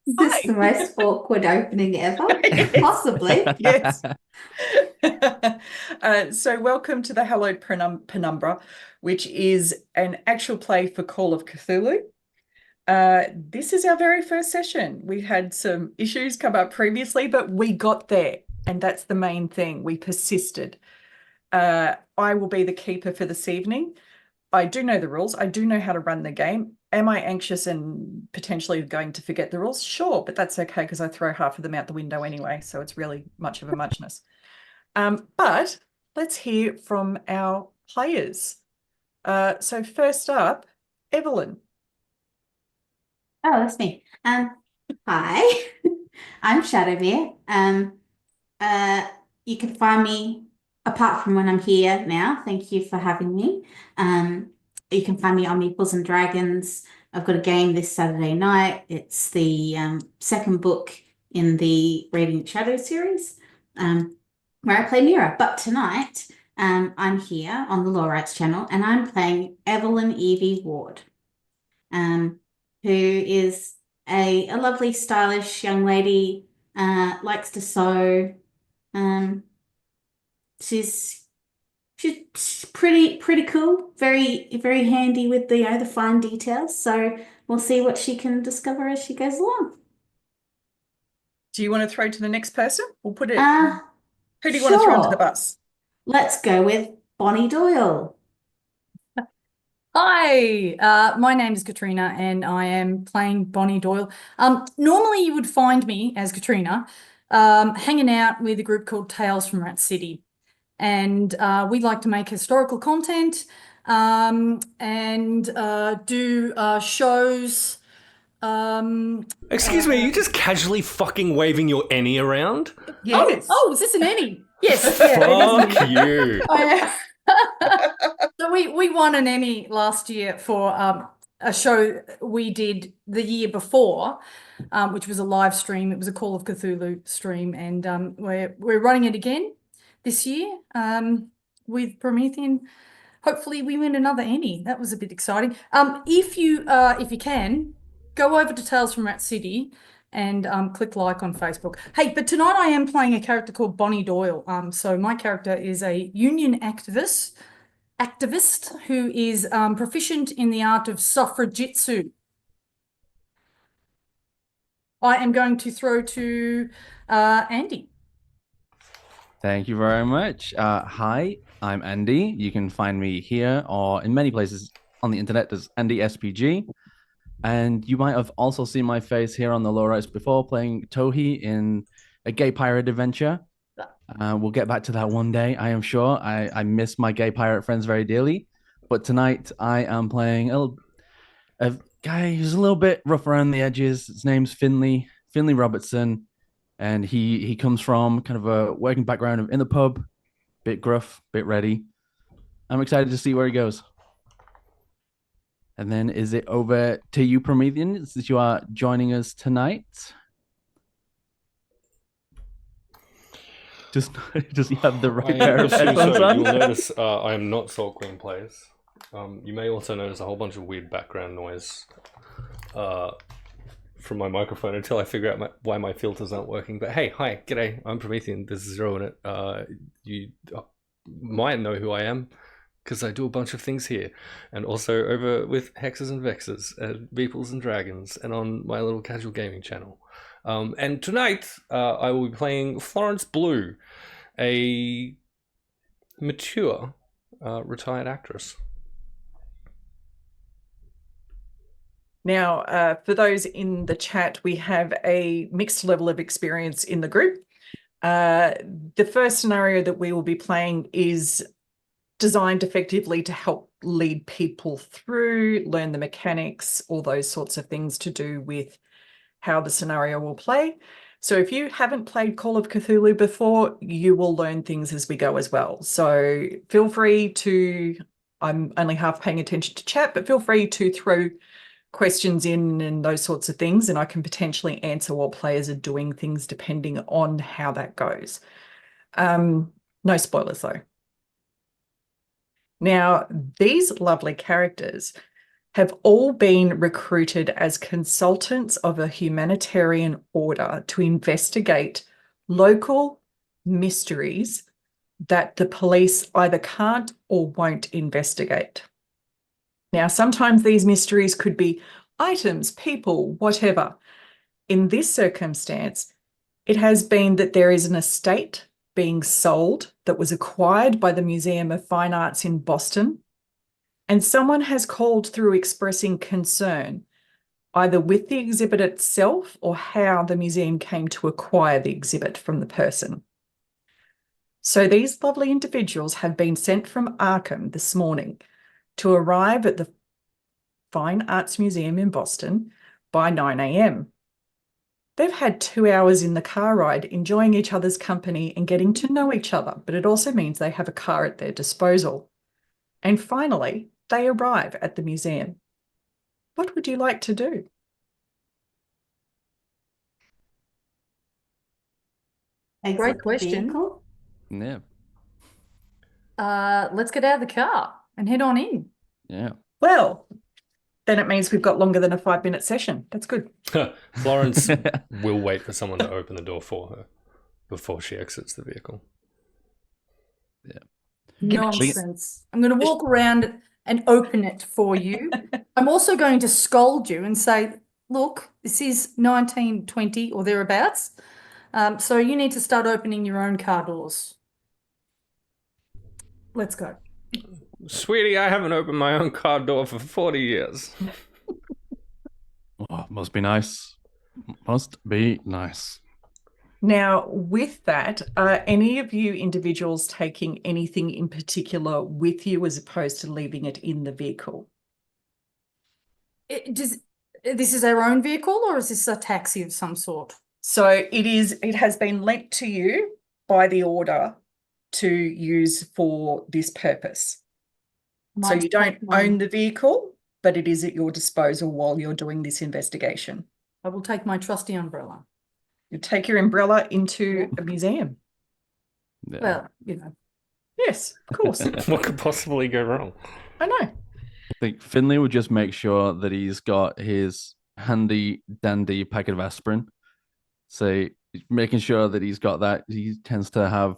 Is this the Hi. most awkward opening ever? Possibly. Yes. So welcome to the Hallowed Penumbra, which is an actual play for Call of Cthulhu. This is our very first session. We had some issues come up previously, but we got there, and that's the main thing. We persisted. I will be the keeper for this evening. I do know the rules. I do know how to run the game. Am I anxious and potentially going to forget the rules? Sure, but that's okay because I throw half of them out the window anyway, so it's really much of a muchness. But let's hear from our players. So first up, Evelyn. Oh, that's me. Hi. I'm Shadowmere. Uh, you can find me apart from when I'm here now. Thank you for having me. Um, you can find me on Meeples and Dragons. I've got a game this Saturday night. It's the second book in the Radiant Shadow series, where I play Mira. But tonight, I'm here on the Law Rights channel, and I'm playing Evelyn Evie Ward, who is a lovely, stylish young lady, likes to sew. Um, she's she's pretty cool, very handy with the fine details. So we'll see what she can discover as she goes along. Do you want to throw to the next person? We'll put it. Uh, Who do you want to throw under the sure. bus? Let's go with Bonnie Doyle. Hi, my name is Katrina and I am playing Bonnie Doyle. Normally you would find me as Katrina, hanging out with a group called Tales from Rat City. And we like to make historical content and do shows. Um, Excuse me, are you just casually fucking waving your any around? Yes. is this an Emmy? Yes, yeah, it is an Fuck Emmy. you. Oh, yeah. So we won an Emmy last year for a show we did the year before, which was a live stream. It was a Call of Cthulhu stream, and we're running it again this year with Promethean. Hopefully, we win another Emmy. That was a bit exciting. If you can, go over to Tales from Rat City and click like on Facebook. Hey, but tonight I am playing a character called Bonnie Doyle. So my character is a union activist who is proficient in the art of suffragitsu. I am going to throw to Andy. Thank you very much. Hi, I'm Andy. You can find me here or in many places on the internet as Andy SPG. And you might have also seen my face here on the Low Rights before playing Tohi in a gay pirate adventure. We'll get back to that one day, I am sure. I miss my gay pirate friends very dearly. But tonight I am playing a guy who's a little bit rough around the edges. His name's Finley Robertson. And he comes from kind of a working background of in the pub, bit gruff, bit ready. I'm excited to see where he goes. And then is it over to you, Promethean, since you are joining us tonight? Does he have the right pair of headphones So on? you'll notice I am not Salt Queen Plays. You may also notice a whole bunch of weird background noise from my microphone until I figure out why my filters aren't working. But hey, hi, g'day, I'm Promethean. This is Zero in it. You might know who I am because I do a bunch of things here, and also over with Hexes and Vexes, and Beeples and Dragons, and on my little casual gaming channel. And tonight, I will be playing Florence Blue, a mature retired actress. Now, for those in the chat, we have a mixed level of experience in the group. The first scenario that we will be playing is designed effectively to help lead people through, learn the mechanics, all those sorts of things to do with how the scenario will play. So if you haven't played Call of Cthulhu before, you will learn things as we go as well. So feel free to, I'm only half paying attention to chat, but feel free to throw questions in and those sorts of things, and I can potentially answer while players are doing things depending on how that goes. No spoilers though. Now, these lovely characters have all been recruited as consultants of a humanitarian order to investigate local mysteries that the police either can't or won't investigate. Now, sometimes these mysteries could be items, people, whatever. In this circumstance, it has been that there is an estate being sold that was acquired by the Museum of Fine Arts in Boston, and someone has called through expressing concern either with the exhibit itself or how the museum came to acquire the exhibit from the person. So these lovely individuals have been sent from Arkham this morning to arrive at the Fine Arts Museum in Boston by 9 a.m. They've had 2 hours in the car ride, enjoying each other's company and getting to know each other, but it also means they have a car at their disposal. And finally, they arrive at the museum. What would you like to do? Exit Great the question. vehicle? Yeah. Let's get out of the car and head on in. Yeah. Well, then it means we've got longer than a 5-minute session. That's good. Florence will wait for someone to open the door for her before she exits the vehicle. Nonsense. I'm going to walk around and open it for you. I'm also going to scold you and say, look, this is 1920 or thereabouts. So you need to start opening your own car doors. Let's go. Sweetie, I haven't opened my own car door for 40 years. Oh, must be nice. Must be nice. Now, with that, are any of you individuals taking anything in particular with you as opposed to leaving it in the vehicle? This is our own vehicle, or is this a taxi of some sort? So it has been lent to you by the order to use for this purpose. So Might you don't take my- own the vehicle, but it is at your disposal while you're doing this investigation. I will take my trusty umbrella. You take your umbrella into a museum. Yeah. Well, you know. Yes, of course. What could possibly go wrong? I know. I think Finley would just make sure that he's got his handy dandy packet of aspirin. So making sure that he's got that. He tends to have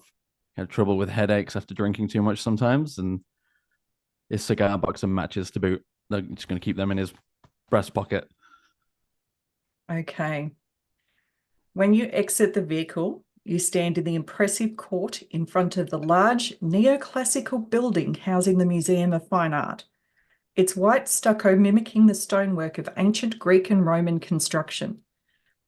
trouble with headaches after drinking too much sometimes, and his cigar box and matches to boot. They're just going to keep them in his breast pocket. Okay. When you exit the vehicle, you stand in the impressive court in front of the large neoclassical building housing the Museum of Fine Art. Its white stucco mimicking the stonework of ancient Greek and Roman construction.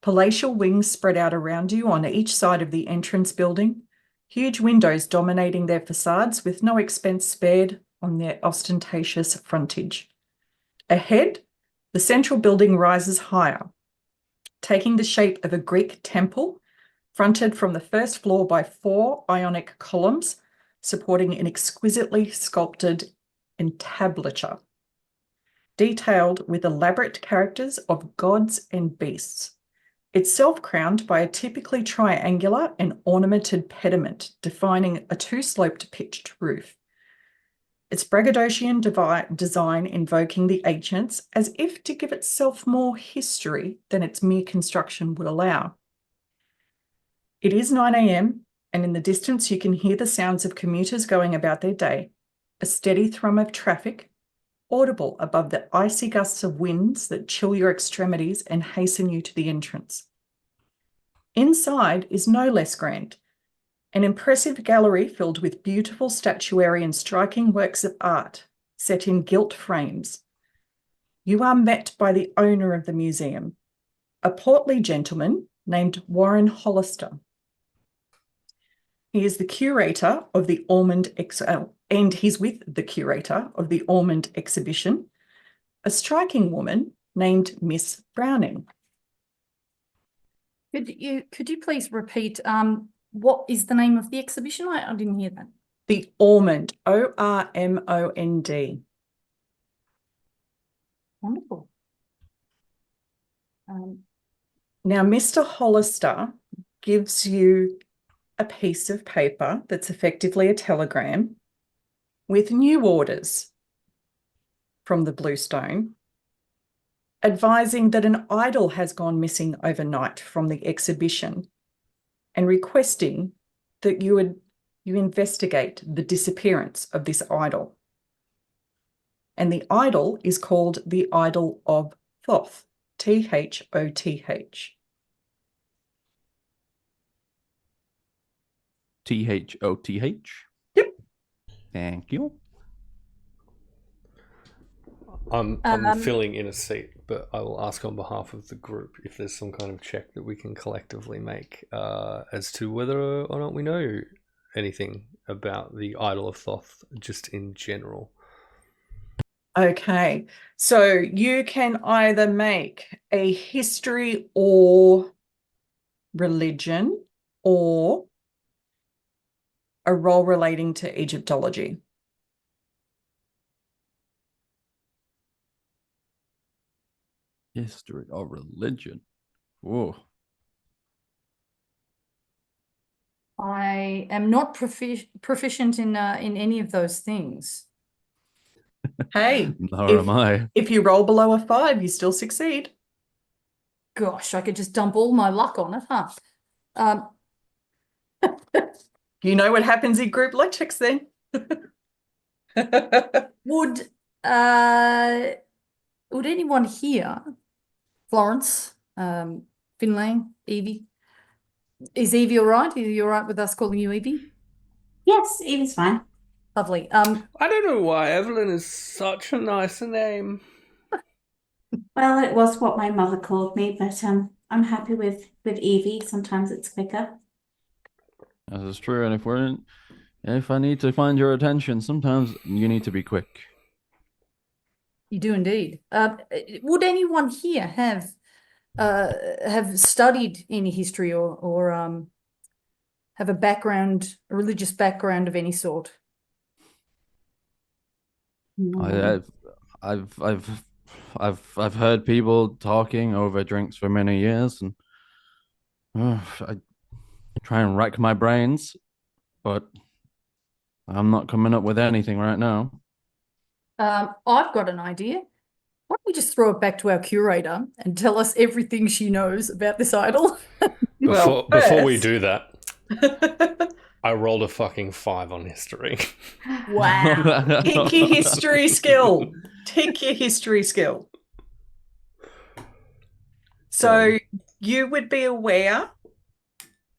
Palatial wings spread out around you on each side of the entrance building, huge windows dominating their facades with no expense spared on their ostentatious frontage. Ahead, the central building rises higher, taking the shape of a Greek temple, fronted from the first floor by 4 Ionic columns, supporting an exquisitely sculpted entablature, detailed with elaborate characters of gods and beasts, itself crowned by a typically triangular and ornamented pediment defining a two-sloped pitched roof. Its braggadocian design invoking the ancients as if to give itself more history than its mere construction would allow. It is 9 a.m, and in the distance you can hear the sounds of commuters going about their day, a steady thrum of traffic, audible above the icy gusts of winds that chill your extremities and hasten you to the entrance. Inside is no less grand. An impressive gallery filled with beautiful statuary and striking works of art set in gilt frames. You are met by the owner of the museum, a portly gentleman named Warren Hollister. He is the curator of the Ormond and he's with the curator of the Ormond exhibition, a striking woman named Miss Browning. Could you please repeat what is the name of the exhibition? I didn't hear that. The Ormond, O-R-M-O-N-D. Wonderful. Now, Mr. Hollister gives you a piece of paper that's effectively a telegram with new orders from the Bluestone advising that an idol has gone missing overnight from the exhibition and requesting that you investigate the disappearance of this idol. And the idol is called the Idol of Thoth, Thoth. Thoth. Yep. Thank you. I'm filling in a seat, but I will ask on behalf of the group if there's some kind of check that we can collectively make as to whether or not we know anything about the Idol of Thoth, just in general. Okay, so you can either make a history or religion or a role relating to Egyptology. History or religion. Whoa. I am not proficient in any of those things. Hey, Nor am I. if you roll below a 5, you still succeed. Gosh, I could just dump all my luck on it, huh? You know what happens in group lectures then. Would anyone here, Florence, Finlay, Evie? Is Evie all right? Are you all right with us calling you Evie? Yes, Eva's fine. Lovely. I don't know why Evelyn is such a nice name. Well, it was what my mother called me, but I'm happy with Evie. Sometimes it's quicker. This is true, and if I need to find your attention, sometimes you need to be quick. You do indeed. Would anyone here have studied any history or have a religious background of any sort? I've heard people talking over drinks for many years, and I try and rack my brains, but I'm not coming up with anything right now. I've got an idea. Why don't we just throw it back to our curator and tell us everything she knows about this idol? Before we do that, I rolled a fucking 5 on history. Wow. Tick your history skill. Tick your history skill. So you would be aware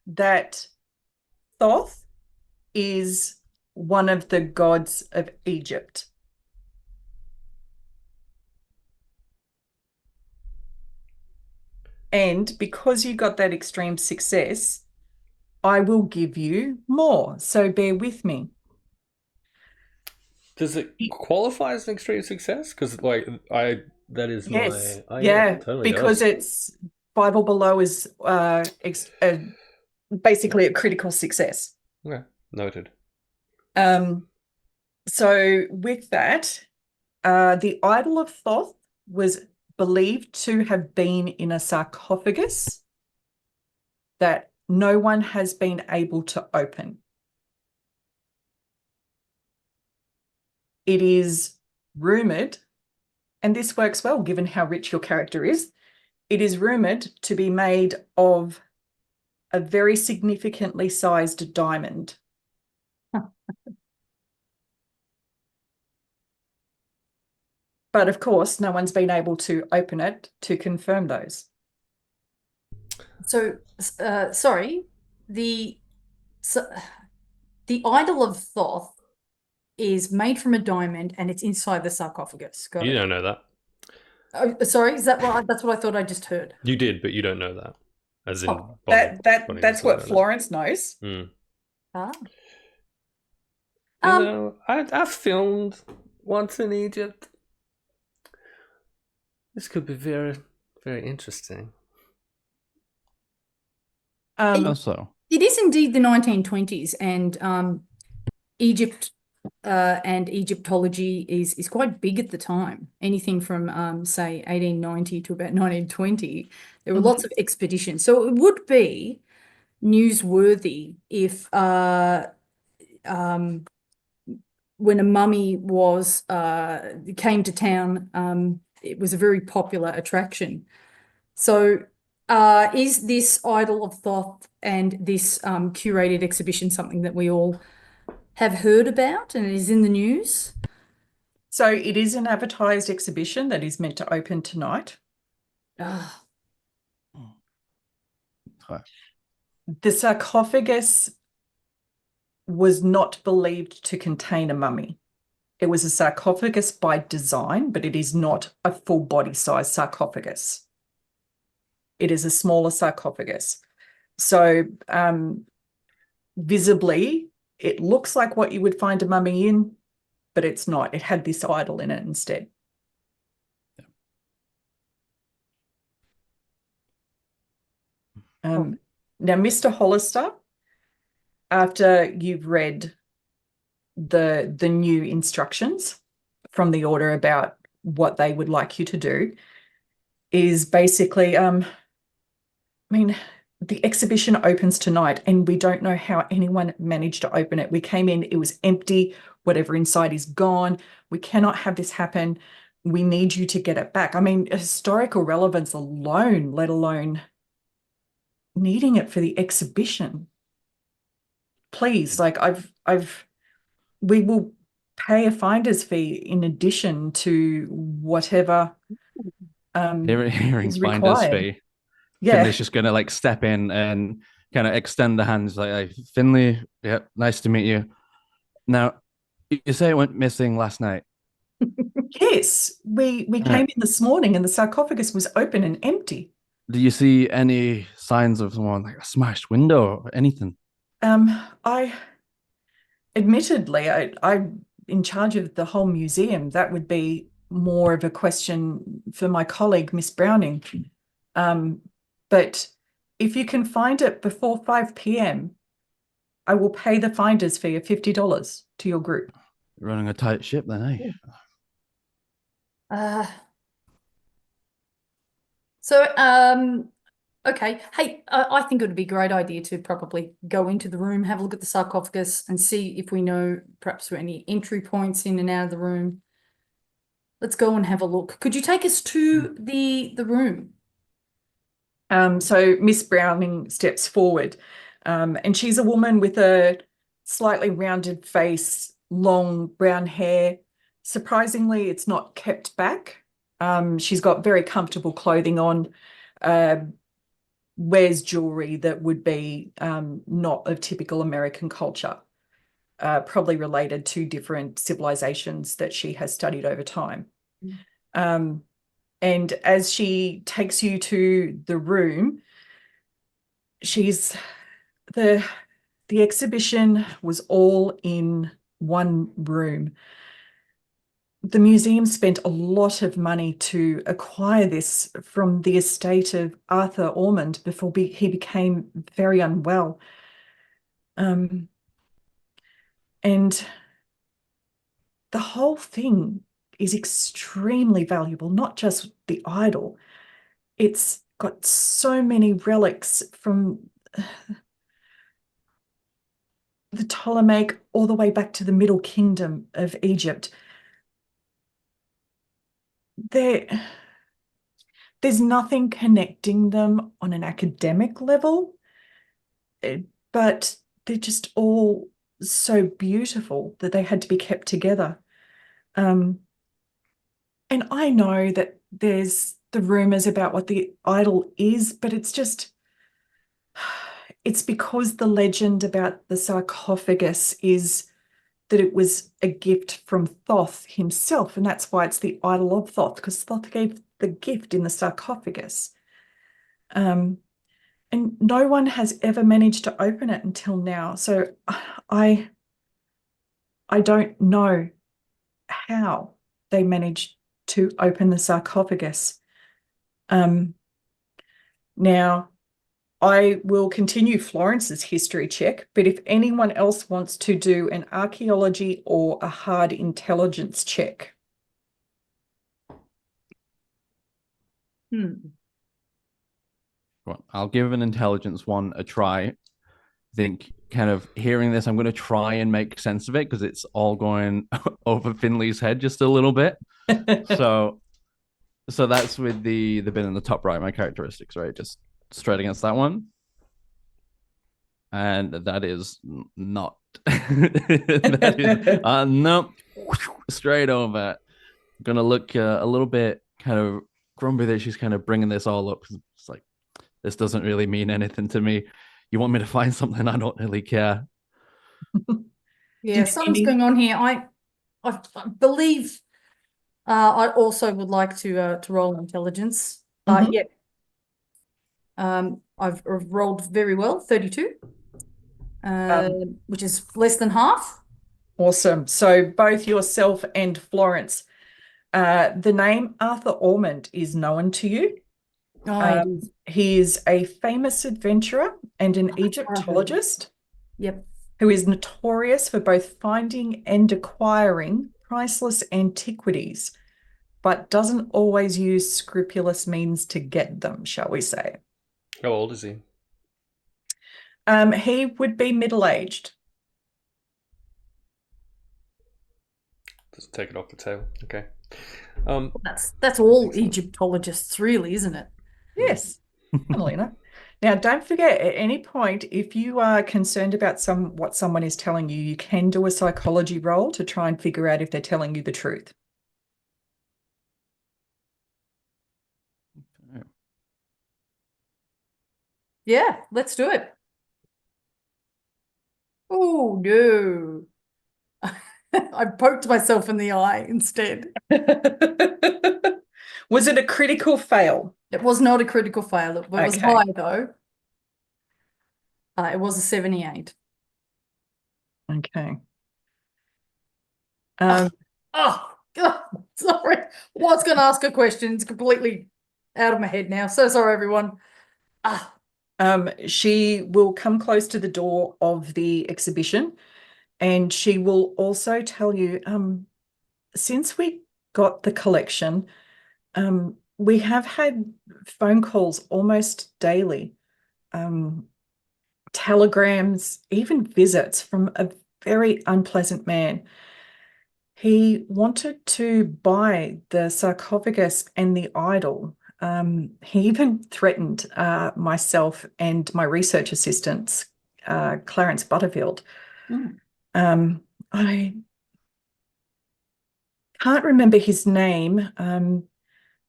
that Thoth is one of the gods of Egypt. And because you got that extreme success, I will give you more. So bear with me. Does it qualify as an extreme success? Because that is Yes. my Yeah, totally because does. it's 5 or below is basically a critical success. Okay, noted. So with that, the Idol of Thoth was believed to have been in a sarcophagus that no one has been able to open. It is rumored, and this works well given how rich your character is, it is rumored to be made of a very significantly sized diamond. But of course, no one's been able to open it to confirm those. So, sorry, the Idol of Thoth is made from a diamond and it's inside the sarcophagus. Got You it. don't know that. Oh, sorry, is that right? That's what I thought I just heard. You did, but you don't know that. As in, Oh, Bonnie That's what doesn't know Florence knows. that. Ah. You know, I filmed once in Egypt. This could be very, very interesting. So It is indeed the 1920s, and Egypt and Egyptology is quite big at the time. Anything from say 1890 to about 1920, there were lots of expeditions. So it would be newsworthy if when a mummy was came to town it was a very popular attraction. So, is this Idol of Thoth and this curated exhibition something that we all have heard about and is in the news? So it is an advertised exhibition that is meant to open tonight. Ah, The sarcophagus was not believed to contain a mummy. It was a sarcophagus by design, but it is not a full body size sarcophagus. It is a smaller sarcophagus. So visibly, it looks like what you would find a mummy in, but it's not. It had this idol in it instead. Now, Mr. Hollister, after you've read the new instructions from the order about what they would like you to do, is basically, I mean, the exhibition opens tonight and we don't know how anyone managed to open it. We came in, it was empty, whatever inside is gone. We cannot have this happen. We need you to get it back. I mean, historical relevance alone, let alone needing it for the exhibition. Please, like we will pay a finder's fee in addition to whatever Hearing is finder's required. fee. Yeah. Finley's just gonna like step in and kind of extend the hands like Finley, yep, nice to meet you. Now, you say it went missing last night. Yes, we came in this morning and the sarcophagus was open and empty. Do you see any signs of someone like a smashed window or anything? I admittedly, I'm in charge of the whole museum. That would be more of a question for my colleague, Miss Browning. But if you can find it before 5 p.m., I will pay the finder's fee of $50 to your group. You're running a tight ship then, eh? Okay. Hey, I think it would be a great idea to probably go into the room, have a look at the sarcophagus and see if we know perhaps any entry points in and out of the room. Let's go and have a look. Could you take us to the room? So Miss Browning steps forward, and she's a woman with a slightly rounded face, long brown hair. Surprisingly, it's not kept back. She's got very comfortable clothing on, wears jewelry that would be not of typical American culture, probably related to different civilizations that she has studied over time. And as she takes you to the room, the exhibition was all in one room. The museum spent a lot of money to acquire this from the estate of Arthur Ormond before he became very unwell. And the whole thing is extremely valuable, not just the idol. It's got so many relics from the Ptolemaic all the way back to the Middle Kingdom of Egypt. There's nothing connecting them on an academic level, but they're just all so beautiful that they had to be kept together. And I know that there's the rumors about what the idol is, but it's because the legend about the sarcophagus is that it was a gift from Thoth himself, and that's why it's the idol of Thoth, because Thoth gave the gift in the sarcophagus. And no one has ever managed to open it until now. So I don't know how they managed to open the sarcophagus. Now, I will continue Florence's history check, but if anyone else wants to do an archaeology or a hard intelligence check. Well, I'll give an intelligence one a try. I think kind of hearing this, I'm going to try and make sense of it because it's all going over Finley's head just a little bit. So So that's with the bin in the top right, my characteristics, right? Just straight against that one. And that is not. That is nope. Straight over. Gonna look a little bit kind of grumpy that she's kind of bringing this all up. It's like, this doesn't really mean anything to me. You want me to find something? I don't really care. Yeah, something's going on here. I believe I also would like to roll intelligence. Mhm. Yeah. I've rolled very well, 32, which is less than half. Awesome. So both yourself and Florence, the name Arthur Ormond is known to you. Oh, it is. He is a famous adventurer and an Egyptologist Yep. who is notorious for both finding and acquiring priceless antiquities, but doesn't always use scrupulous means to get them, shall we say. How old is he? He would be middle-aged. Just take it off the tail. Okay. That's all Excellent. Egyptologists, really, isn't it? Yes, funnily enough. Now, don't forget, at any point, if you are concerned about what someone is telling you, you can do a psychology roll to try and figure out if they're telling you the truth. Yeah, let's do it. Oh, no. I poked myself in the eye instead. Was it a critical fail? It was not a critical fail. It was Okay. high, though. It was a 78. Okay. Oh, God, sorry. I was going to ask a question. It's completely out of my head now. So sorry, everyone. She will come close to the door of the exhibition, and she will also tell you, since we got the collection, we have had phone calls almost daily, telegrams, even visits from a very unpleasant man. He wanted to buy the sarcophagus and the idol. He even threatened myself and my research assistants, Clarence Butterfield. I can't remember his name,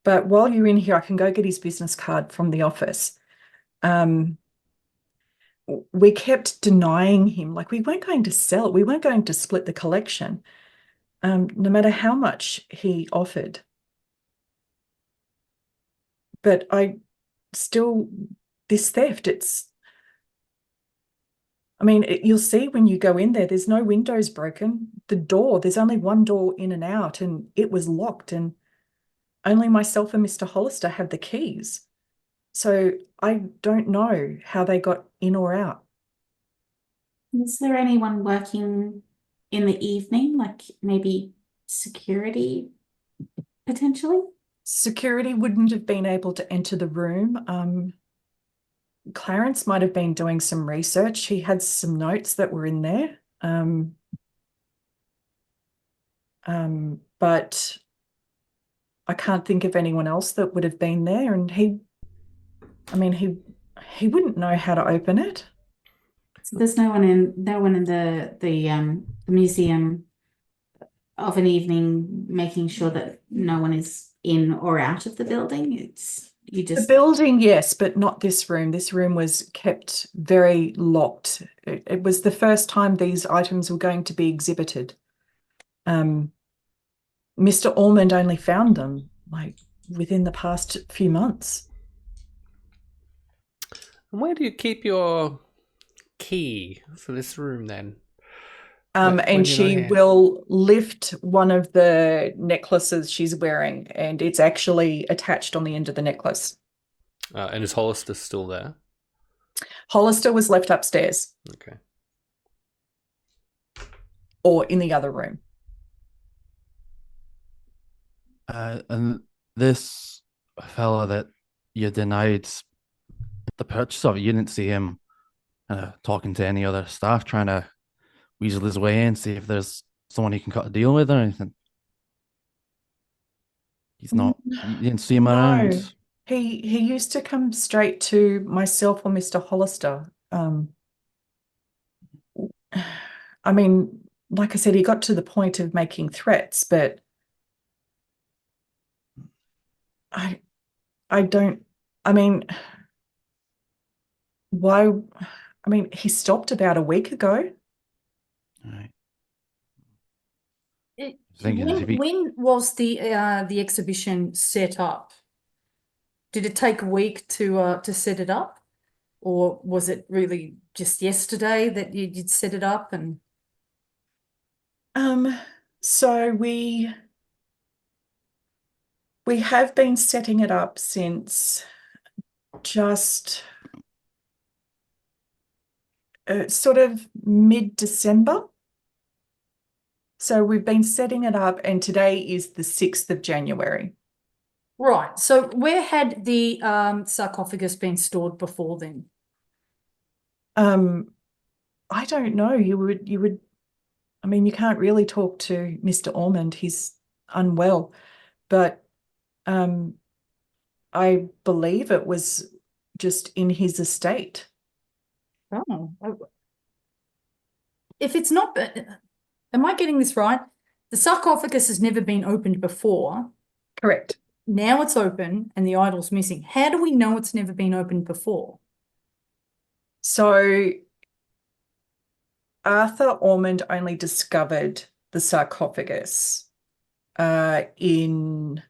but while you're in here, I can go get his business card from the office. We kept denying him, like we weren't going to sell it. We weren't going to split the collection, no matter how much he offered. But this theft, you'll see when you go in there, there's no windows broken. There's only one door in and out, and it was locked, and only myself and Mr. Hollister have the keys. So I don't know how they got in or out. Is there anyone working in the evening, like maybe security potentially? Security wouldn't have been able to enter the room. Clarence might have been doing some research. He had some notes that were in there. But I can't think of anyone else that would have been there. And he wouldn't know how to open it. So there's no one in the museum of an evening making sure that no one is in or out of the building. The building, yes, but not this room. This room was kept very locked. It was the first time these items were going to be exhibited. Mr. Ormond only found them like within the past few months. And where do you keep your key for this room then? And she will lift one of the necklaces she's wearing, and it's actually attached on the end of the necklace. And is Hollister still there? Hollister was left upstairs. Okay. Or in the other room. And this fella that you denied the purchase of, you didn't see him talking to any other staff, trying to weasel his way in, see if there's someone he can cut a deal with or anything? He's not. You didn't see him No. around. He used to come straight to myself or Mr. Hollister. I mean, like I said, he got to the point of making threats, but I don't, I mean, why? I mean, he stopped about a week ago. All right. It- Thinking as if he- when was the exhibition set up? Did it take a week to set it up, or was it really just yesterday that you'd set it up? And So we have been setting it up since just sort of mid-December. So we've been setting it up, and today is the 6th of January. right, so where had the sarcophagus been stored before then? I don't know. You would, I mean, you can't really talk to Mr. Ormond. He's unwell, but I believe it was just in his estate. Oh, if it's not, am I getting this right? The sarcophagus has never been opened before. Correct. Now it's open and the idol's missing. How do we know it's never been opened before? So Arthur Ormond only discovered the sarcophagus in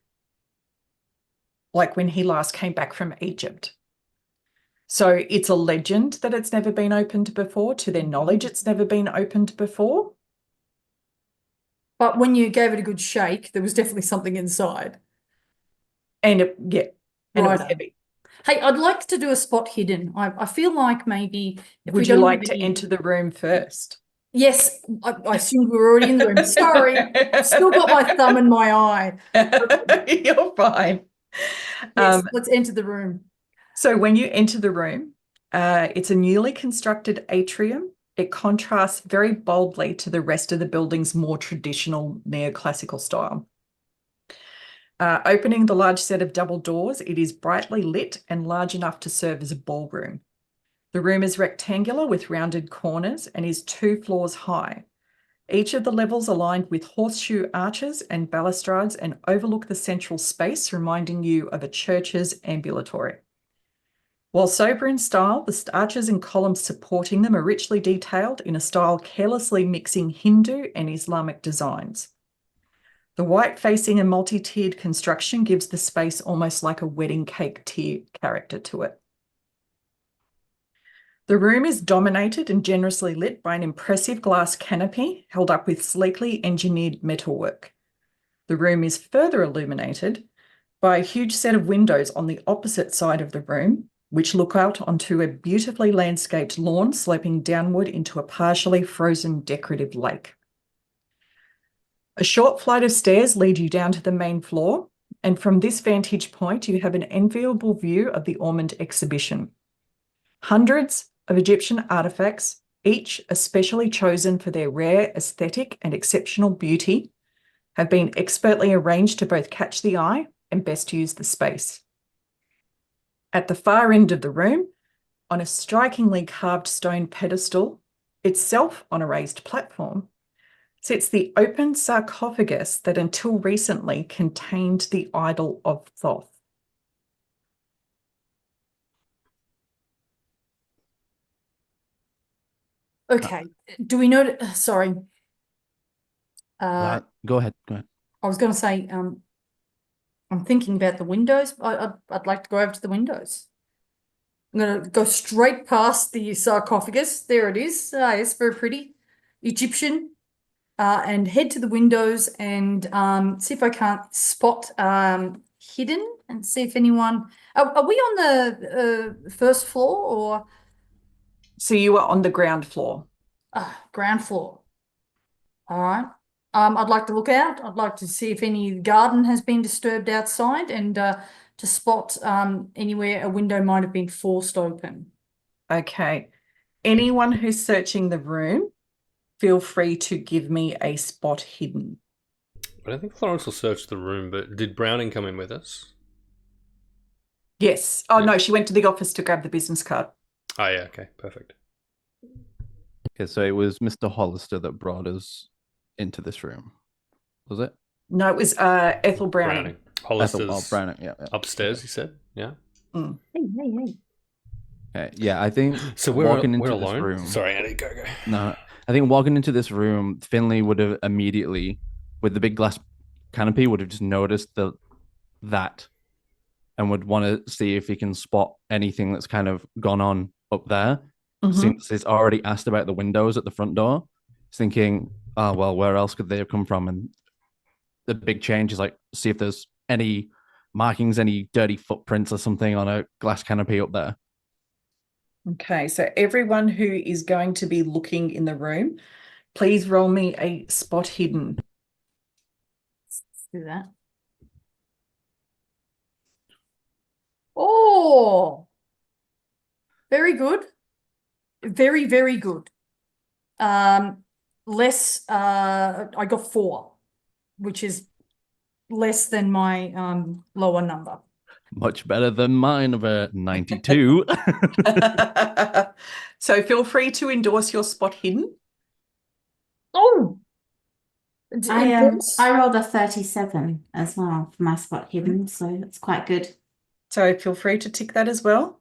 like when he last came back from Egypt. So it's a legend that it's never been opened before. To their knowledge, it's never been opened before. But when you gave it a good shake, there was definitely something inside. And it was Righto. heavy. Hey, I'd like to do a spot hidden. I feel like maybe if we Would you don't like have to any- enter the room first? Yes, I assumed we were already in the room. Sorry, still got my thumb in my eye. You're fine. Yes, let's enter the room. So when you enter the room, it's a newly constructed atrium. It contrasts very boldly to the rest of the building's more traditional neoclassical style. Opening the large set of double doors, it is brightly lit and large enough to serve as a ballroom. The room is rectangular with rounded corners and is 2 floors high. Each of the levels aligned with horseshoe arches and balustrades and overlook the central space, reminding you of a church's ambulatory. While sober in style, the arches and columns supporting them are richly detailed in a style carelessly mixing Hindu and Islamic designs. The white facing and multi-tiered construction gives the space almost like a wedding cake tier character to it. The room is dominated and generously lit by an impressive glass canopy held up with sleekly engineered metalwork. The room is further illuminated by a huge set of windows on the opposite side of the room, which look out onto a beautifully landscaped lawn sloping downward into a partially frozen decorative lake. A short flight of stairs lead you down to the main floor, and from this vantage point, you have an enviable view of the Ormond exhibition. Hundreds of Egyptian artifacts, each especially chosen for their rare aesthetic and exceptional beauty, have been expertly arranged to both catch the eye and best use the space. At the far end of the room, on a strikingly carved stone pedestal, itself on a raised platform, sits the open sarcophagus that until recently contained the idol of Thoth. Okay, do we know? Sorry. Go ahead. Go ahead. I was going to say, I'm thinking about the windows. I'd like to go over to the windows. I'm going to go straight past the sarcophagus. There it is. It's very pretty. Egyptian. And head to the windows and see if I can't spot hidden and see if anyone. Are we on the first floor or So you are on the ground floor. ground floor? All right. I'd like to look out. I'd like to see if any garden has been disturbed outside and to spot anywhere a window might have been forced open. Okay. Anyone who's searching the room, feel free to give me a spot hidden. I don't think Florence will search the room, but did Browning come in with us? Yes. Oh, Yeah. no, she went to the office to grab the business card. Oh, yeah, okay, perfect. Okay, so it was Mr. Hollister that brought us into this room, was it? No, it was Ethel Browning. Hollister's Browning, yeah. upstairs, you said? Yeah. Mm. Hey. Okay, yeah, I think So we're walking into alone? this room. Sorry, Andy, go. No, I think walking into this room, Finley would have immediately, with the big glass canopy, would have just noticed that and would want to see if he can spot anything that's kind of gone on up there. Mhm. Since he's already asked about the windows at the front door, he's thinking, oh, well, where else could they have come from? And the big change is like, see if there's any markings, any dirty footprints or something on a glass canopy up there. Okay, so everyone who is going to be looking in the room, please roll me a spot hidden. Let's do that. Oh, very good. Very, very good. Less, I got 4, which is less than my lower number. Much better than mine of a 92. So feel free to endorse your spot hidden. Oh, I rolled a 37 as well for my spot hidden, so it's quite good. So feel free to tick that as well,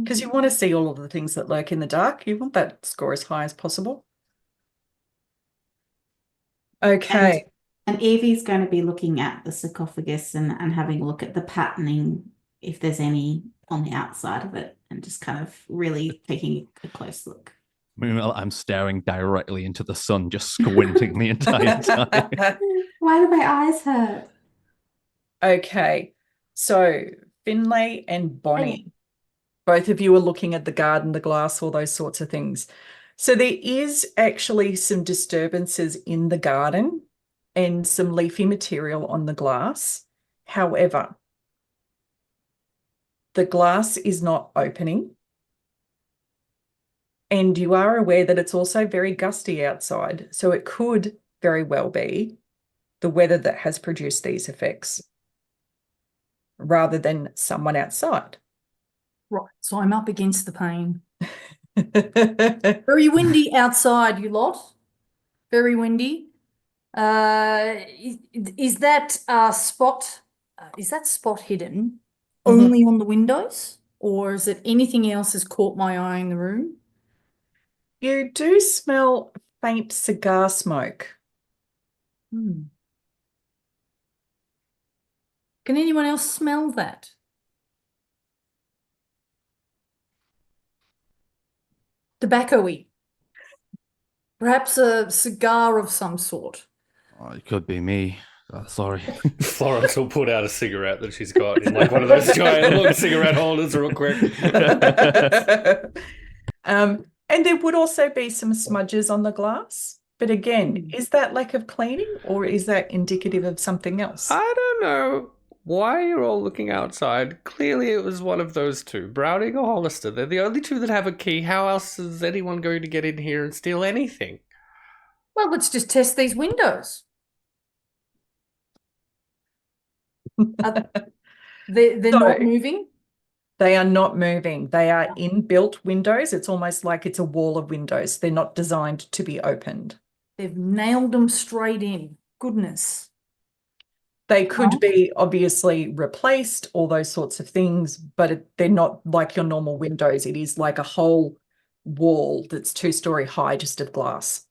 because you want to see all of the things that lurk in the dark. You want that score as high as possible. Okay. And Evie's going to be looking at the sarcophagus and having a look at the patterning, if there's any on the outside of it, and just kind of really taking a close look. Meanwhile, I'm staring directly into the sun, just squinting the entire time. Why do my eyes hurt? Okay. So Finlay and Bonnie, both of you are looking at the garden, the glass, all those sorts of things. So there is actually some disturbances in the garden and some leafy material on the glass. However, the glass is not opening. And you are aware that it's also very gusty outside. So it could very well be the weather that has produced these effects rather than someone outside. right. So I'm up against the pain. Very windy outside, you lot. Very windy. Is that spot hidden only on the windows, or is it anything else has caught my eye in the room? You do smell faint cigar smoke. Can anyone else smell that? Tobacco-y. Perhaps a cigar of some sort. Oh, it could be me. Sorry. Florence will put out a cigarette that she's got in like one of those giant long cigarette holders real quick. And there would also be some smudges on the glass. But again, is that lack of cleaning or is that indicative of something else? I don't know why you're all looking outside. Clearly it was one of those two, Browning or Hollister. They're the only two that have a key. How else is anyone going to get in here and steal anything? Well, let's just test these windows. They're not moving? They are not moving. They are inbuilt windows. It's almost like it's a wall of windows. They're not designed to be opened. They've nailed them straight in. Goodness. They could be obviously replaced, all those sorts of things, but they're not like your normal windows. It is like a whole wall that's 2-story high just of glass.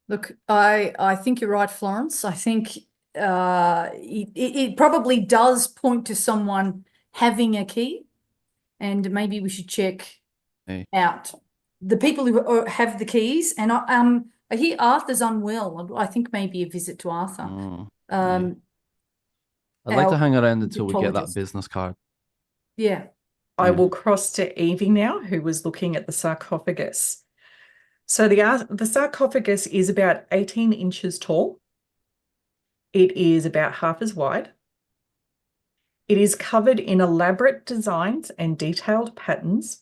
Look, I think you're right, Florence. I think it probably does point to someone having a key, and maybe we should check out the people who have the keys. And I hear Arthur's unwell. I think maybe a visit to Arthur. I'd like to hang around until we get that business card. Yeah. I will cross to Evie now, who was looking at the sarcophagus. So the sarcophagus is about 18 inches tall. It is about half as wide. It is covered in elaborate designs and detailed patterns.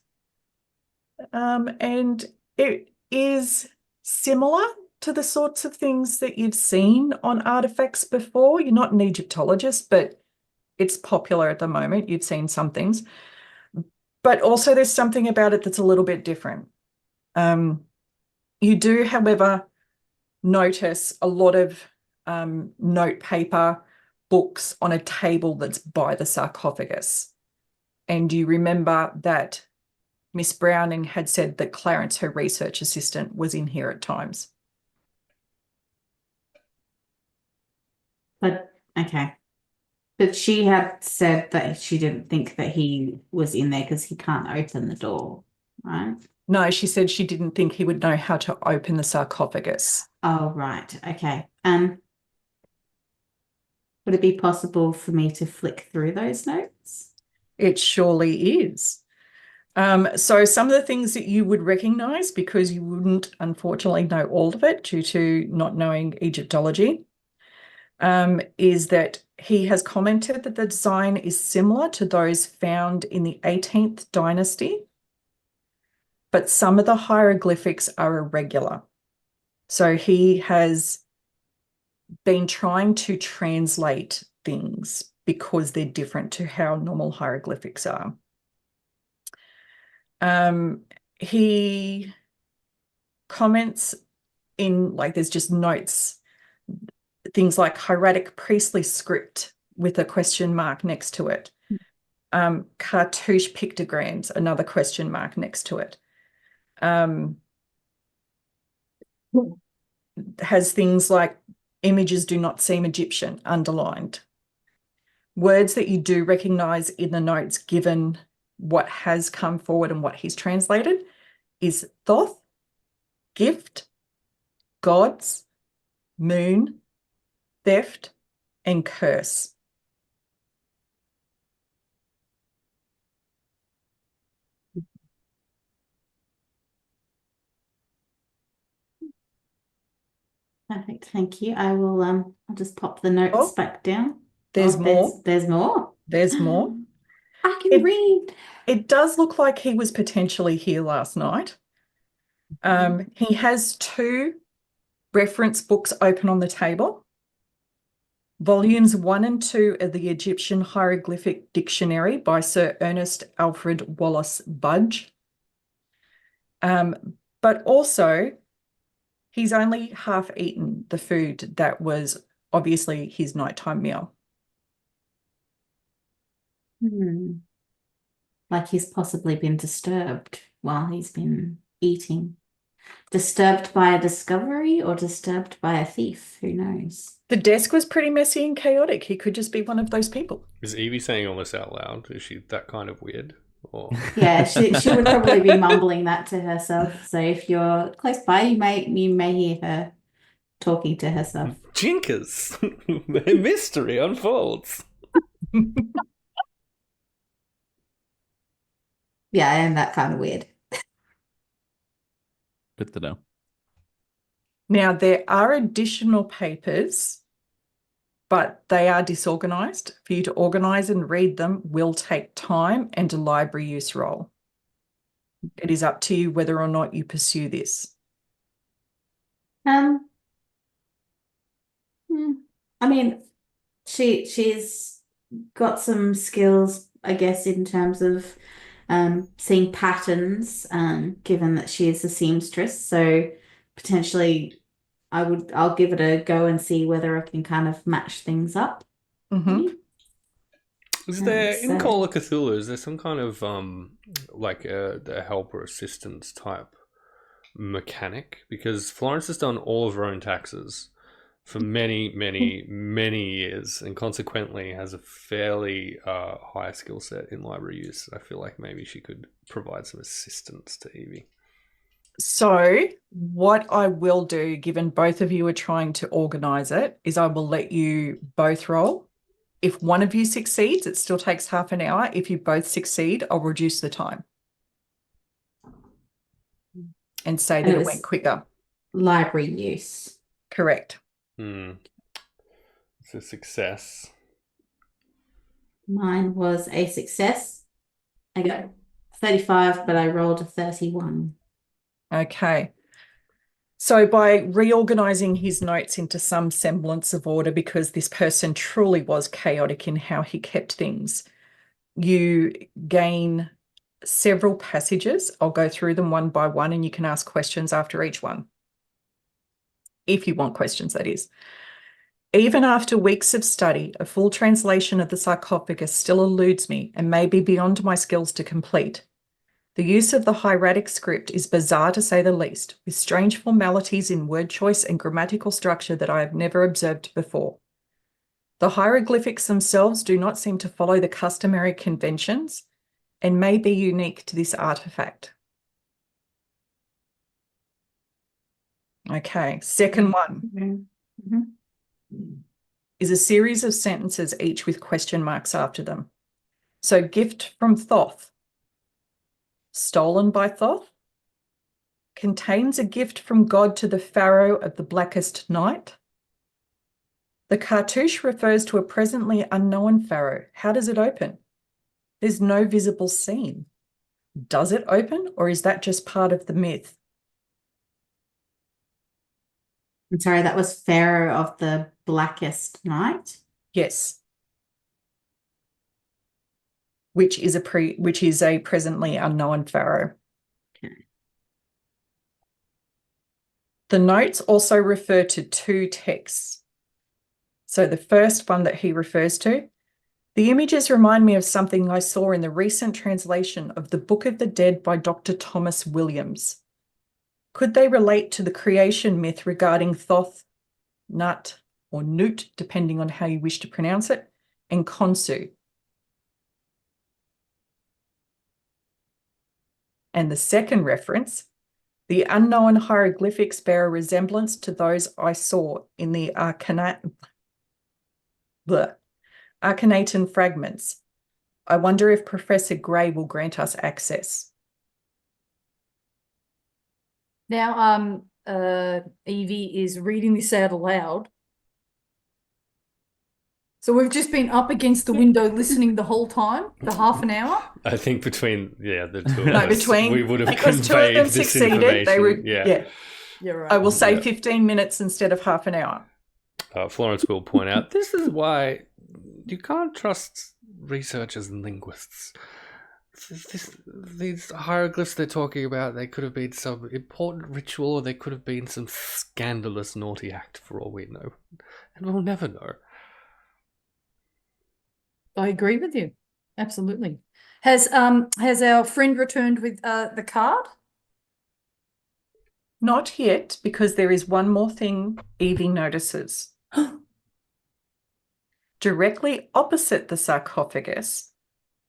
And it is similar to the sorts of things that you've seen on artifacts before. You're not an Egyptologist, but it's popular at the moment. You've seen some things. But also there's something about it that's a little bit different. You do, however, notice a lot of note paper, books on a table that's by the sarcophagus. And you remember that Miss Browning had said that Clarence, her research assistant, was in here at times. But okay. But she had said that she didn't think that he was in there because he can't open the door, right? No, she said she didn't think he would know how to open the sarcophagus. Oh, right. Okay. Would it be possible for me to flick through those notes? It surely is. So some of the things that you would recognize, because you wouldn't unfortunately know all of it due to not knowing Egyptology, is that he has commented that the design is similar to those found in the 18th dynasty, but some of the hieroglyphics are irregular. So he has been trying to translate things because they're different to how normal hieroglyphics are. He comments in, like, there's just notes, things like hieratic priestly script with a question mark next to it. Cartouche pictograms, another question mark next to it. Has things like images do not seem Egyptian underlined. Words that you do recognize in the notes, given what has come forward and what he's translated, is Thoth, gift, gods, moon, theft, and curse. Perfect. Thank you. I will I'll just pop the notes back down. There's more. There's more. There's more. I can read. It does look like he was potentially here last night. He has 2 reference books open on the table. Volumes 1 and 2 of the Egyptian Hieroglyphic Dictionary by Sir Ernest Alfred Wallace Budge. But also, he's only half eaten the food that was obviously his nighttime meal. Like he's possibly been disturbed while he's been eating. Disturbed by a discovery or disturbed by a thief? Who knows? The desk was pretty messy and chaotic. He could just be one of those people. Is Evie saying all this out loud? Is she that kind of weird? Or Yeah, she would probably be mumbling that to herself. So if you're close by, you may hear her talking to herself. Jinkers! Mystery unfolds. Yeah, I am that kind of weird. Good to know. Now, there are additional papers, but they are disorganized. For you to organize and read them will take time and a library use role. It is up to you whether or not you pursue this. I mean, she's got some skills, I guess, in terms of seeing patterns, given that she is a seamstress. So potentially I'll give it a go and see whether I can kind of match things up. Is there, in Call of Cthulhu, is there some kind of like a help or assistance type mechanic? Because Florence has done all of her own taxes for many years, and consequently has a fairly high skill set in library use. I feel like maybe she could provide some assistance to Evie. So what I will do, given both of you are trying to organize it, is I will let you both roll. If one of you succeeds, it still takes half an hour. If you both succeed, I'll reduce the time and say that it went quicker. Library use. Correct. It's a success. Mine was a success. I got 35, but I rolled a 31. Okay. So by reorganizing his notes into some semblance of order, because this person truly was chaotic in how he kept things, you gain several passages. I'll go through them one by one and you can ask questions after each one. If you want questions, that is. Even after weeks of study, a full translation of the sarcophagus still eludes me and may be beyond my skills to complete. The use of the hieratic script is bizarre to say the least, with strange formalities in word choice and grammatical structure that I have never observed before. The hieroglyphics themselves do not seem to follow the customary conventions and may be unique to this artifact. Okay, second one is a series of sentences, each with question marks after them. So, gift from Thoth. Stolen by Thoth. Contains a gift from God to the Pharaoh of the blackest night. The cartouche refers to a presently unknown Pharaoh. How does it open? There's no visible seam. Does it open, or is that just part of the myth? I'm sorry, that was Pharaoh of the Blackest Night. Yes. Which is a presently unknown Pharaoh. Okay. The notes also refer to two texts. So the first one that he refers to, the images remind me of something I saw in the recent translation of the Book of the Dead by Dr. Thomas Williams. Could they relate to the creation myth regarding Thoth, Nut, or Nut, depending on how you wish to pronounce it, and Khonsu? And the second reference, the unknown hieroglyphics bear a resemblance to those I saw in the Akhenaten fragments. I wonder if Professor Gray will grant us access. Now, Evie is reading this out aloud. So we've just been up against the window listening the whole time for half an hour. I think between the two of No, us, between we would have because two of conveyed them this succeeded. They were information. yeah. You're right. I will say Yeah. 15 minutes instead of half an hour. Florence will point out this is why you can't trust researchers and linguists. These hieroglyphs they're talking about, they could have been some important ritual, or they could have been some scandalous naughty act for all we know, and we'll never know. I agree with you. Absolutely. Has our friend returned with the card? Not yet, because there is one more thing Evie notices. Directly opposite the sarcophagus,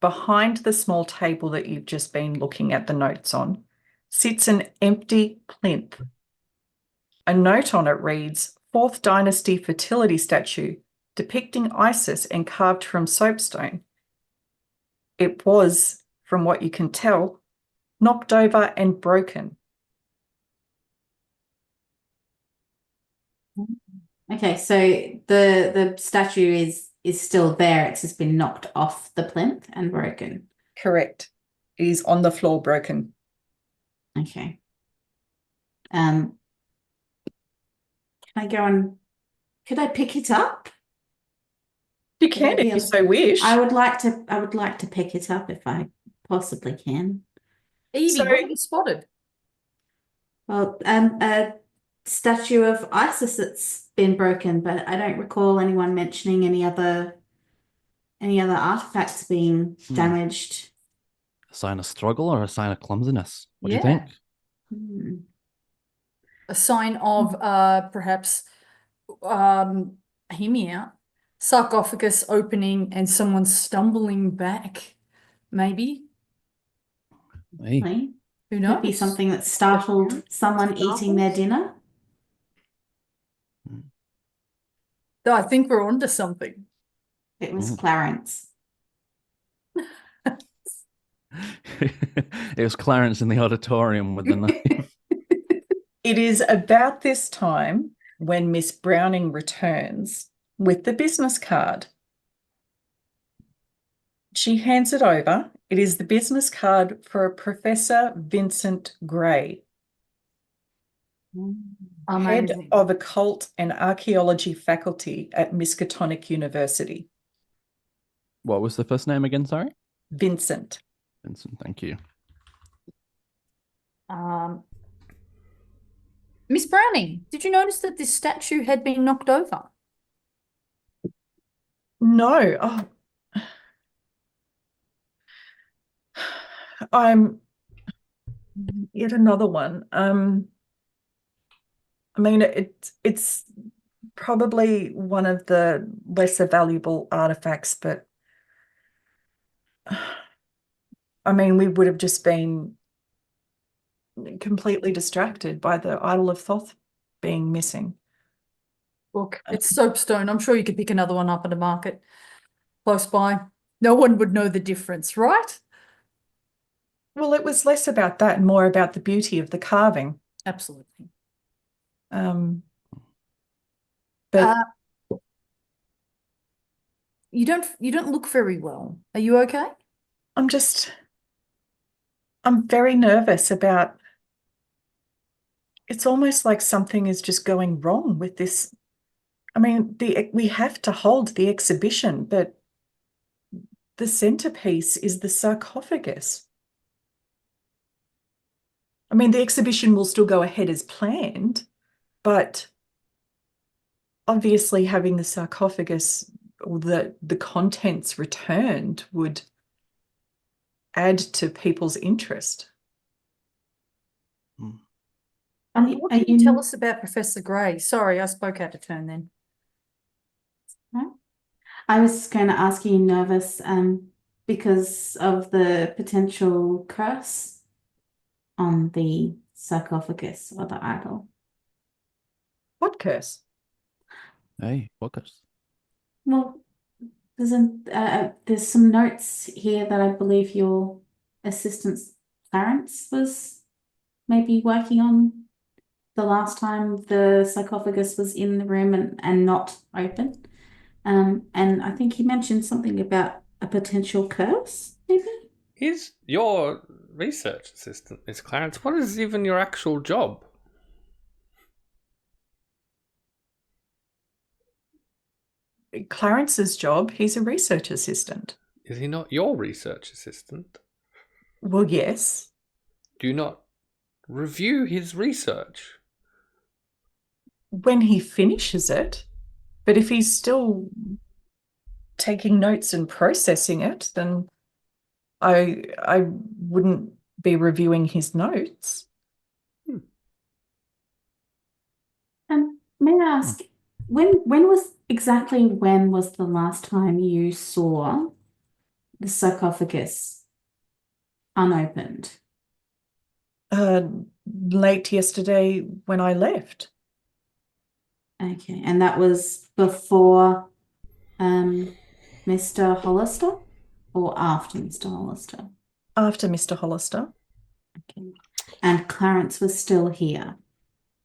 behind the small table that you've just been looking at the notes on, sits an empty plinth. A note on it reads, 4th Dynasty fertility statue depicting Isis and carved from soapstone. It was, from what you can tell, knocked over and broken. Okay, so the statue is still there. It's just been knocked off the plinth and broken. Correct. It is on the floor broken. Okay. Can I go and could I pick it up? You can if you so wish. I would like to pick it up if I possibly can. Evie, So- what have you spotted? Well, a statue of Isis that's been broken, but I don't recall anyone mentioning any other artifacts being damaged. A sign of struggle or a sign of clumsiness? What do you Yeah. think? Hmm. A sign of perhaps hear me out. Sarcophagus opening and someone stumbling back, maybe. Hey, Right? Who Could be knows? something that startled someone eating their dinner. I think we're onto something. It was Ooh. Clarence. it was Clarence in the auditorium with the knife. It is about this time when Miss Browning returns with the business card. She hands it over. It is the business card for Professor Vincent Gray. Head Amazing. of Occult and Archaeology Faculty at Miskatonic University. What was the first name again? Sorry, Vincent. Vincent. Thank you. Miss Browning, did you notice that this statue had been knocked over? No. Oh. I'm yet another one. I mean, it's probably one of the lesser valuable artifacts, but I mean, we would have just been completely distracted by the Idol of Thoth being missing. Look, it's soapstone. I'm sure you could pick another one up at a market close by. No one would know the difference, right? Well, it was less about that and more about the beauty of the carving. Absolutely. But you don't look very well. Are you okay? I'm very nervous about, it's almost like something is just going wrong with this. I mean, we have to hold the exhibition, but the centerpiece is the sarcophagus. I mean, the exhibition will still go ahead as planned, but obviously having the sarcophagus or the contents returned would add to people's interest. What can you tell us about Professor Gray? Sorry, I spoke out of turn then. No? I was going to ask, you nervous because of the potential curse on the sarcophagus or the idol? What curse? Hey, focus. Well, there's some notes here that I believe your assistant Clarence was maybe working on the last time the sarcophagus was in the room and not open. And I think he mentioned something about a potential curse, maybe? He's your research assistant, Miss Clarence. What is even your actual job? Clarence's job, he's a research assistant. Is he not your research assistant? Well, yes. Do you not review his research? When he finishes it, but if he's still taking notes and processing it, then I wouldn't be reviewing his notes. May I ask, when was the last time you saw the sarcophagus unopened? Late yesterday when I left. Okay, and that was before Mr. Hollister or after Mr. Hollister? After Mr. Hollister. Okay. And Clarence was still here?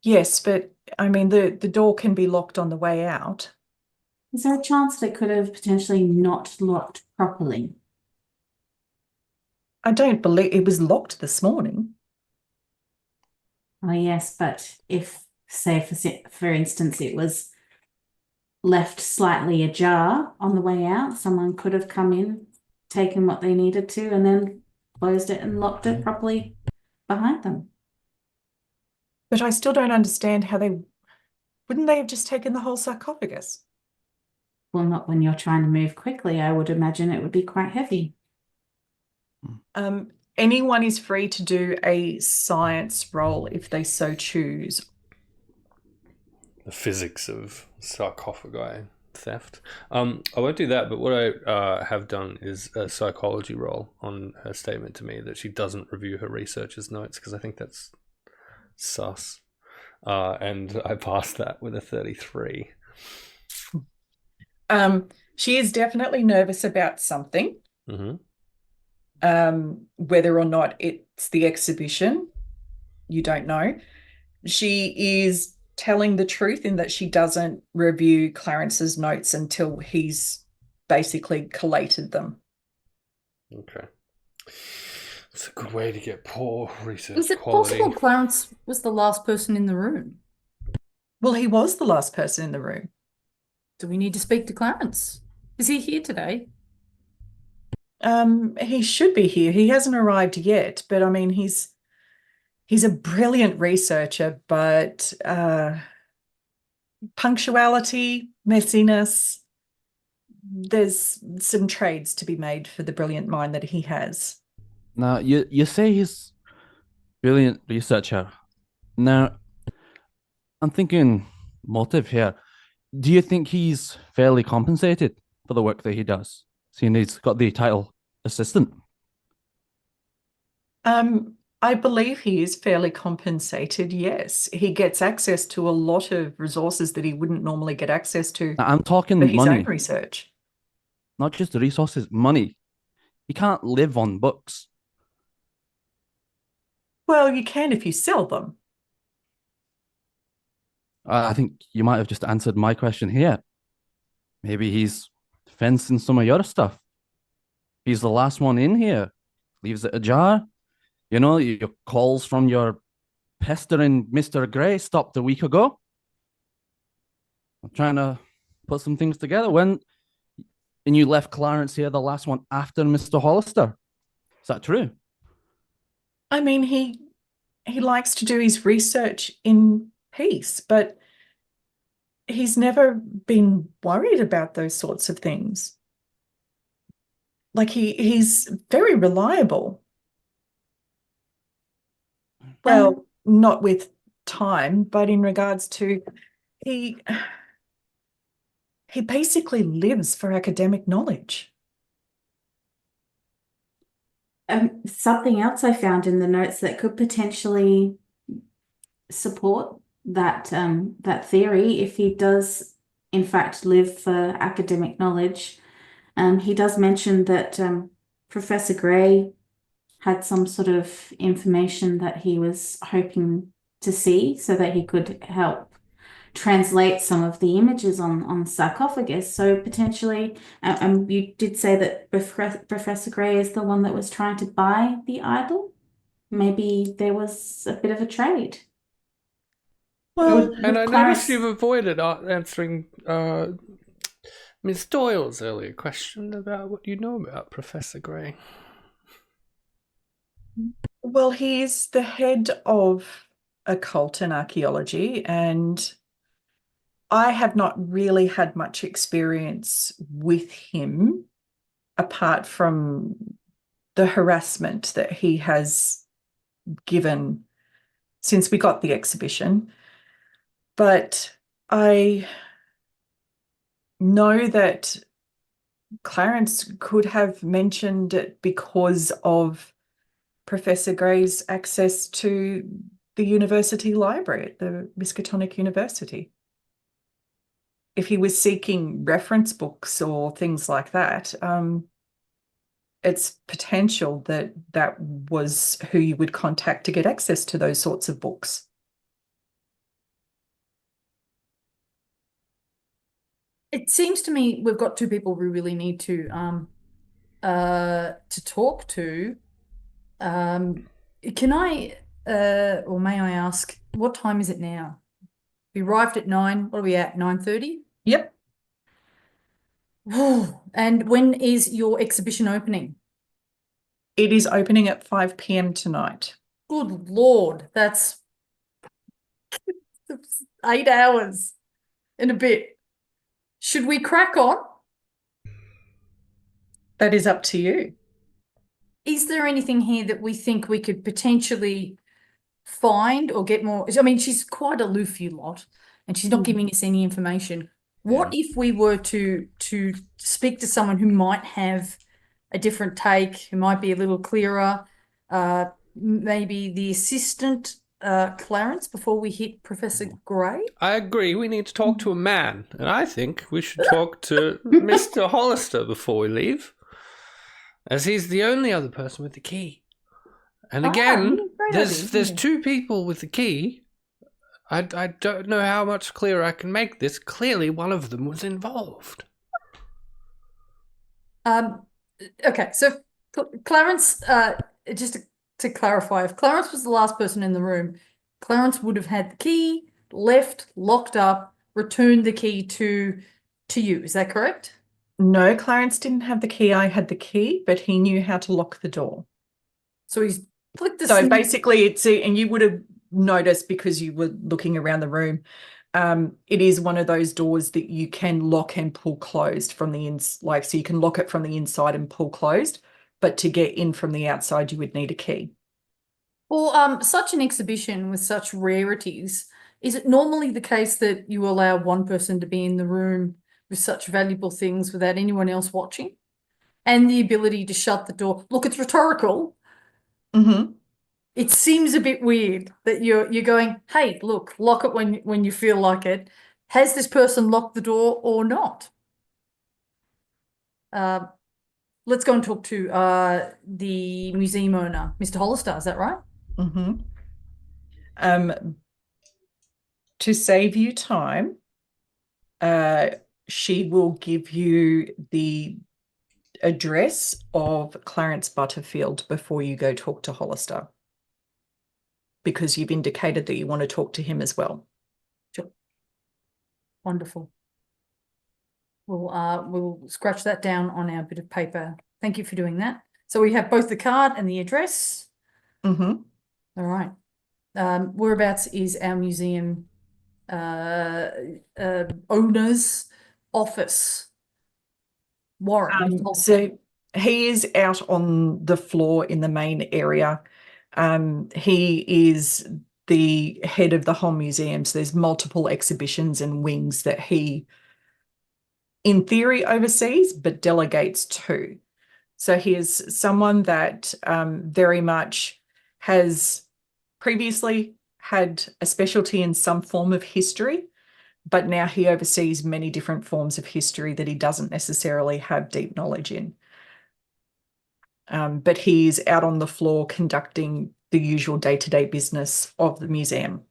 Yes, but I mean, the door can be locked on the way out. Is there a chance that it could have potentially not locked properly? I don't believe it was locked this morning. Oh, yes, but if, say, for instance, it was left slightly ajar on the way out, someone could have come in, taken what they needed to, and then closed it and locked it properly behind them. But I still don't understand how wouldn't they have just taken the whole sarcophagus? Well, not when you're trying to move quickly. I would imagine it would be quite heavy. Anyone is free to do a science roll if they so choose. The physics of sarcophagi theft. I won't do that, but what I have done is a psychology roll on her statement to me that she doesn't review her researcher's notes, because I think that's sus. And I passed that with a 33. She is definitely nervous about something. Mm-hmm. Whether or not it's the exhibition, you don't know. She is telling the truth in that she doesn't review Clarence's notes until he's basically collated them. Okay. It's a good way to get poor research Is it quality. possible Clarence was the last person in the room? Well, he was the last person in the room. Do we need to speak to Clarence? Is he here today? He should be here. He hasn't arrived yet, but I mean, he's a brilliant researcher, but punctuality, messiness, there's some trades to be made for the brilliant mind that he has. Now, you say he's brilliant researcher. Now, I'm thinking motive here. Do you think he's fairly compensated for the work that he does, seeing he's got the title assistant? I believe he is fairly compensated, yes. He gets access to a lot of resources that he wouldn't normally get access to Now, I'm talking for his money, own research. not just the resources, money. He can't live on books. Well, you can if you sell them. I think you might have just answered my question here. Maybe he's fencing some of your stuff. He's the last one in here. Leaves it ajar. You know, your calls from your pestering Mr. Grey stopped a week ago. I'm trying to put some things together. And you left Clarence here, the last one after Mr. Hollister. Is that true? I mean, he likes to do his research in peace, but he's never been worried about those sorts of things. Like he's very reliable. Well, not with time, but in regards to he basically lives for academic knowledge. Something else I found in the notes that could potentially support that that theory, if he does in fact live for academic knowledge. He does mention that Professor Gray had some sort of information that he was hoping to see so that he could help translate some of the images on sarcophagus. So potentially, you did say that Professor Gray is the one that was trying to buy the idol. Maybe there was a bit of a trade. Well, And I Clarence- noticed you've avoided answering Ms. Doyle's earlier question about what you know about Professor Gray. well, he's the head of occult and archaeology, and I have not really had much experience with him apart from the harassment that he has given since we got the exhibition. But I know that Clarence could have mentioned it because of Professor Gray's access to the university library at the Miskatonic University. If he was seeking reference books or things like that, it's potential that that was who you would contact to get access to those sorts of books. It seems to me we've got two people we really need to talk to. Can I or may I ask, what time is it now? We arrived at 9. What are we at? 9:30? Yep. And when is your exhibition opening? It is opening at 5 p.m. tonight. Good Lord, that's 8 hours and a bit. Should we crack on? That is up to you. Is there anything here that we think we could potentially find or get more? I mean, she's quite aloof, you lot, and she's not giving us any information. What if we were to speak to someone who might have a different take, who might be a little clearer, maybe the assistant Clarence before we hit Professor Gray? I agree, we need to talk to a man, and I think we should talk to Mr. Hollister before we leave, as he's the only other person with the key. And again, there's two people with the key. I don't know how much clearer I can make this. Clearly, one of them was involved. Okay, so Clarence, just to clarify, if Clarence was the last person in the room, Clarence would have had the key, left, locked up, returned the key to you. Is that correct? No, Clarence didn't have the key. I had the key, but he knew how to lock the door. So he's flicked the So switch. basically, and you would have noticed because you were looking around the room, it is one of those doors that you can lock and pull closed from the like, so you can lock it from the inside and pull closed, but to get in from the outside, you would need a key. Well, such an exhibition with such rarities, is it normally the case that you allow one person to be in the room with such valuable things without anyone else watching? And the ability to shut the door. Look, it's rhetorical. Mm-hmm. It seems a bit weird that you're going, hey, look, lock it when you feel like it. Has this person locked the door or not? Let's go and talk to the museum owner, Mr. Hollister. Is that right? Mm-hmm. To save you time, she will give you the address of Clarence Butterfield before you go talk to Hollister, because you've indicated that you want to talk to him as well. Sure. Wonderful. We'll scratch that down on our bit of paper. Thank you for doing that. So we have both the card and the address. Mm-hmm. All right. Whereabouts is our museum owner's office? Warren. So he is out on the floor in the main area. He is the head of the whole museum. So there's multiple exhibitions and wings that he, in theory, oversees, but delegates to. So he is someone that very much has previously had a specialty in some form of history, but now he oversees many different forms of history that he doesn't necessarily have deep knowledge in. But he's out on the floor conducting the usual day-to-day business of the museum.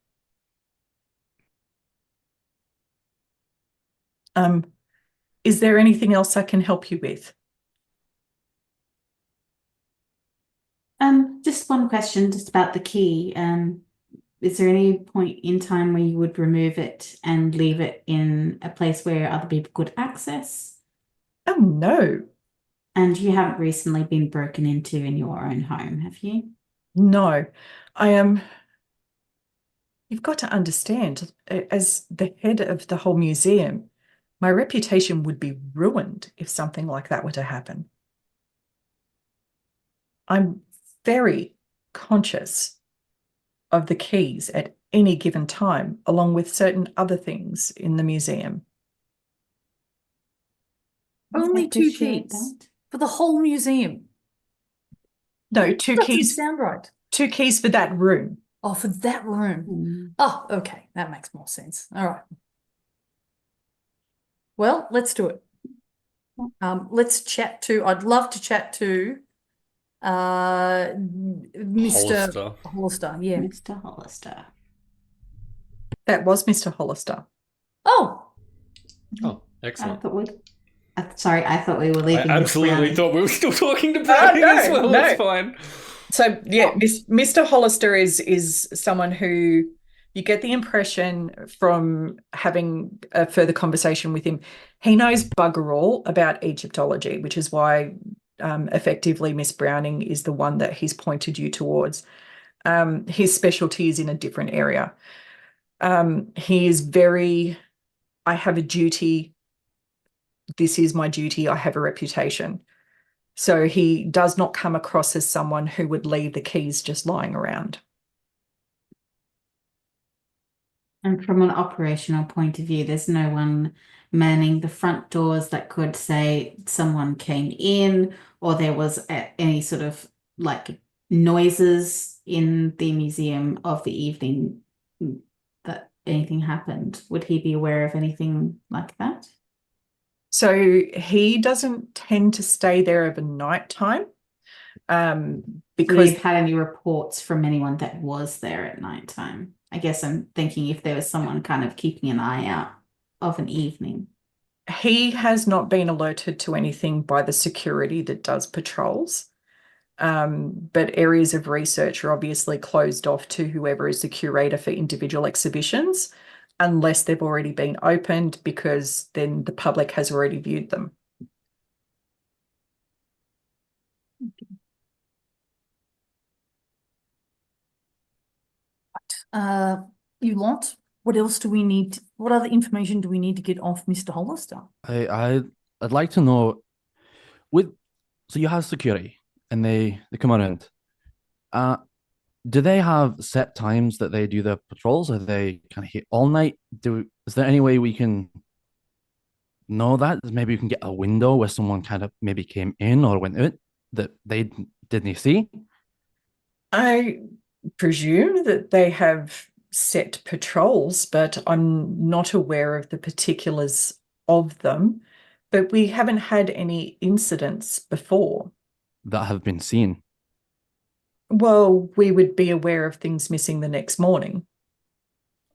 Is there anything else I can help you with? Just one question just about the key. Is there any point in time where you would remove it and leave it in a place where other people could access? Oh, no. And you haven't recently been broken into in your own home, have you? No. I am. You've got to understand, as the head of the whole museum, my reputation would be ruined if something like that were to happen. I'm very conscious of the keys at any given time, along with certain other things in the museum. Only I 2 appreciate keys that. for the whole museum. No, two Doesn't keys. sound right. 2 keys for that room. Oh, for that room. Oh, okay. That makes more sense. All right. Well, let's do it. Let's chat to, I'd love to chat to Mr. Hollister. Hollister. Yeah. Mr. Hollister. That was Mr. Hollister. Oh, Oh, I excellent. thought sorry, I thought we were I leaving. with absolutely Brownie. thought we were still talking to Brownie no, as well. no. It's fine. So yeah, Mr. Hollister is someone who you get the impression from having a further conversation with him, he knows bugger all about Egyptology, which is why effectively Miss Browning is the one that he's pointed you towards. His specialty is in a different area. He is very, I have a duty. This is my duty. I have a reputation. So he does not come across as someone who would leave the keys just lying around. And from an operational point of view, there's no one manning the front doors that could say someone came in or there was any sort of like noises in the museum of the evening that anything happened. Would he be aware of anything like that? So he doesn't tend to stay there overnight time because We've had any reports from anyone that was there at nighttime. I guess I'm thinking if there was someone kind of keeping an eye out of an evening. he has not been alerted to anything by the security that does patrols. but areas of research are obviously closed off to whoever is the curator for individual exhibitions, unless they've already been opened, because then the public has already viewed them. You lot, what else do we need? What other information do we need to get off Mr. Hollister? I'd like to know so you have security and they come around. Do they have set times that they do their patrols? Are they kind of here all night? Is there any way we can know that? Maybe we can get a window where someone kind of maybe came in or went out that they didn't see? I presume that they have set patrols, but I'm not aware of the particulars of them. But we haven't had any incidents before. That have been seen. Well, we would be aware of things missing the next morning.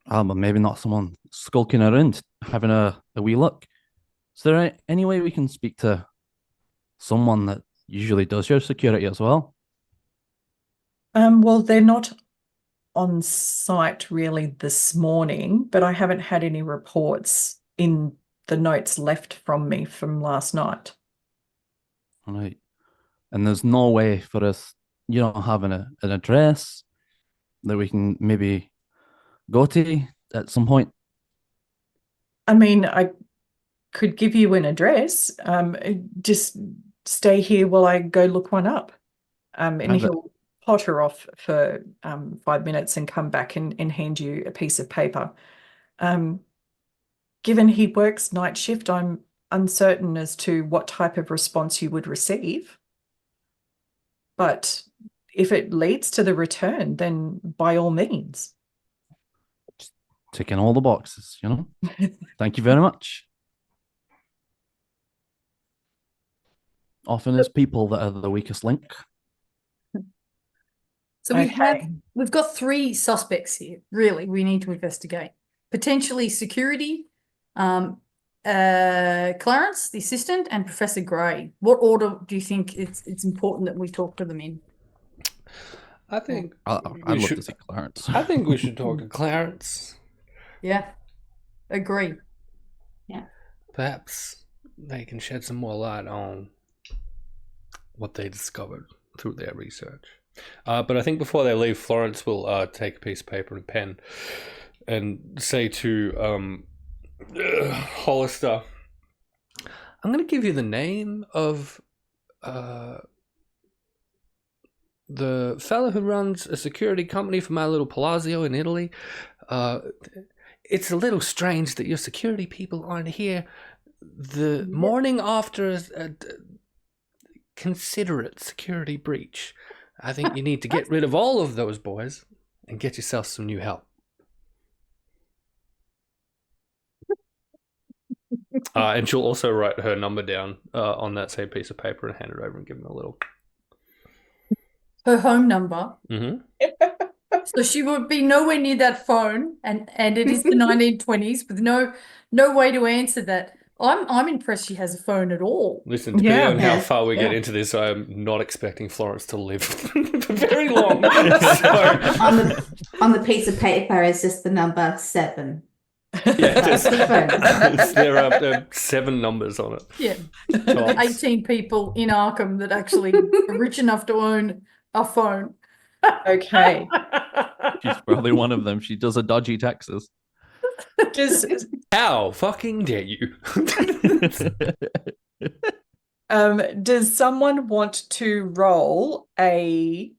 But maybe not someone skulking around having a wee look. Is there any way we can speak to someone that usually does your security as well? Well, they're not on site really this morning, but I haven't had any reports in the notes left from me from last night. All right. And there's no way for us, you don't have an address that we can maybe go to at some point? I mean, I could give you an address. Just stay here while I go look one up. And he'll potter off for 5 minutes and come back and hand you a piece of paper. Given he works night shift, I'm uncertain as to what type of response you would receive. But if it leads to the return, then by all means. Ticking all the boxes, you know? Thank you very much. Often it's people that are the weakest link. So we've got 3 suspects here, really, we need to investigate. Potentially security, Clarence, the assistant, and Professor Gray. What order do you think it's important that we talk to them in? I think I'd love to see Clarence. I think we should talk to Clarence. Yeah, agree. Yeah. Perhaps they can shed some more light on what they discovered through their research. But I think before they leave, Florence will take a piece of paper and a pen and say to Hollister, I'm going to give you the name of the fellow who runs a security company for my little palazzo in Italy. It's a little strange that your security people aren't here the morning after a considerate security breach. I think you need to get rid of all of those boys and get yourself some new help. And she'll also write her number down on that same piece of paper and hand it over and give him a little. Her home number. Mm-hmm. So she would be nowhere near that phone, and it is the 1920s with no way to answer that. I'm impressed she has a phone at all. Listen, depending on how Yeah. far we get Yeah. into this, I'm not expecting Florence to live for very long. So, On the piece of paper is just the number 7. yeah, That's the phone. there are 7 numbers on it. Yeah. Tops. 18 people in Arkham that actually are rich enough to own a phone. Okay. She's probably one of them. She does a dodgy taxes. How fucking dare you? Does someone want to roll a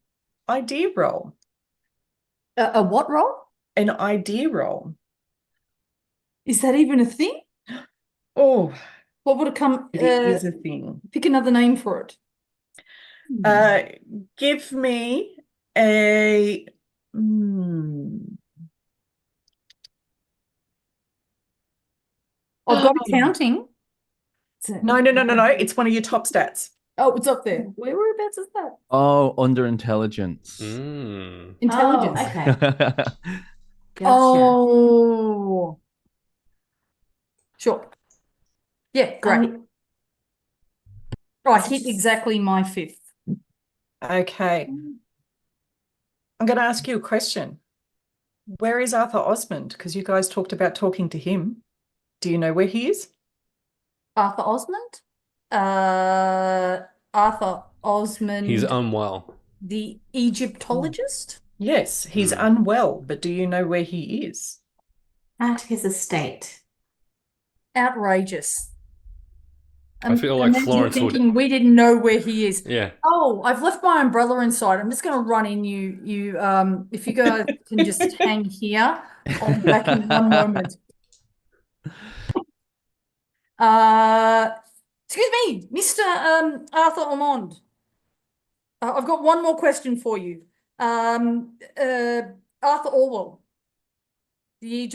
ID roll? A what roll? An ID roll. Is that even a thing? Oh, What would it come? it is a thing. Pick another name for it. Give me a. I've got accounting. No. It's one of your top stats. Oh, it's up there. Whereabouts is that? Oh, under intelligence. Intelligence. Oh, okay. Gotcha. Oh. Sure. Yeah, great. I hit exactly my 5th. Okay. I'm going to ask you a question. Where is Arthur Osmond? Because you guys talked about talking to him. Do you know where he is? Arthur Osmond? Arthur Osmond, He's unwell. the Egyptologist? Yes, he's unwell, but do you know where he is? At his estate. Outrageous. I feel like Imagine Florence would. thinking we didn't know where he is. Yeah. Oh, I've left my umbrella inside. I'm just going to run in. If you guys can just hang here, I'll be back in one moment. Excuse me, Mr. Arthur Ormond. I've got one more question for you. Arthur Orwell, the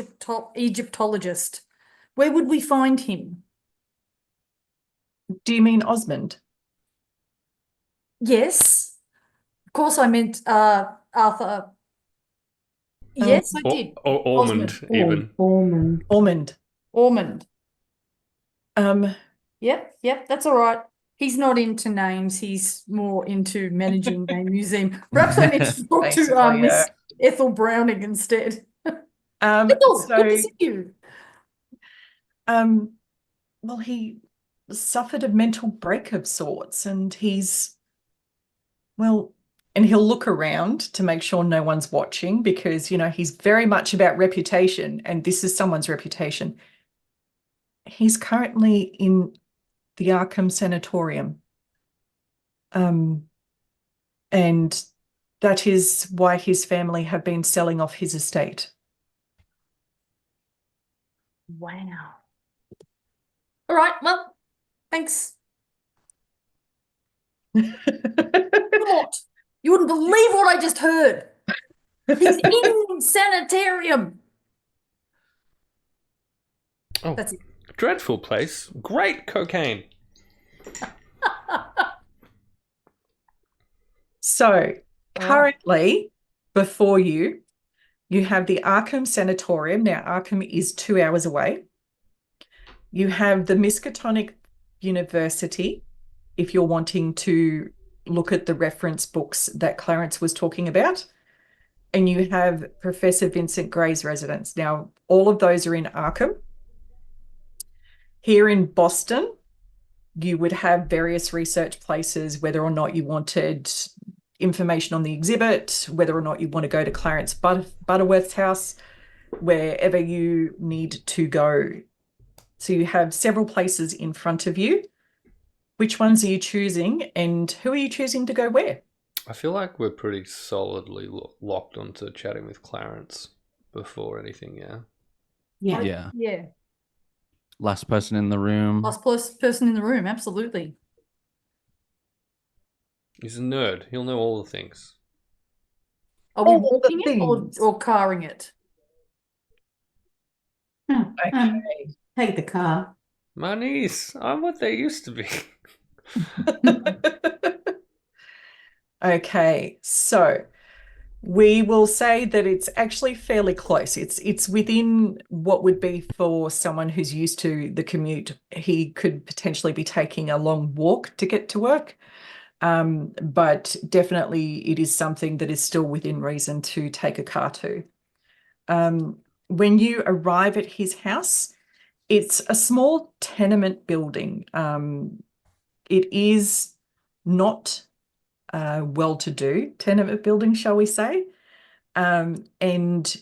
Egyptologist. Where would we find him? Do you mean Osmond? Yes. Of course I meant Arthur. Yes, I did. Or Ormond, Osmond. even. Ormond. Ormond. Ormond. Um, Yep, that's all right. He's not into names. He's more into managing a museum. Perhaps I need to talk to Basically, Miss Ethel Browning instead. um, Ethel, so, good to see you. well, he suffered a mental break of sorts, and and he'll look around to make sure no one's watching because, you know, he's very much about reputation, and this is someone's reputation. He's currently in the Arkham Sanatorium. And that is why his family have been selling off his estate. Wow. All right, well, thanks. What? You wouldn't believe what I just heard. He's in sanitarium. Oh, That's it. dreadful place. Great cocaine. So currently, before you have the Arkham Sanatorium. Now, Arkham is 2 hours away. You have the Miskatonic University, if you're wanting to look at the reference books that Clarence was talking about. And you have Professor Vincent Gray's residence. Now, all of those are in Arkham. Here in Boston, you would have various research places, whether or not you wanted information on the exhibit, whether or not you want to go to Clarence Butterworth's house, wherever you need to go. So you have several places in front of you. Which ones are you choosing, and who are you choosing to go where? I feel like we're pretty solidly locked onto chatting with Clarence before anything, yeah? Yeah. Yeah. Yeah. Last person in the room. Last person in the room, absolutely. He's a nerd. He'll know all the things. Are we All the walking it things. or carring it? Oh, Okay. take the car. My niece, I'm what they used to be. Okay, so we will say that it's actually fairly close. It's within what would be for someone who's used to the commute. He could potentially be taking a long walk to get to work. But definitely it is something that is still within reason to take a car to. When you arrive at his house, it's a small tenement building. It is not well-to-do tenement building, shall we say. And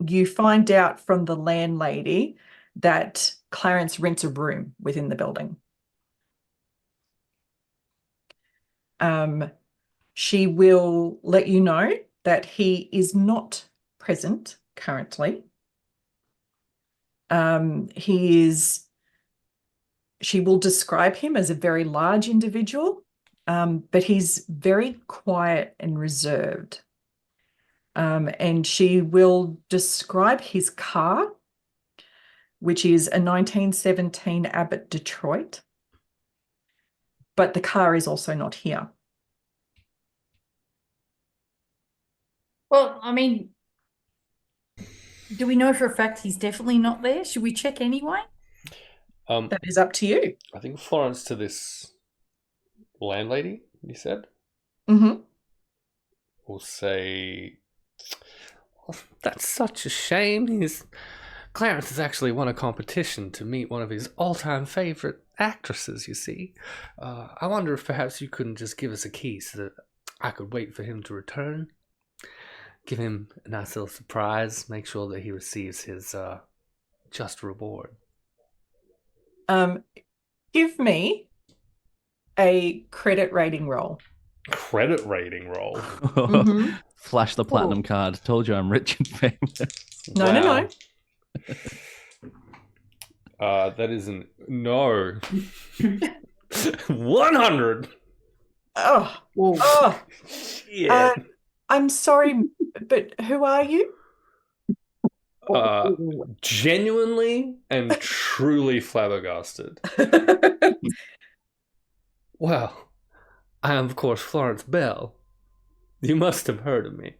you find out from the landlady that Clarence rents a room within the building. She will let you know that he is not present currently. She will describe him as a very large individual, but he's very quiet and reserved. And she will describe his car, which is a 1917 Abbott Detroit, but the car is also not here. Well, I mean, do we know for a fact he's definitely not there? Should we check anyway? That is up to you. I think Florence to this landlady, you said? Mm-hmm. We'll say, "Oh, that's such a shame. Clarence has actually won a competition to meet one of his all-time favorite actresses, you see. I wonder if perhaps you couldn't just give us a key so that I could wait for him to return. Give him a nice little surprise. Make sure that he receives his just reward." Give me a credit rating roll. Credit rating roll. Mhm. Flash the platinum card. Told you I'm rich and famous. No. That isn't no. 100. Oh, Whoa. oh. Yeah. I'm sorry, but who are you? Genuinely and truly flabbergasted. Well, I am of course Florence Bell. You must have heard of me.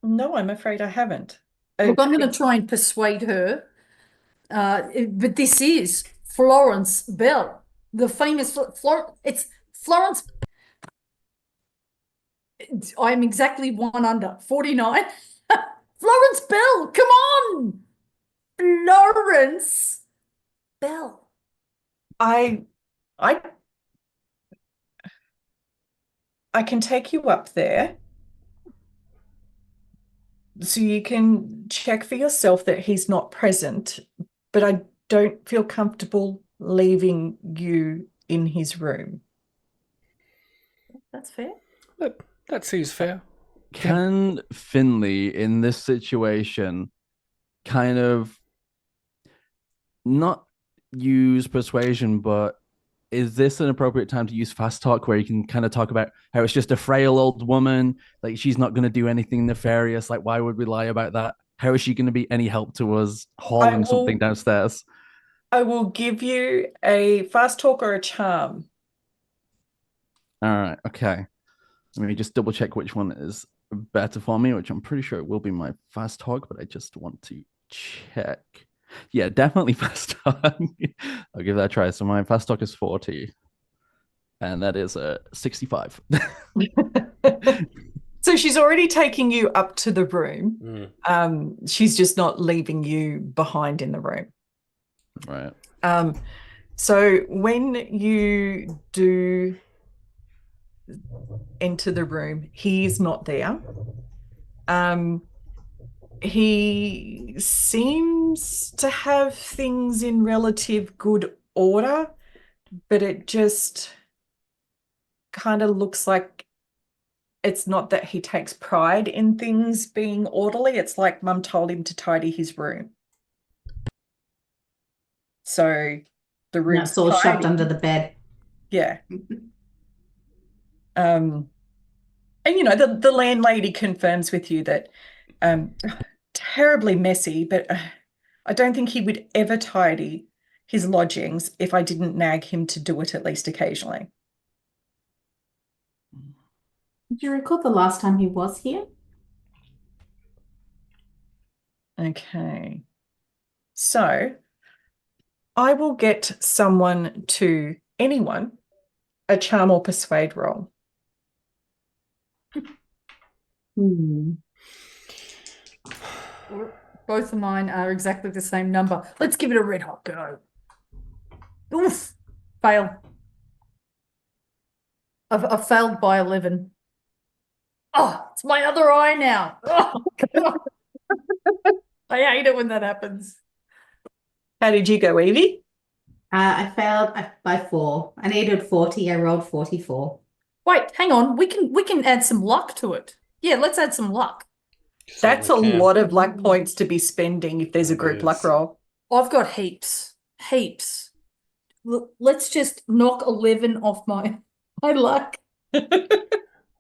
No, I'm afraid I haven't. Look, I'm going to try and persuade her. But this is Florence Bell, the famous It's Florence. I'm exactly one under 49. Florence Bell, come on, Florence Bell. I can take you up there so you can check for yourself that he's not present, but I don't feel comfortable leaving you in his room. That's fair. That seems fair. Can Finley, in this situation, kind of not use persuasion, but is this an appropriate time to use fast talk where you can kind of talk about how it's just a frail old woman, like she's not going to do anything nefarious, like why would we lie about that? How is she going to be any help to us hauling something downstairs? I will give you a fast talk or a charm. All right, okay. Let me just double check which one is better for me, which I'm pretty sure it will be my fast talk, but I just want to check. Yeah, definitely fast talk. I'll give that a try. So my fast talk is 40, and that is a 65. So she's already taking you up to the room. She's just not leaving you behind in the room. Right. So when you do enter the room, he's not there. He seems to have things in relative good order, but it just kind of looks like it's not that he takes pride in things being orderly. It's like Mum told him to tidy his room. So the room's It's all shoved tidy. under the bed. Yeah. And you know, the landlady confirms with you that terribly messy, but I don't think he would ever tidy his lodgings if I didn't nag him to do it at least occasionally. Do you recall the last time he was here? Okay. So I will get anyone, a charm or persuade roll. Both of mine are exactly the same number. Let's give it a red hot go. Oof, fail. I've failed by 11. Oh, it's my other eye now. Oh, God. I hate it when that happens. How did you go, Evie? I failed by 4. I needed 40. I rolled 44. Wait, hang on. We can add some luck to it. Yeah, let's add some luck. That's a lot of luck points to be spending if there's a group luck roll. I've got heaps. Heaps. Let's just knock 11 off my luck.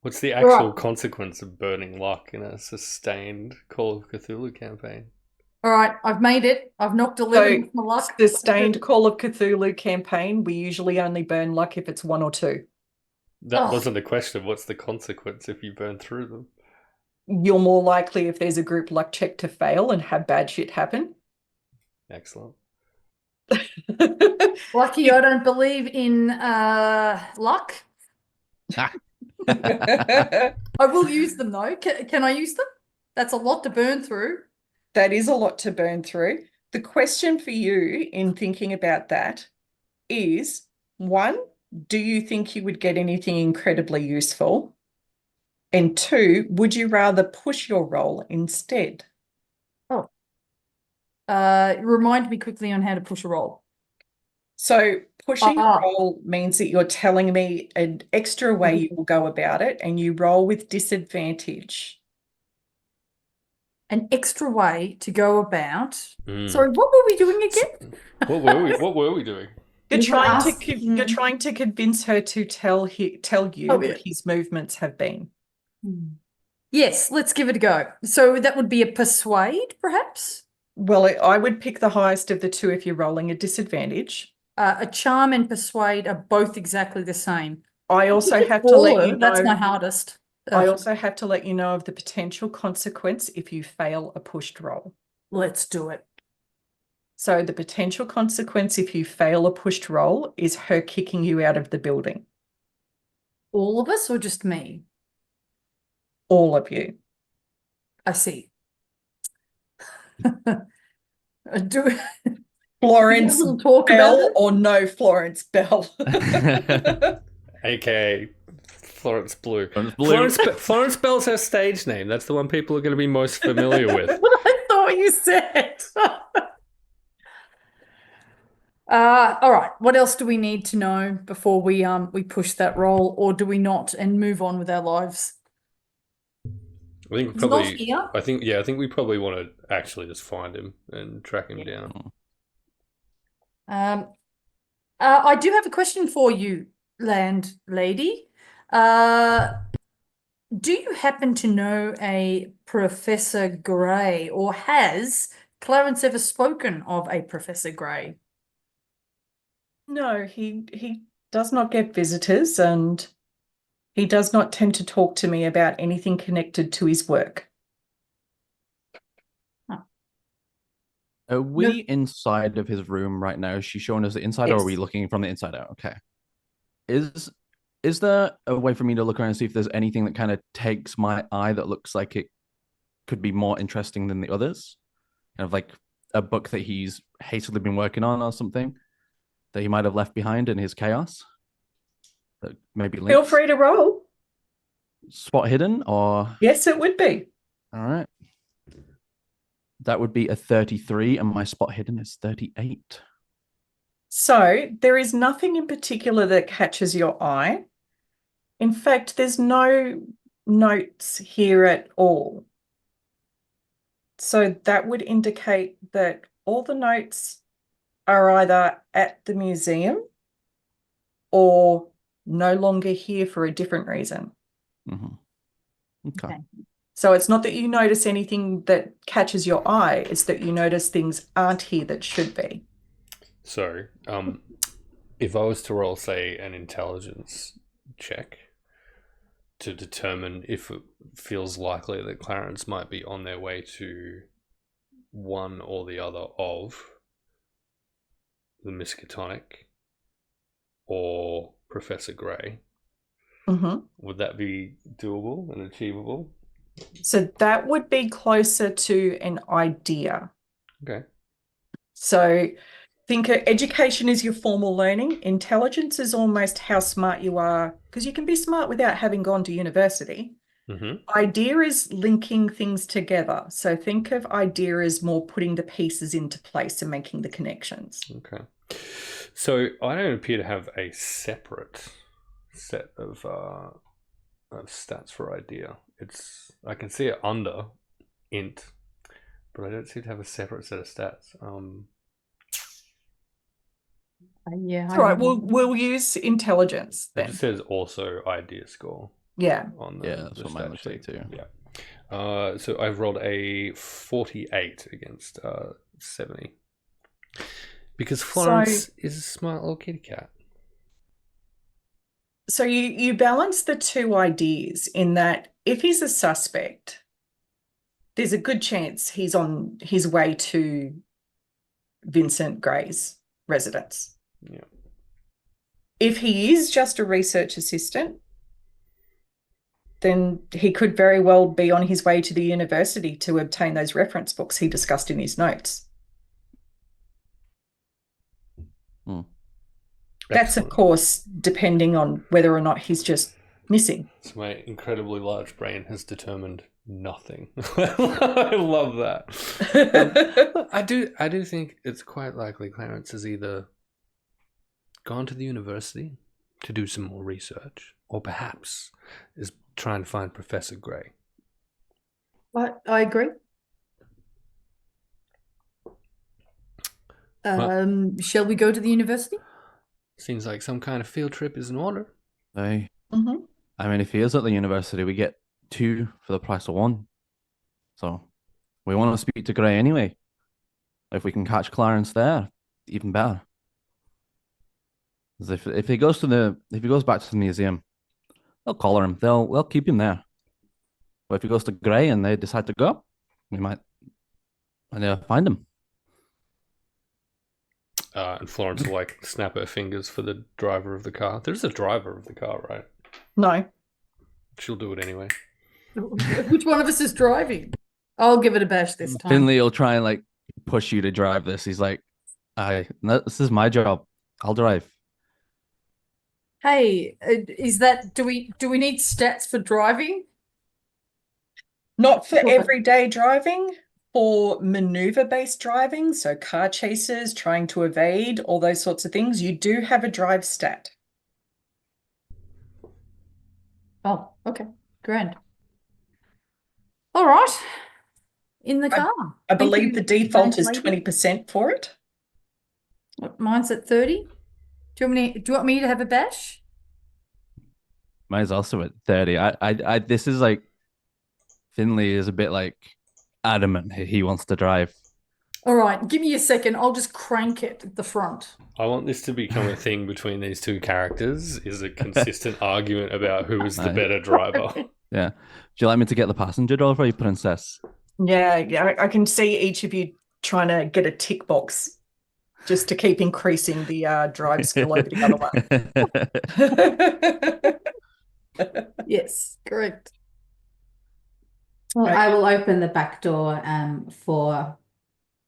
What's the actual consequence of burning luck in a sustained Call of Cthulhu campaign? All right, I've made it. I've knocked 11 off my luck. Sustained Call of Cthulhu campaign, we usually only burn luck if it's 1 or 2. That wasn't the question. What's the consequence if you burn through them? You're more likely if there's a group luck check to fail and have bad shit happen. Excellent. Lucky I don't believe in luck. I will use them though. Can I use them? That's a lot to burn through. That is a lot to burn through. The question for you in thinking about that is, one, do you think you would get anything incredibly useful? And two, would you rather push your roll instead? Remind me quickly on how to push a roll. So pushing a Ah. roll means that you're telling me an extra way you will go about it, and you roll with disadvantage. An extra way to go about. Mm. Sorry, what were we doing again? What were we doing? You're We were trying to asking- you're trying to convince her to tell you Oh, yeah. what his movements have been. Yes, let's give it a go. So that would be a persuade, perhaps? Well, I would pick the highest of the two if you're rolling a disadvantage. A charm and persuade are both exactly the same. I also It's have to let baller, you That's my know. hardest. I Ugh, also have to let you know of the potential consequence if you fail a pushed roll. let's do it. So the potential consequence if you fail a pushed roll is her kicking you out of the building. All of us or just me? All of you. I see. Do Florence We'll talk about Bell it. or no Florence Bell? AKA Florence Blue. Florence Blue. Florence Bell's her stage name. That's the one people are going to be most familiar with. What I thought you said. All right. What else do we need to know before we push that roll, or do we not and move on with our lives? I think we He's not probably. here. I think we probably want to actually just find him and track him down. I do have a question for you, landlady. Do you happen to know a Professor Gray, or has Clarence ever spoken of a Professor Gray? No, he does not get visitors, and he does not tend to talk to me about anything connected to his work. Are we inside of his room right now? Is she showing us the inside, or are we Yes. looking from the inside out? Okay. Is there a way for me to look around and see if there's anything that kind of takes my eye that looks like it could be more interesting than the others? Kind of like a book that he's hastily been working on or something that he might have left behind in his chaos? That maybe Feel links? free to roll. Spot hidden or Yes, it would be. all right. That would be a 33, and my spot hidden is 38. So there is nothing in particular that catches your eye. In fact, there's no notes here at all. So that would indicate that all the notes are either at the museum or no longer here for a different reason. Mm-hmm. Okay. Okay. So it's not that you notice anything that catches your eye, it's that you notice things aren't here that should be. So, if I was to roll, say, an intelligence check to determine if it feels likely that Clarence might be on their way to one or the other of the Miskatonic or Professor Gray, would that be doable and achievable? So that would be closer to an idea. Okay. So think education is your formal learning. Intelligence is almost how smart you are, because you can be smart without having gone to university. Idea is linking things together. So think of idea as more putting the pieces into place and making the connections. Okay. So I don't appear to have a separate set of stats for idea. I can see it under int, but I don't seem to have a separate set of stats. Yeah. All right, we'll use intelligence It then. just says also idea score Yeah. on Yeah, that's what mine looks like too. Yeah. So I've rolled a 48 against 70. Because Florence is a smart little kitty cat. So you balance the two ideas in that if he's a suspect, there's a good chance he's on his way to Vincent Gray's residence. Yeah. If he is just a research assistant, then he could very well be on his way to the university to obtain those reference books he discussed in his notes. Hmm. That's, of Excellent. course, depending on whether or not he's just missing. So my incredibly large brain has determined nothing. I love that. I do think it's quite likely Clarence has either gone to the university to do some more research, or perhaps is trying to find Professor Gray. I agree. Shall we go to the university? Seems like some kind of field trip is in order. Aye. Mhm. I mean, if he is at the university, we get 2 for the price of 1. So we want to speak to Gray anyway. If we can catch Clarence there, even better. 'Cause if he goes back to the museum, they'll collar him. They'll keep him there. But if he goes to Gray and they decide to go, we might find him. And Florence will like snap her fingers for the driver of the car. There's a driver of the car, right? No. She'll do it anyway. Which one of us is driving? I'll give it a bash this time. Finley will try and like push you to drive this. He's like, this is my job. I'll drive. Hey, do we need stats for driving? Not for Sure. everyday driving, for maneuver-based driving, so car chases, trying to evade, all those sorts of things, you do have a drive stat. Oh, okay. Grand. All right. In the car. I Thank believe you, the default is lady. 20% for it. Mine's at 30. Do you want me to have a bash? Mine's also at 30. This is like, Finley is a bit like adamant he wants to drive. All right, give me a second. I'll just crank it at the front. I want this to become a thing between these two characters, is a consistent argument about who is the better driver. Yeah. Do you like me to get the passenger door for you, Princess? Yeah, I can see each of you trying to get a tick box just to keep increasing the drive skill over the other one. Yes, correct. Well, Right. I will open the back door for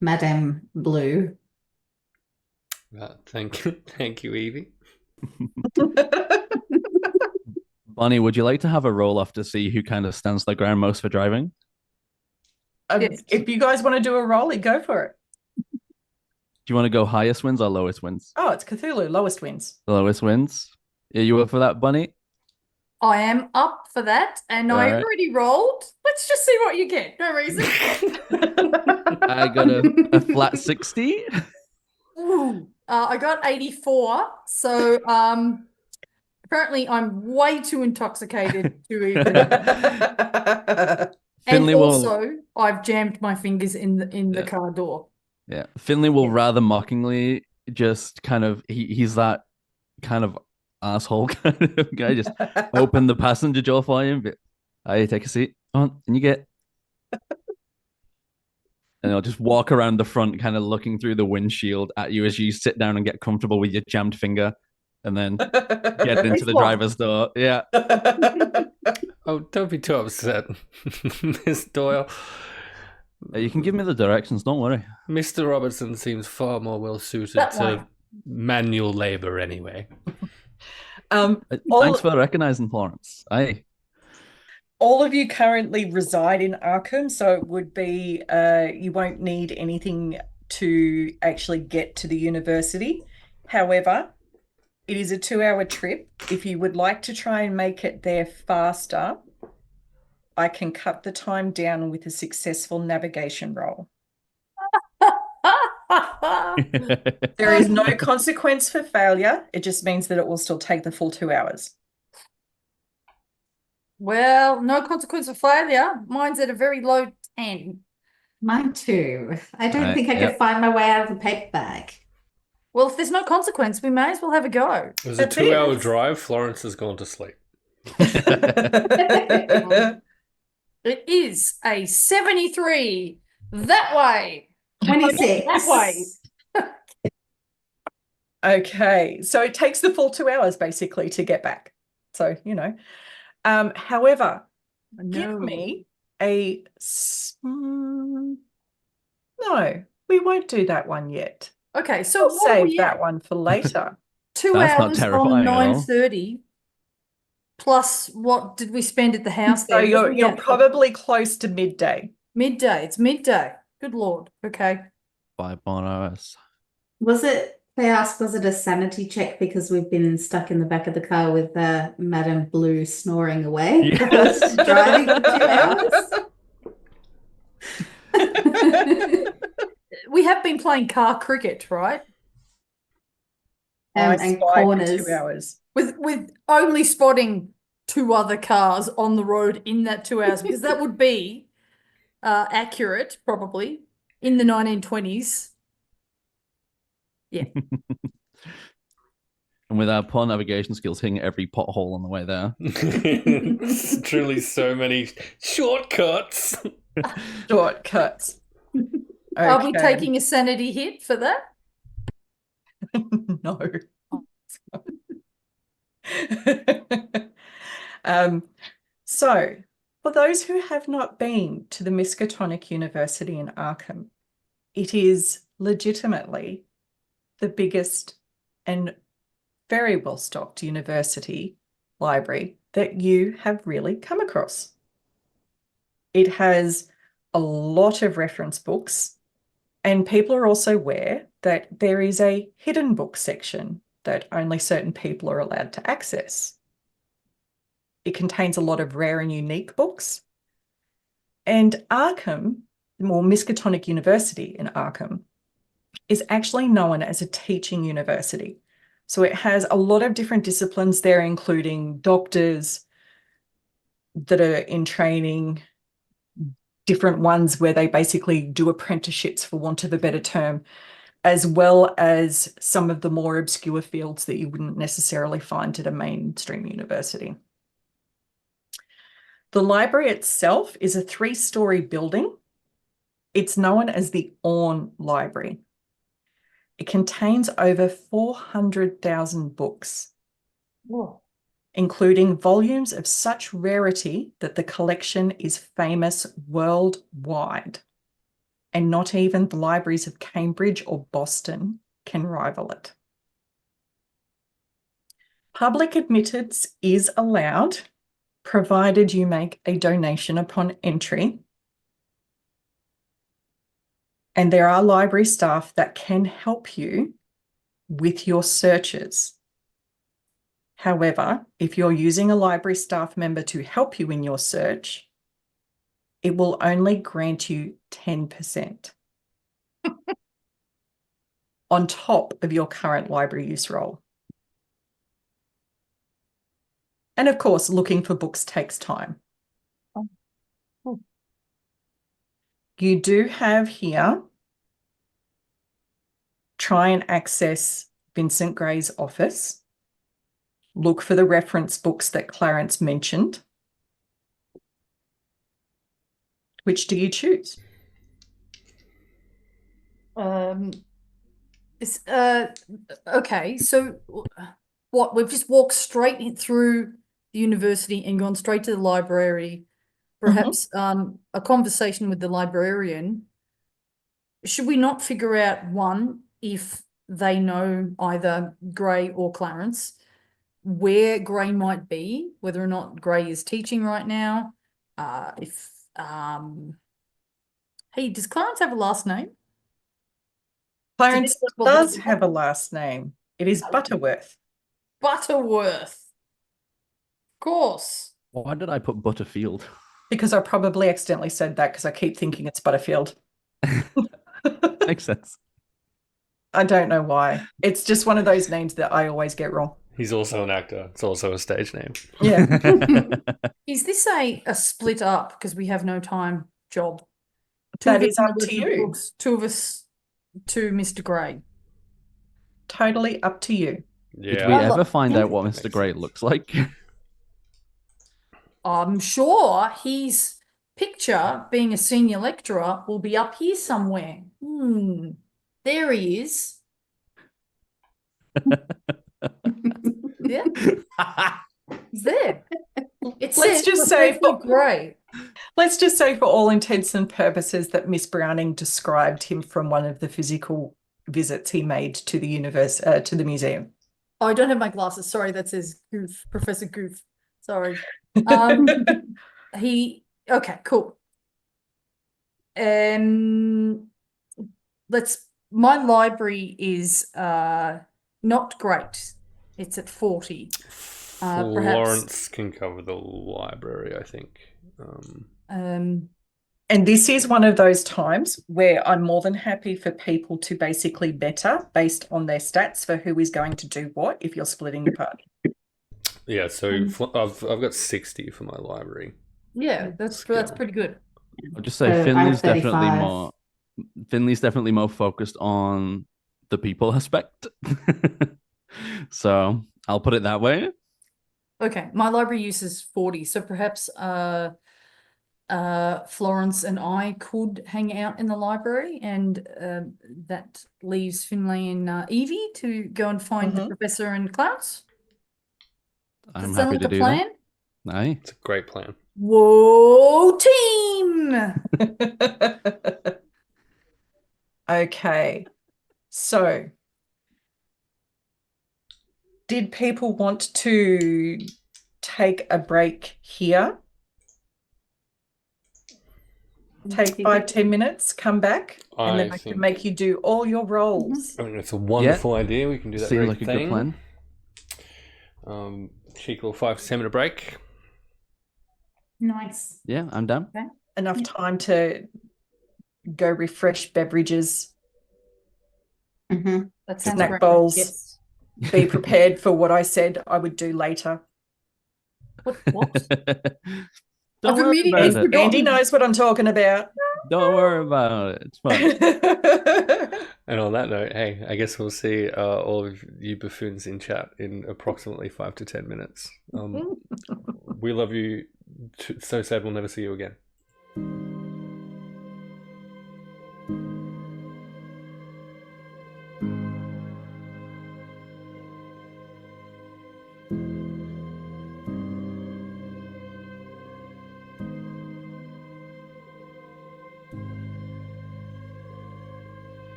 Madame Blue. Thank you, Evie. Bonnie, would you like to have a roll off to see who kind of stands the ground most for driving? Yes. If you guys want to do a rolly, go for it. Do you want to go highest wins or lowest wins? Oh, it's Cthulhu, lowest wins. The lowest wins. Are you up for that, Bunny? I am up for that, and I Alright. already rolled. Let's just see what you get. No reason. I got a flat 60. Ooh, I got 84. So apparently I'm way too intoxicated to even. Finley and will. also, I've jammed my fingers in the car door. Yeah, Finley will Yeah. rather mockingly just kind of he's that kind of asshole kind of guy. Just open the passenger door for you. But I take a seat. On, and you get. And I'll just walk around the front, kind of looking through the windshield at you as you sit down and get comfortable with your jammed finger, and then get into the driver's door. Yeah. Oh, don't be too upset, Miss Doyle. You can give me the directions. Don't worry. Mr. Robertson seems far more well suited That to way. manual labor anyway. Thanks for recognizing Florence. Aye. All of you currently reside in Arkham, so it would be you won't need anything to actually get to the university. However, it is a 2-hour trip. If you would like to try and make it there faster, I can cut the time down with a successful navigation roll. There is no consequence for failure. It just means that it will still take the full 2 hours. Well, no consequence of failure. Mine's at a very low 10. Mine too. I don't Right, think I yep. could find my way out of the paper bag. Well, if there's no consequence, we may as well have a go. It was a That's 2-hour it. drive. Florence has gone to sleep. It is a 73 that way. 26. That way. Okay, so it takes the full 2 hours basically to get back. So, However, give No. me no, we won't do that one yet. Okay, so We'll what are save we that at? one for later. 2 That's not hours terrifying on at all. 9:30. Plus, what did we spend at the house So there? What are we you're at? probably close to midday. Midday. It's midday. Good Lord. Okay. 5 hours. They asked, was it a sanity check because we've been stuck in the back of the car with Madame Blue snoring away Yeah. whilst she's driving for 2 hours? We have been playing car cricket, right? I And spied for corners. 2 hours. With only spotting 2 other cars on the road in that 2 hours, because that would be accurate, probably, in the 1920s. Yeah. And with our poor navigation skills, hitting every pothole on the way there. It's truly so many shortcuts. Shortcuts. Are we Okay. taking a sanity hit for that? No. So, for those who have not been to the Miskatonic University in Arkham, it is legitimately the biggest and very well-stocked university library that you have really come across. It has a lot of reference books, and people are also aware that there is a hidden book section that only certain people are allowed to access. It contains a lot of rare and unique books. And Arkham, or Miskatonic University in Arkham, is actually known as a teaching university. So it has a lot of different disciplines there, including doctors that are in training, different ones where they basically do apprenticeships, for want of a better term, as well as some of the more obscure fields that you wouldn't necessarily find at a mainstream university. The library itself is a 3-story building. It's known as the Orne Library. It contains over 400,000 books, Whoa. including volumes of such rarity that the collection is famous worldwide, and not even the libraries of Cambridge or Boston can rival it. Public admittance is allowed, provided you make a donation upon entry. And there are library staff that can help you with your searches. However, if you're using a library staff member to help you in your search, it will only grant you 10% on top of your current library use role. And of course, looking for books takes time. Oh. You do have here, try and access Vincent Gray's office. Look for the reference books that Clarence mentioned. Which do you choose? It's okay, so what, we've just walked straight through the university and gone straight to the library. Perhaps a conversation with the librarian. Should we not figure out, one, if they know either Gray or Clarence, where Gray might be, whether or not Gray is teaching right now? Hey, does Clarence have a last name? Clarence What does this- have a last name. It is Butterworth. Butterworth. Of course. Why did I put Butterfield? Because I probably accidentally said that because I keep thinking it's Butterfield. Makes sense. I don't know why. It's just one of those names that I always get wrong. He's also an actor. It's also a stage name. Yeah. Is this a split up because we have no time job? That of is us up to listen you. books, 2 of us to Mr. Gray. Totally up to you. Yeah. Did we Well, ever find out what makes Mr. Gray sense. looks like? I'm sure his picture, being a senior lecturer, will be up here somewhere. There he is. Yeah, he's there. It Let's says just say professional grey. Let's just say, for all intents and purposes, that Miss Browning described him from one of the physical visits he made to the to the museum. Oh, I don't have my glasses. Sorry, that says Goof, Professor Goof. Sorry. Um, okay, cool. My library is not great. It's at 40. Perhaps. Florence can cover the library, I think. And this is one of those times where I'm more than happy for people to basically better based on their stats for who is going to do what if you're splitting the party. Yeah, so I've got 60 for my library. Yeah, that's pretty good. I'll just say So Finley's 535. definitely more focused on the people aspect. So I'll put it that way. Okay, my library use is 40, so perhaps Florence and I could hang out in the library, and that leaves Finlay and Evie to go and find the professor and Klaus. Does I'm that sound happy like to a do plan? that. Aye. It's a great plan. Whoa, team! Okay, so did people want to take a break here? Take 5-10 minutes, come back, and then I can make you do all your rolls. I mean, it's a wonderful idea. We can do that. Seems very like a thing. good plan. Cheeky little 5 to 10 minute break. Nice. Yeah, I'm down. Okay. Enough time to go refresh beverages, Mm-hmm. That sounds snack great. bowls. Yes. Be prepared for what I said I would do later. What? Don't I've worry immediately about it. forgotten. Andy knows what I'm talking about. Don't worry about it. It's fine. And on that note, hey, I guess we'll see all of you buffoons in chat in approximately 5 to 10 minutes. We love you. So sad we'll never see you again.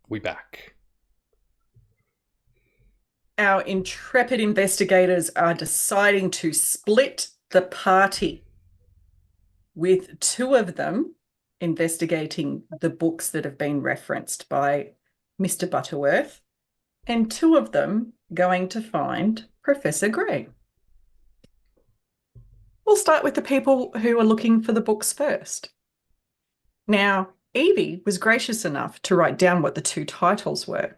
We back. Our intrepid investigators are deciding to split the party, with two of them investigating the books that have been referenced by Mr. Butterworth, and two of them going to find Professor Gray. We'll start with the people who are looking for the books first. Now, Evie was gracious enough to write down what the two titles were.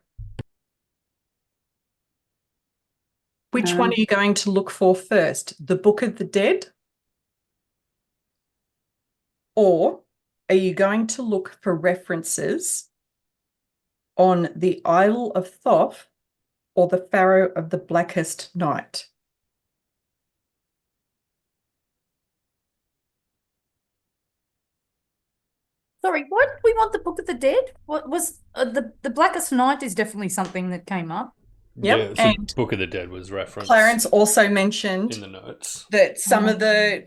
Which one are you going to look for first? The Book of the Dead? Or are you going to look for references on the Idol of Thoth or the Pharaoh of the Blackest Night? Sorry, why did we want the Book of the Dead? What was the Blackest Night is definitely something that came up. Yep, Yeah, so and Book of the Dead was referenced Clarence also mentioned in the notes. that some of the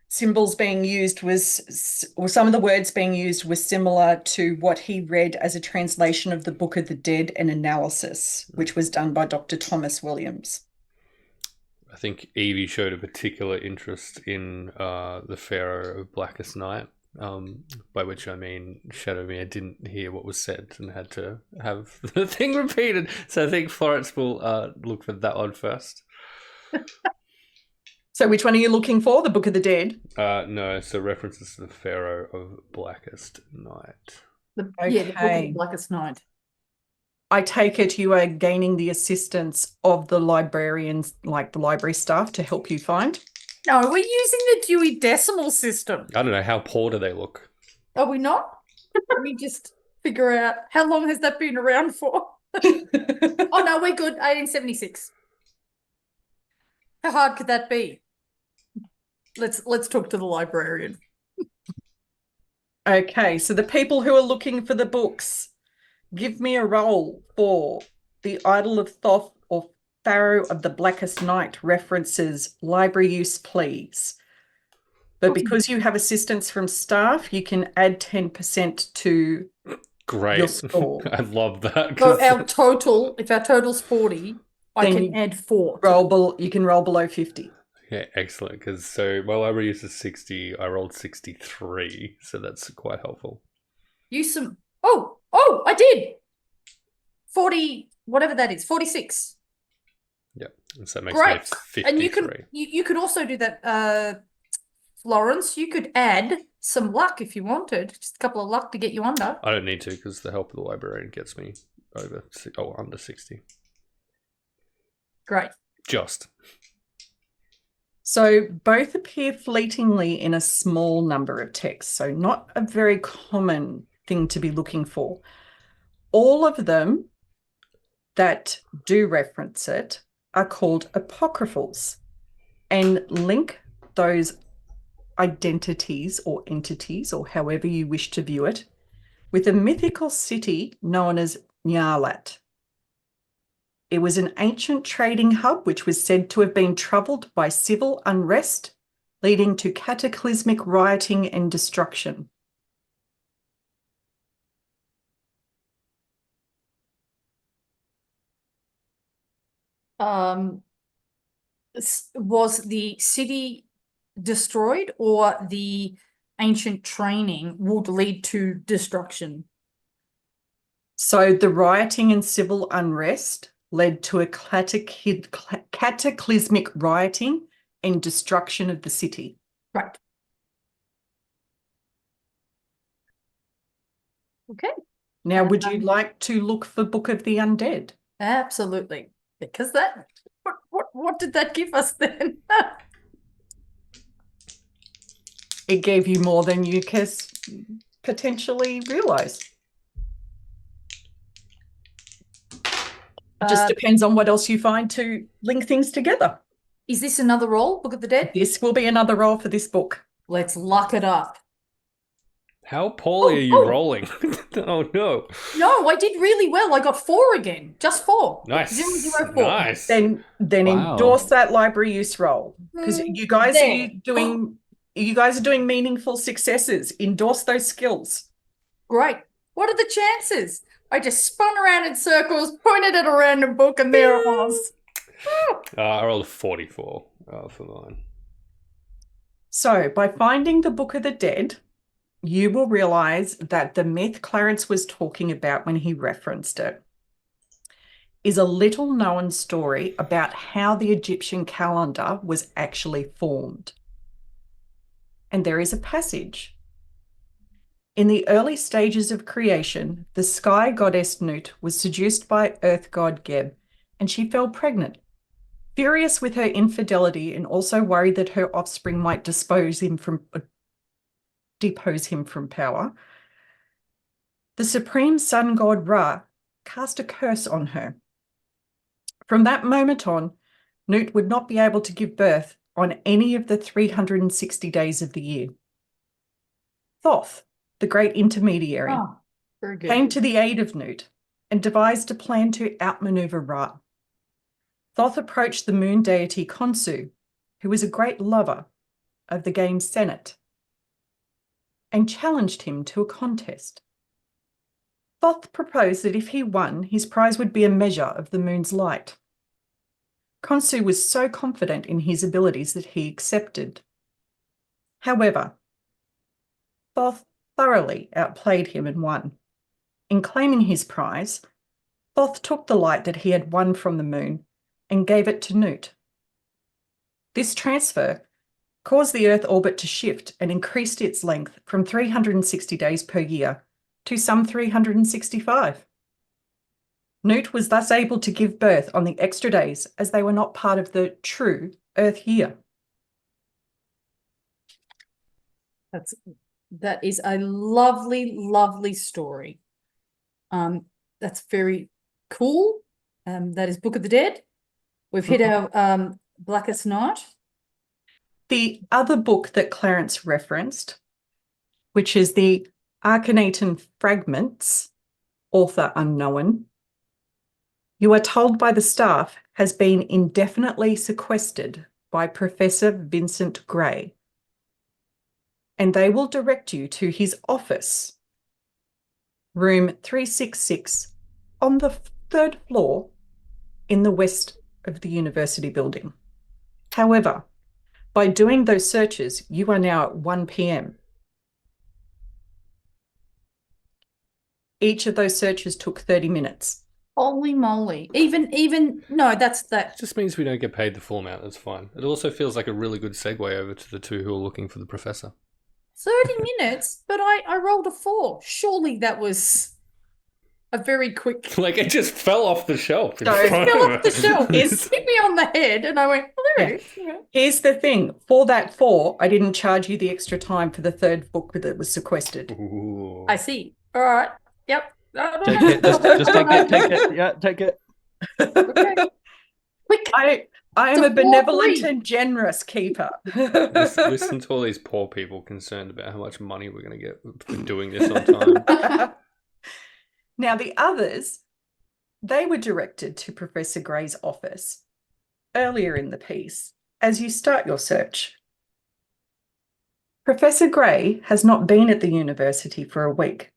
symbols being used or some of the words being used were similar to what he read as a translation of the Book of the Dead and analysis, which was done by Dr. Thomas Williams. I think Evie showed a particular interest in the Pharaoh of Blackest Night, by which I mean Shadowmere didn't hear what was said and had to have the thing repeated. So I think Florence will look for that one first. So which one are you looking for? The Book of the Dead? No, so references to the Pharaoh of Blackest Night. Yeah, the Book of the Okay. Blackest Night. I take it you are gaining the assistance of the librarians, like the library staff, to help you find? No, we're using the Dewey Decimal System. I don't know, how poor do they look? Are we not? Let me just figure out how long has that been around for? Oh no, we're good. 1876. How hard could that be? Let's talk to the librarian. Okay, so the people who are looking for the books, give me a roll for the Idol of Thoth or Pharaoh of the Blackest Night references. Library use, please. But because you have assistance from staff, you can add 10% to Great. your score. I love that. So our total, if our total's 40, I Then can you add 4. You can roll below 50. Yeah, excellent. Because so my library use is 60. I rolled 63, so that's quite helpful. Use some. Oh, I did. 40, whatever that is, 46. Yep. And so that makes Great. me 53. And you could also do that, Florence. You could add some luck if you wanted, just a couple of luck to get you under. I don't need to because the help of the librarian gets me under 60. Great. Just. So both appear fleetingly in a small number of texts, so not a very common thing to be looking for. All of them that do reference it are called apocryphals and link those identities or entities, or however you wish to view it, with a mythical city known as Nyarlath. It was an ancient trading hub which was said to have been troubled by civil unrest, leading to cataclysmic rioting and destruction. Was the city destroyed, or the ancient training would lead to destruction? So the rioting and civil unrest led to a cataclysmic rioting and destruction of the city. Right. Okay. Now, would you like to look for Book of the Undead? Absolutely. Because that, what did that give us then? It gave you more than you potentially realize. It just depends on what else you find to link things together. Is this another roll, Book of the Dead? This will be another roll for this book. Let's luck it up. How poorly are you rolling? Oh no. No, I did really well. I got 4 again. Just 4. Nice. 004. Nice. Then Wow. endorse that library use roll, because you guys There. are doing meaningful successes. Endorse those skills. Great. What are the chances? I just spun around in circles, pointed at a random book, and there it was. I rolled a 44 for mine. So, by finding the Book of the Dead, you will realize that the myth Clarence was talking about when he referenced it is a little known story about how the Egyptian calendar was actually formed. And there is a passage. In the early stages of creation, the sky goddess Nut was seduced by earth god Geb, and she fell pregnant. Furious with her infidelity and also worried that her offspring might depose him from power, the supreme sun god Ra cast a curse on her. From that moment on, Nut would not be able to give birth on any of the 360 days of the year. Thoth, the great intermediary, Oh, very good. came to the aid of Nut and devised a plan to outmaneuver Ra. Thoth approached the moon deity Khonsu, who was a great lover of the game Senet, and challenged him to a contest. Thoth proposed that if he won, his prize would be a measure of the moon's light. Khonsu was so confident in his abilities that he accepted. However, Thoth thoroughly outplayed him and won. In claiming his prize, Thoth took the light that he had won from the moon and gave it to Nut. This transfer caused the Earth orbit to shift and increased its length from 360 days per year to some 365. Nut was thus able to give birth on the extra days as they were not part of the true Earth year. That is a lovely, lovely story. That's very cool. That is Book of the Dead. We've hit our Blackest Night. The other book that Clarence referenced, which is the Akhenaten Fragments, author unknown, you are told by the staff has been indefinitely sequestered by Professor Vincent Gray, and they will direct you to his office, room 366, on the third floor in the west of the university building. However, by doing those searches, you are now at 1 p.m. Each of those searches took 30 minutes. Holy moly. No, that's that. It just means we don't get paid the full amount. That's fine. It also feels like a really good segue over to the two who are looking for the professor. 30 minutes, but I rolled a 4. Surely that was a very quick. Like it just fell off the shelf. So it fell off the shelf. It hit me on the head, and I went, oh, there it is. Here's the thing. For that 4, I didn't charge you the extra time for the third book that was sequestered. Ooh. I see. All right. Yep. Take it. Just take it. Take it. Yeah, take it. Okay. Quick. I am It's a a benevolent 4-3. and generous keeper. Listen to all these poor people concerned about how much money we're going to get for doing this on time. Now, the others, they were directed to Professor Gray's office earlier in the piece as you start your search. Professor Gray has not been at the university for a week.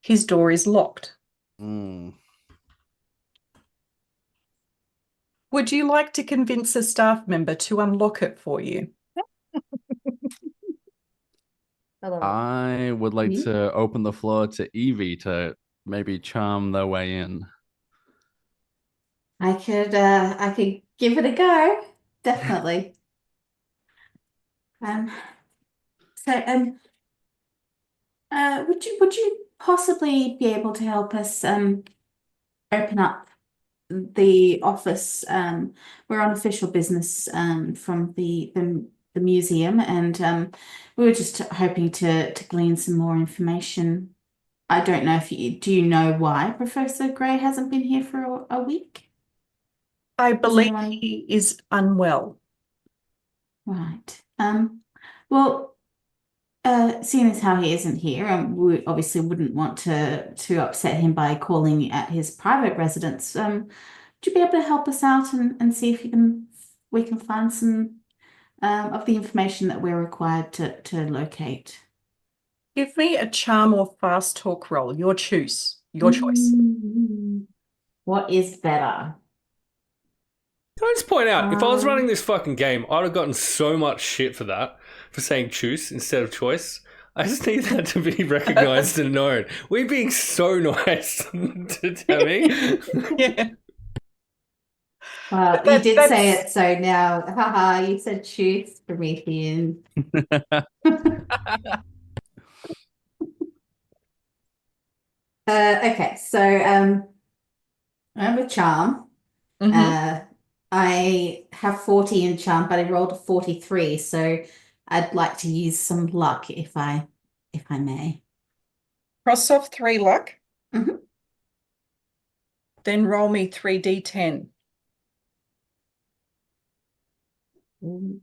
His door is locked. Mm. Would you like to convince a staff member to unlock it for you? I love it. I would like to open the floor to Evie to maybe charm their way in. I could give it a go. Definitely. Would you possibly be able to help us open up the office? We're on official business from the museum, and we were just hoping to glean some more information. I don't know if do you know why Professor Gray hasn't been here for a week? I believe anyone- he is unwell. Right. Well, seeing as how he isn't here, we obviously wouldn't want to upset him by calling at his private residence. Would you be able to help us out and see if we can find some of the information that we're required to locate? Give me a charm or fast talk roll. Your choice. Your choice. What is better? Can I just point out, if I was running Um, this fucking game, I'd have gotten so much shit for that, for saying choose instead of choice. I just need that to be recognized and known. We're being so nice to Tammy. Yeah. Well, But you did say that's it, so now, haha, you said choose Promethean. Okay, so I have a charm. Mhm. I have 40 in charm, but I rolled a 43, so I'd like to use some luck if I may. Cross off 3 luck, Mhm. then roll me 3d10. Ooh.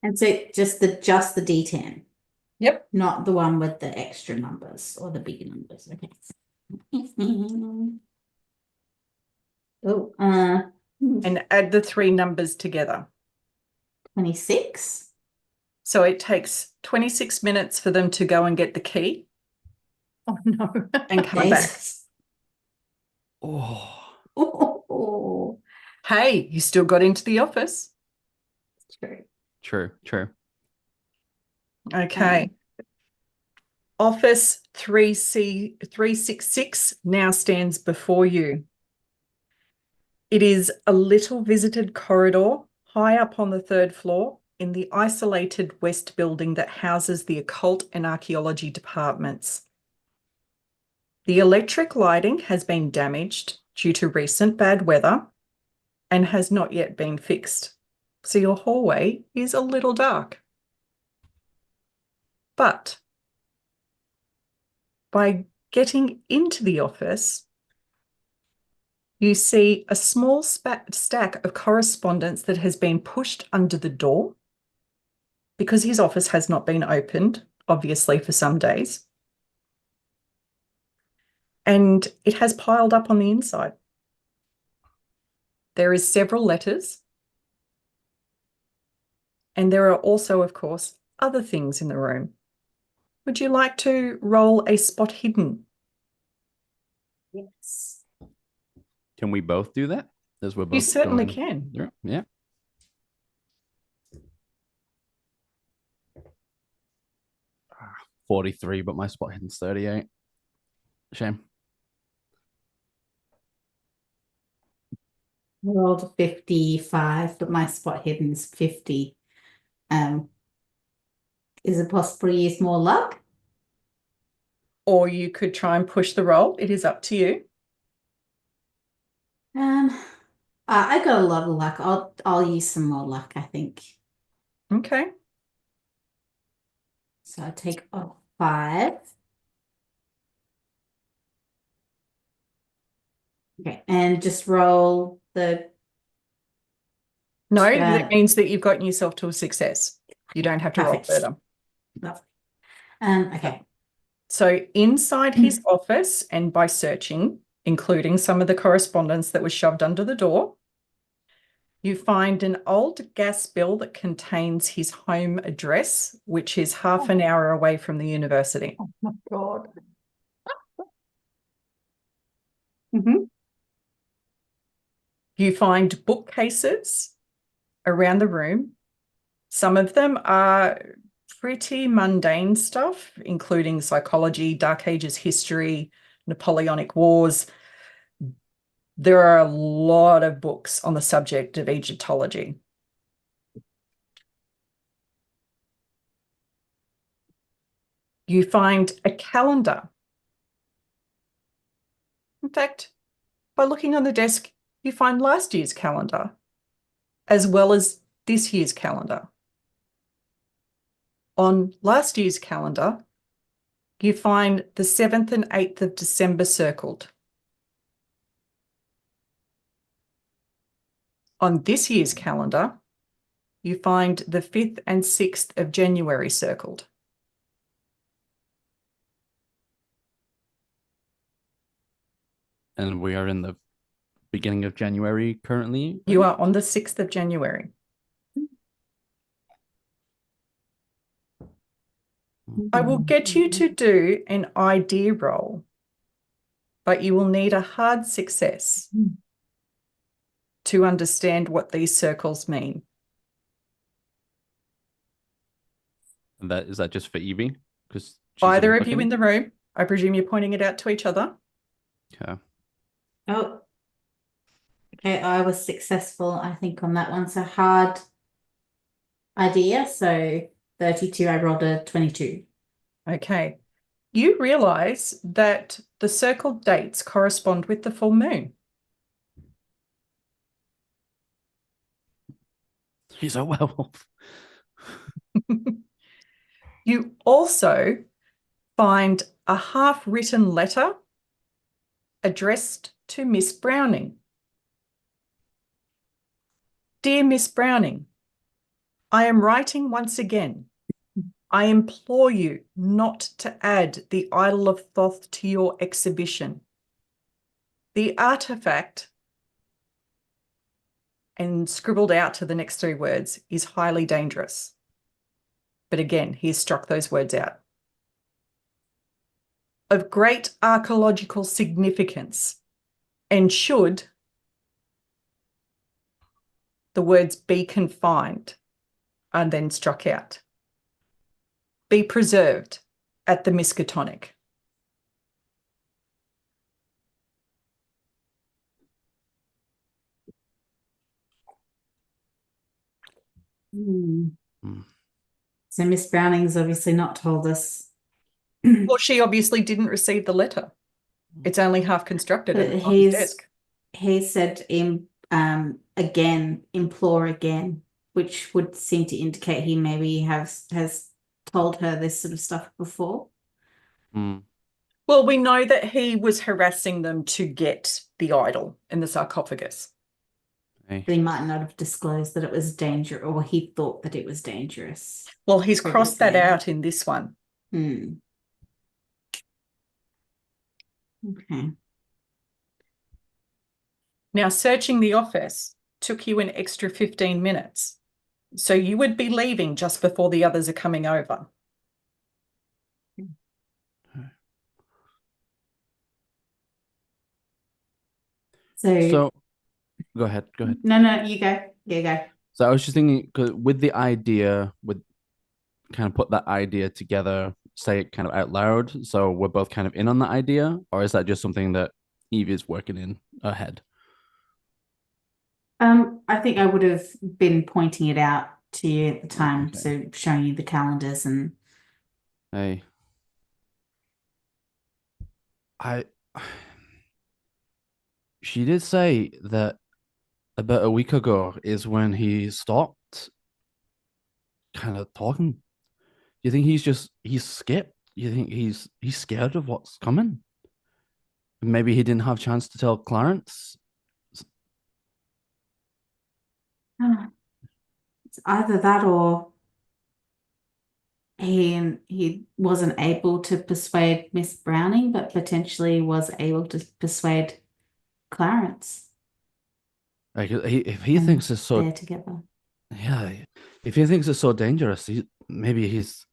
And so just the D10, Yep. not the one with the extra numbers or the bigger numbers. Okay. Oh, And add the 3 numbers together. 26. So it takes 26 minutes for them to go and get the key Oh no. and come back. Jesus. Oh, Oh, Hey, you still got into the office. true. true. Okay. Office 366 now stands before you. It is a little visited corridor high up on the 3rd floor in the isolated west building that houses the occult and archaeology departments. The electric lighting has been damaged due to recent bad weather and has not yet been fixed. So your hallway is a little dark. But by getting into the office, you see a small stack of correspondence that has been pushed under the door because his office has not been opened, obviously, for some days. And it has piled up on the inside. There is several letters. And there are also, of course, other things in the room. Would you like to roll a spot hidden? Yes. Can we both do that? As we're You both certainly going can. through? Yeah. Ah, 43, but my spot hidden's 38. Shame. I rolled a 55, but my spot hidden's 50. Is it possible to use more luck? Or you could try and push the roll. It is up to you. I got a lot of luck. I'll use some more luck, I think. Okay. So I take off 5. Okay, and just roll the No, that means that you've gotten yourself to a success. You don't have to roll perfect. further. Lovely. Okay. So inside his office, and by searching, including some of the correspondence that was shoved under the door, you find an old gas bill that contains his home address, which is half an hour away from the university. Oh my God. You find bookcases around the room. Some of them are pretty mundane stuff, including psychology, Dark Ages history, Napoleonic Wars. There are a lot of books on the subject of Egyptology. You find a calendar. In fact, by looking on the desk, you find last year's calendar, as well as this year's calendar. On last year's calendar, you find the 7th and 8th of December circled. On this year's calendar, you find the 5th and 6th of January circled. And we are in the beginning of January currently. You are on the 6th of January. I will get you to do an idea roll, but you will need a hard success to understand what these circles mean. And is that just for Evie? Because Either of you in the room, I presume you're pointing it out to each other. Okay. Oh, okay. I was successful, I think, on that one. So hard idea. So 32, I rolled a 22. Okay. You realize that the circled dates correspond with the full moon. He's a werewolf. You also find a half-written letter addressed to Miss Browning. Dear Miss Browning, I am writing once again. I implore you not to add the Idol of Thoth to your exhibition. The artifact, and scribbled out to the next 3 words, is highly dangerous. But again, he has struck those words out. Of great archaeological significance, and should the words be confined and then struck out. Be preserved at the Miskatonic. Hmm. Hmm. So Miss Browning's obviously not told us. Well, she obviously didn't receive the letter. It's only half constructed But on his desk. he said again, implore again, which would seem to indicate he maybe has told her this sort of stuff before. Hmm. Well, we know that he was harassing them to get the idol in the sarcophagus. Hey. But he might not have disclosed that it was dangerous, or he thought that it was dangerous. Well, he's crossed that Previously. out in this one. Hmm. Okay. Now, searching the office took you an extra 15 minutes. So you would be leaving just before the others are coming over. So go ahead. no, you go. You go. So I was just thinking, 'cause with the idea, with kind of put that idea together, say it kind of out loud, so we're both kind of in on the idea, or is that just something that Eve is working in ahead? I think I would have been pointing it out to you at the time, Okay. so showing you the calendars and Hey. She did say that about a week ago is when he stopped kind of talking. Do you think he's skipped? You think he's scared of what's coming? Maybe he didn't have a chance to tell Clarence. it's either that or he wasn't able to persuade Miss Browning, but potentially was able to persuade Clarence. Like if he and thinks it's so they're together. yeah, if he thinks it's so dangerous, maybe he's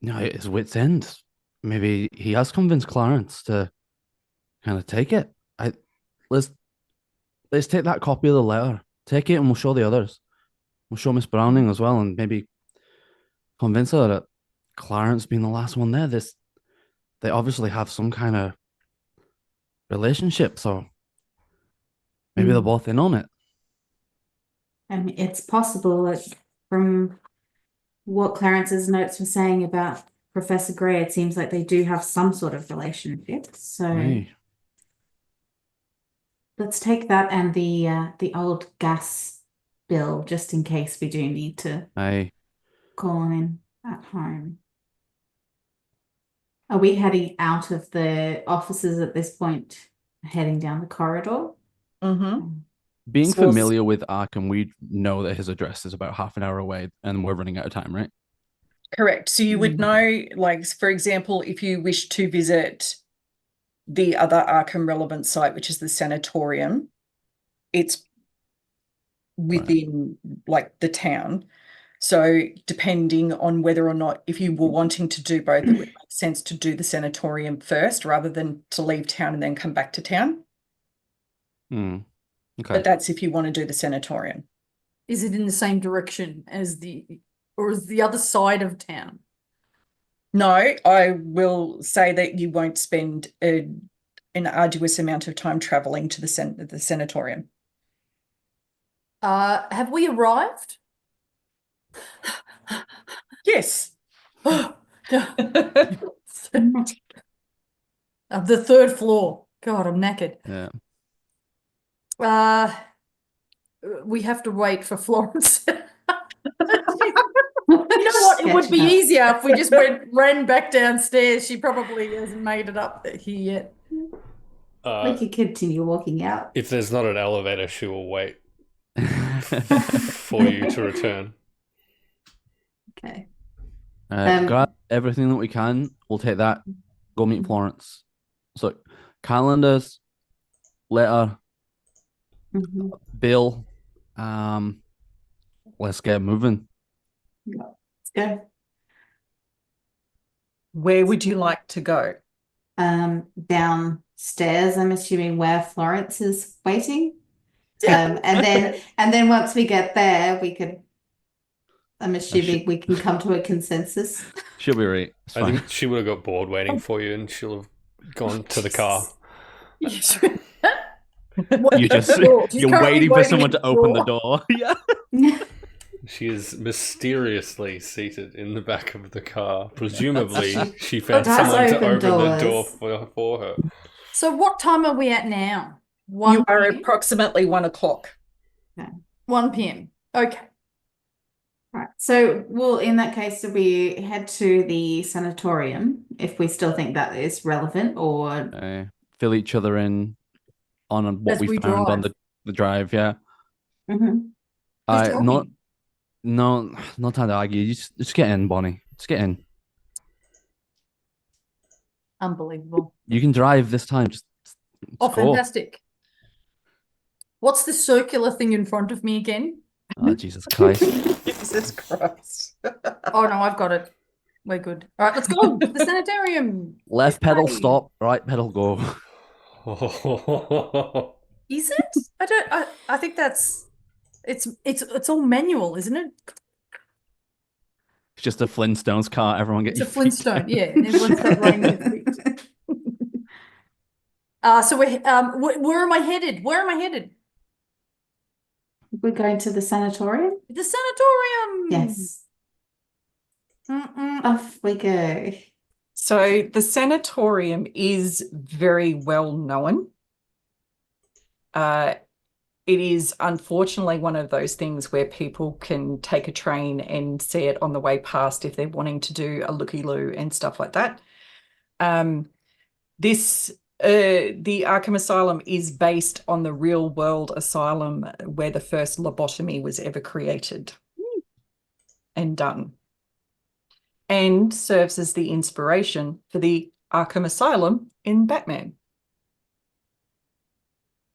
at his wit's end. Maybe he has convinced Clarence to kind of take it. Let's take that copy of the letter. Take it and we'll show the others. We'll show Miss Browning as well, and maybe convince her that Clarence being the last one there, they obviously have some kind of relationship, so maybe they're both in on it. I mean, it's possible, like, from what Clarence's notes were saying about Professor Gray, it seems like they do have some sort of relationship. So Hey. let's take that and the old gas bill, just in case we do need to Hey. call in at home. Are we heading out of the offices at this point, heading down the corridor? Mm-hmm. Being So we'll familiar with Arkham, we know that his address is about half an hour away and we're running out of time, right? Correct. So you would know, like, for example, if you wish to visit the other Arkham relevant site, which is the sanatorium. It's within like the town. So depending on whether or not, if you were wanting to do both, it would make sense to do the sanatorium first rather than to leave town and then come back to town. Okay. But that's if you want to do the sanatorium. Is it in the same direction as or is the other side of town? No, I will say that you won't spend an arduous amount of time traveling to the sanatorium. Have we arrived? Yes. Of the third floor. God, I'm knackered. Yeah. We have to wait for Florence. You know what? It would be Sketching up. easier if we just ran back downstairs. She probably hasn't made it up here yet. We could continue walking out. If there's not an elevator, she will wait for you to return. Okay. Grab everything that we can. We'll take that. Go meet Florence. So, calendars, letter, Mhm. bill. Let's get moving. Let's go. Where would you like to go? Downstairs, I'm assuming where Florence is waiting. And then once we get there, I'm assuming we can come to a consensus. She'll be right. It's I fine. think she would have got bored waiting for you and she'll have gone to the car. You just you're waiting for someone to open the door. Yeah. She is mysteriously seated in the back of the car. Presumably, she found does someone to open open the door doors. for her. So what time are we at now? You 1 are p.m.? approximately 1 o'clock. 1 p.m. Okay. Right. So, well, in that case, do we head to the sanatorium if we still think that is relevant, or Fill each other in on what As we we found on drive. the drive. Yeah. Mhm. Who's Not talking? no, not time to argue. You just get in, Bonnie. Just get in. Unbelievable. You can drive this time. Just Oh, go. fantastic. What's the circular thing in front of me again? Oh, Jesus Christ. Jesus Christ. Oh, no, I've got it. We're good. All right, let's go. The sanitarium. Left pedal Hey. stop, right pedal go. Is it? I think it's all manual, isn't it? It's just a Flintstones car. Everyone get It's a your feet Flintstone, down. yeah. And everyone's got running their feet. So where am I headed? Where am I headed? we're going to the sanatorium? The sanatorium. Yes. Mm-mm. Off we go. So the sanatorium is very well known. It is unfortunately one of those things where people can take a train and see it on the way past if they're wanting to do a looky-loo and stuff like that. The Arkham Asylum is based on the real world asylum where the first lobotomy was ever created and done, and serves as the inspiration for the Arkham Asylum in Batman.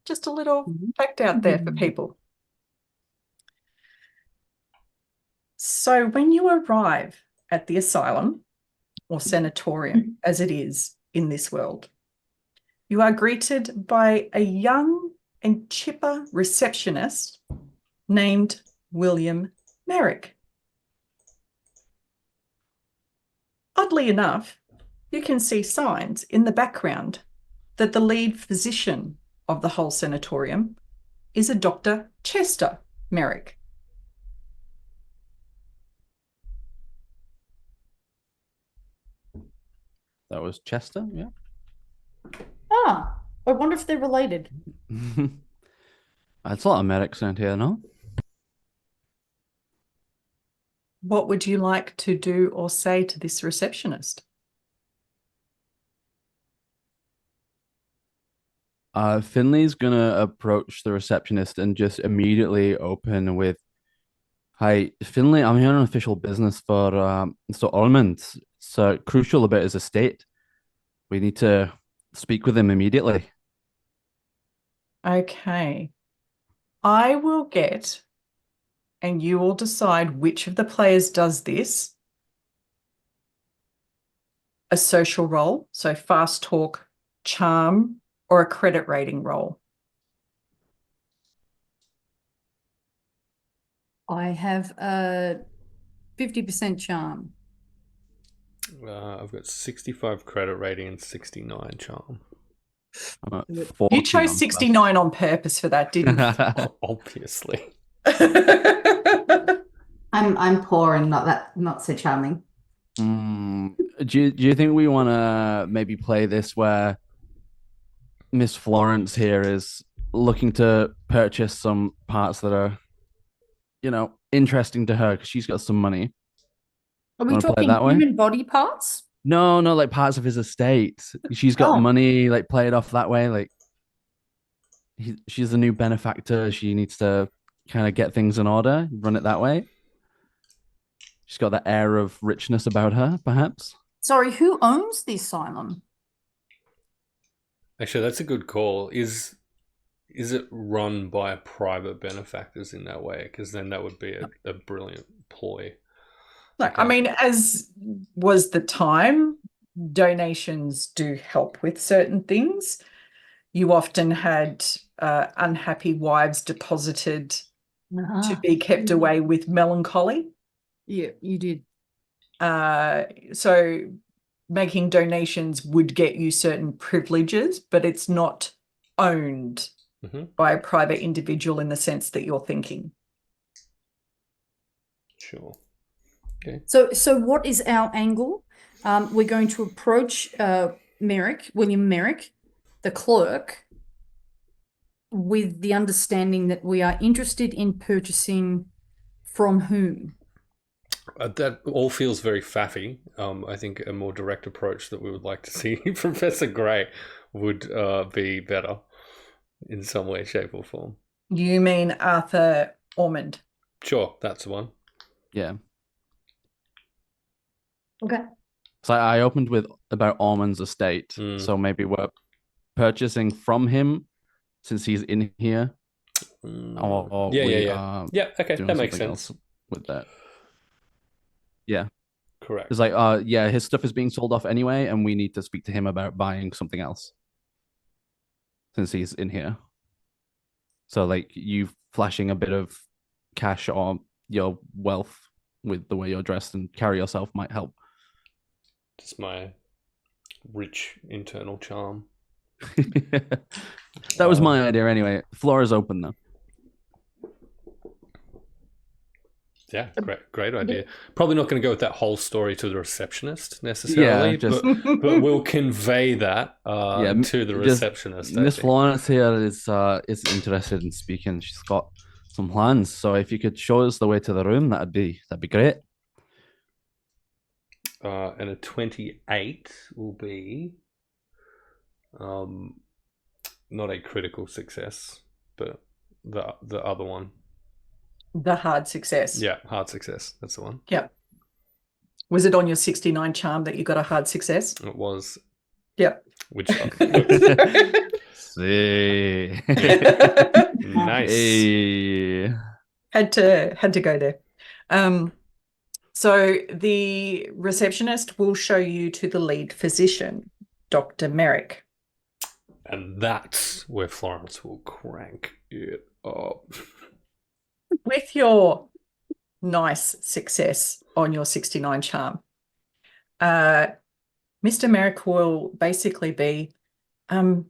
Just a little fact out there for people. So when you arrive at the asylum or sanatorium, as it is in this world, you are greeted by a young and chipper receptionist named William Merrick. Oddly enough, you can see signs in the background that the lead physician of the whole sanatorium is a Dr. Chester Merrick. That was Chester, yeah. Ah, I wonder if they're related. It's a lot of medics around here, no? What would you like to do or say to this receptionist? Finley's gonna approach the receptionist and just immediately open with, "Hi, Finley. I'm here on official business for Mr. Ormond. It's crucial about his estate. We need to speak with him immediately. Okay. I will get, and you will decide which of the players does this, a social roll, so fast talk, charm, or a credit rating roll. I have a 50% charm. I've got 65 credit rating and 69 charm. I'm at You 40 You chose on 69 on purpose for that, didn't you? plus. Obviously. I'm poor and not so charming. Do you think we want to maybe play this where Miss Florence here is looking to purchase some parts that are, interesting to her because she's got some money? Are we Wanna play it talking that way? human body parts? No, no, like parts of his estate. She's got Oh. money, like play it off that way. Like she's a new benefactor. She needs to kind of get things in order, run it that way. She's got that air of richness about her, perhaps. Sorry, who owns the asylum? Actually, that's a good call. Is it run by private benefactors in that way? Because then that would be a brilliant ploy. Like, I Okay. mean, as was the time, donations do help with certain things. You often had unhappy wives deposited to be kept away with melancholy. Yeah, you did. So making donations would get you certain privileges, but it's not owned Mhm. by a private individual in the sense that you're thinking. Sure. Okay. So what is our angle? We're going to approach William Merrick, the clerk, with the understanding that we are interested in purchasing from whom? That all feels very faffy. I think a more direct approach that we would like to see Professor Gray would be better in some way, shape, or form. You mean Arthur Ormond? Sure, that's the one. Yeah. Okay. So I opened with about Ormond's estate. Mm. So maybe we're purchasing from him since he's in here. Or Yeah, we yeah. are Yeah, okay, doing that makes something sense. else with that. Yeah. Correct. It's like, yeah, his stuff is being sold off anyway, and we need to speak to him about buying something else since he's in here. So, like, you flashing a bit of cash or your wealth with the way you're dressed and carry yourself might help. Just my rich internal charm. That was my idea anyway. The floor is open though. Yeah, great idea. Probably not going to go with that whole story to the receptionist necessarily, Yeah, just but we'll convey that yeah, to the just receptionist. Miss Florence here is interested in speaking. She's got some plans, so if you could show us the way to the room, that'd be great. And a 28 will be not a critical success, but the other one. The hard success. Yeah, hard success. That's the one. Yeah. Was it on your 69 charm that you got a hard success? It was. Yep. Which See. nice. Hey. Had to go there. So the receptionist will show you to the lead physician, Dr. Merrick. And that's where Florence will crank it up. With your nice success on your 69 charm, Mr. Merrick will basically be, I'm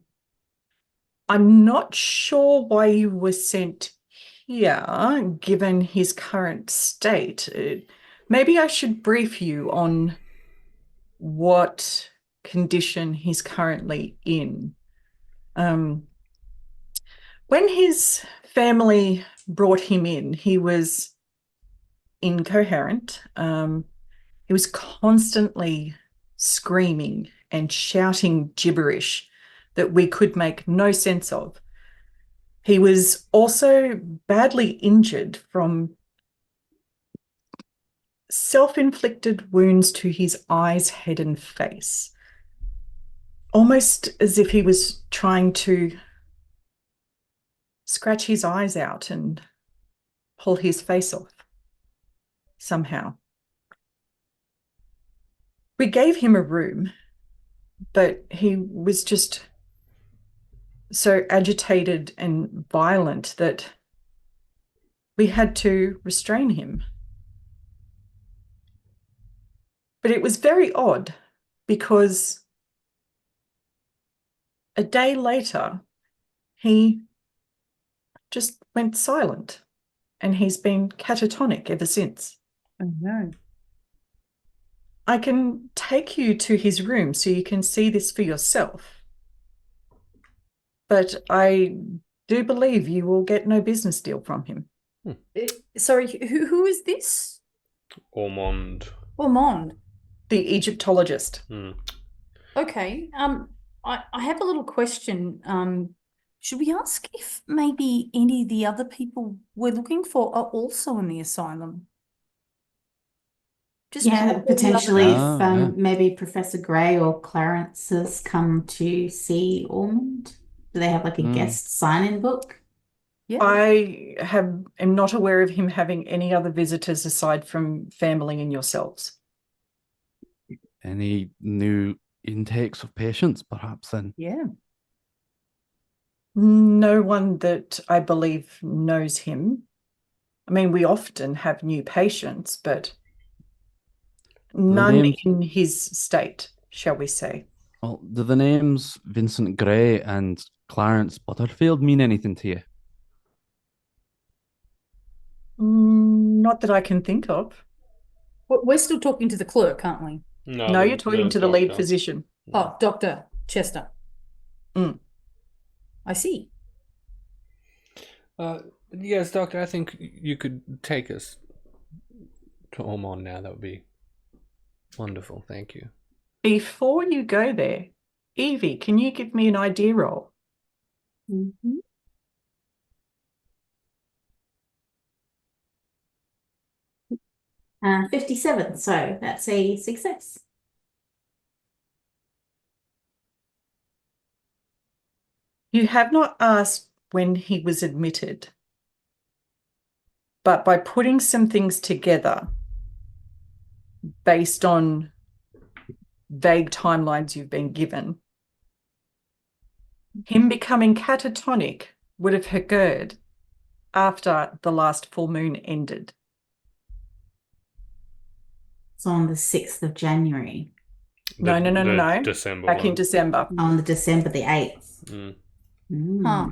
not sure why you were sent here, given his current state. Maybe I should brief you on what condition he's currently in. When his family brought him in, he was incoherent. He was constantly screaming and shouting gibberish that we could make no sense of. He was also badly injured from self-inflicted wounds to his eyes, head, and face. almost as if he was trying to scratch his eyes out and pull his face off somehow. We gave him a room, but he was just so agitated and violent that we had to restrain him. But it was very odd because a day later, he just went silent and he's been catatonic ever since. Oh, no. I can take you to his room so you can see this for yourself. But I do believe you will get no business deal from him. Sorry, who is this? Ormond. Ormond. The Egyptologist. Okay. I have a little question. Should we ask if maybe any of the other people we're looking for are also in the asylum? Just Yeah, all the potentially if Oh, yeah. maybe Professor Gray or Clarence has come to see Ormond. Do they have like a guest sign-in book? Yeah. I am not aware of him having any other visitors aside from family and yourselves. Any new intakes of patients, perhaps, then? Yeah. No one that I believe knows him. I mean, we often have new patients, but none names- in his state, shall we say. Well, do the names Vincent Gray and Clarence Butterfield mean anything to you? Not that I can think of. We're still talking to the clerk, aren't we? No, you're talking to the lead doctor. physician. Oh, Dr. Chester. Mm. I see. Yes, doctor, I think you could take us to Ormond now. That would be wonderful. Thank you. Before you go there, Evie, can you give me an idea roll? 57, so that's a success. You have not asked when he was admitted, but by putting some things together based on vague timelines you've been given, him becoming catatonic would have occurred after the last full moon ended. So on the 6th of January. No. December Back one. in December. On the December the 8th. Huh.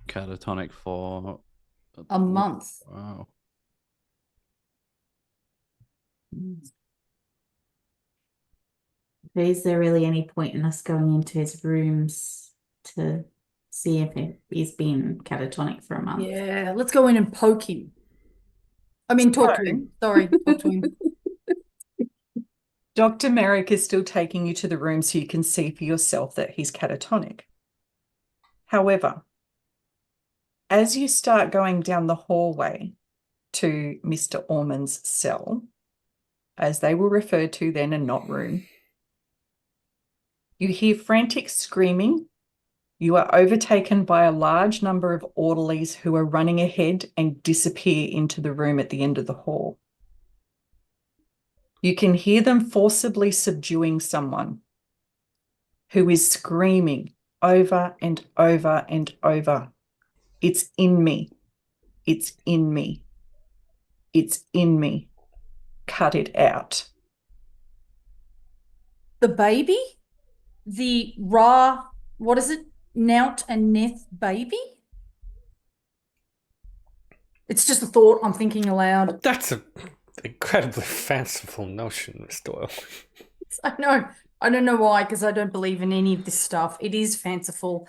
Catatonic for A month. Wow. Is there really any point in us going into his rooms to see if he's been catatonic for a month? Yeah, let's go in and poke him. I mean, talk to him. Sorry, talk to him. Dr. Merrick is still taking you to the room so you can see for yourself that he's catatonic. However, as you start going down the hallway to Mr. Ormond's cell, as they were referred to then and not room, you hear frantic screaming. You are overtaken by a large number of orderlies who are running ahead and disappear into the room at the end of the hall. You can hear them forcibly subduing someone who is screaming over and over and over. It's in me. It's in me. It's in me. Cut it out. The baby? The Ra, what is it? Nout and Neth baby? It's just a thought I'm thinking aloud. That's an incredibly fanciful notion, Miss Doyle. I know. I don't know why, because I don't believe in any of this stuff. It is fanciful.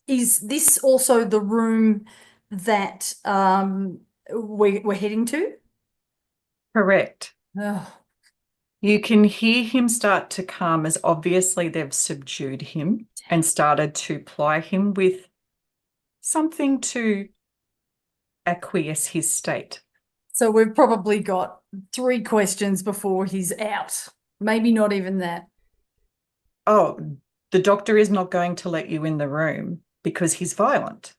Is this also the room that we're heading to? Correct. Ugh. You can hear him start to calm as obviously they've subdued him and started to ply him with something to acquiesce his state. So we've probably got 3 questions before he's out. Maybe not even that. Oh, The doctor is not going to let you in the room because he's violent.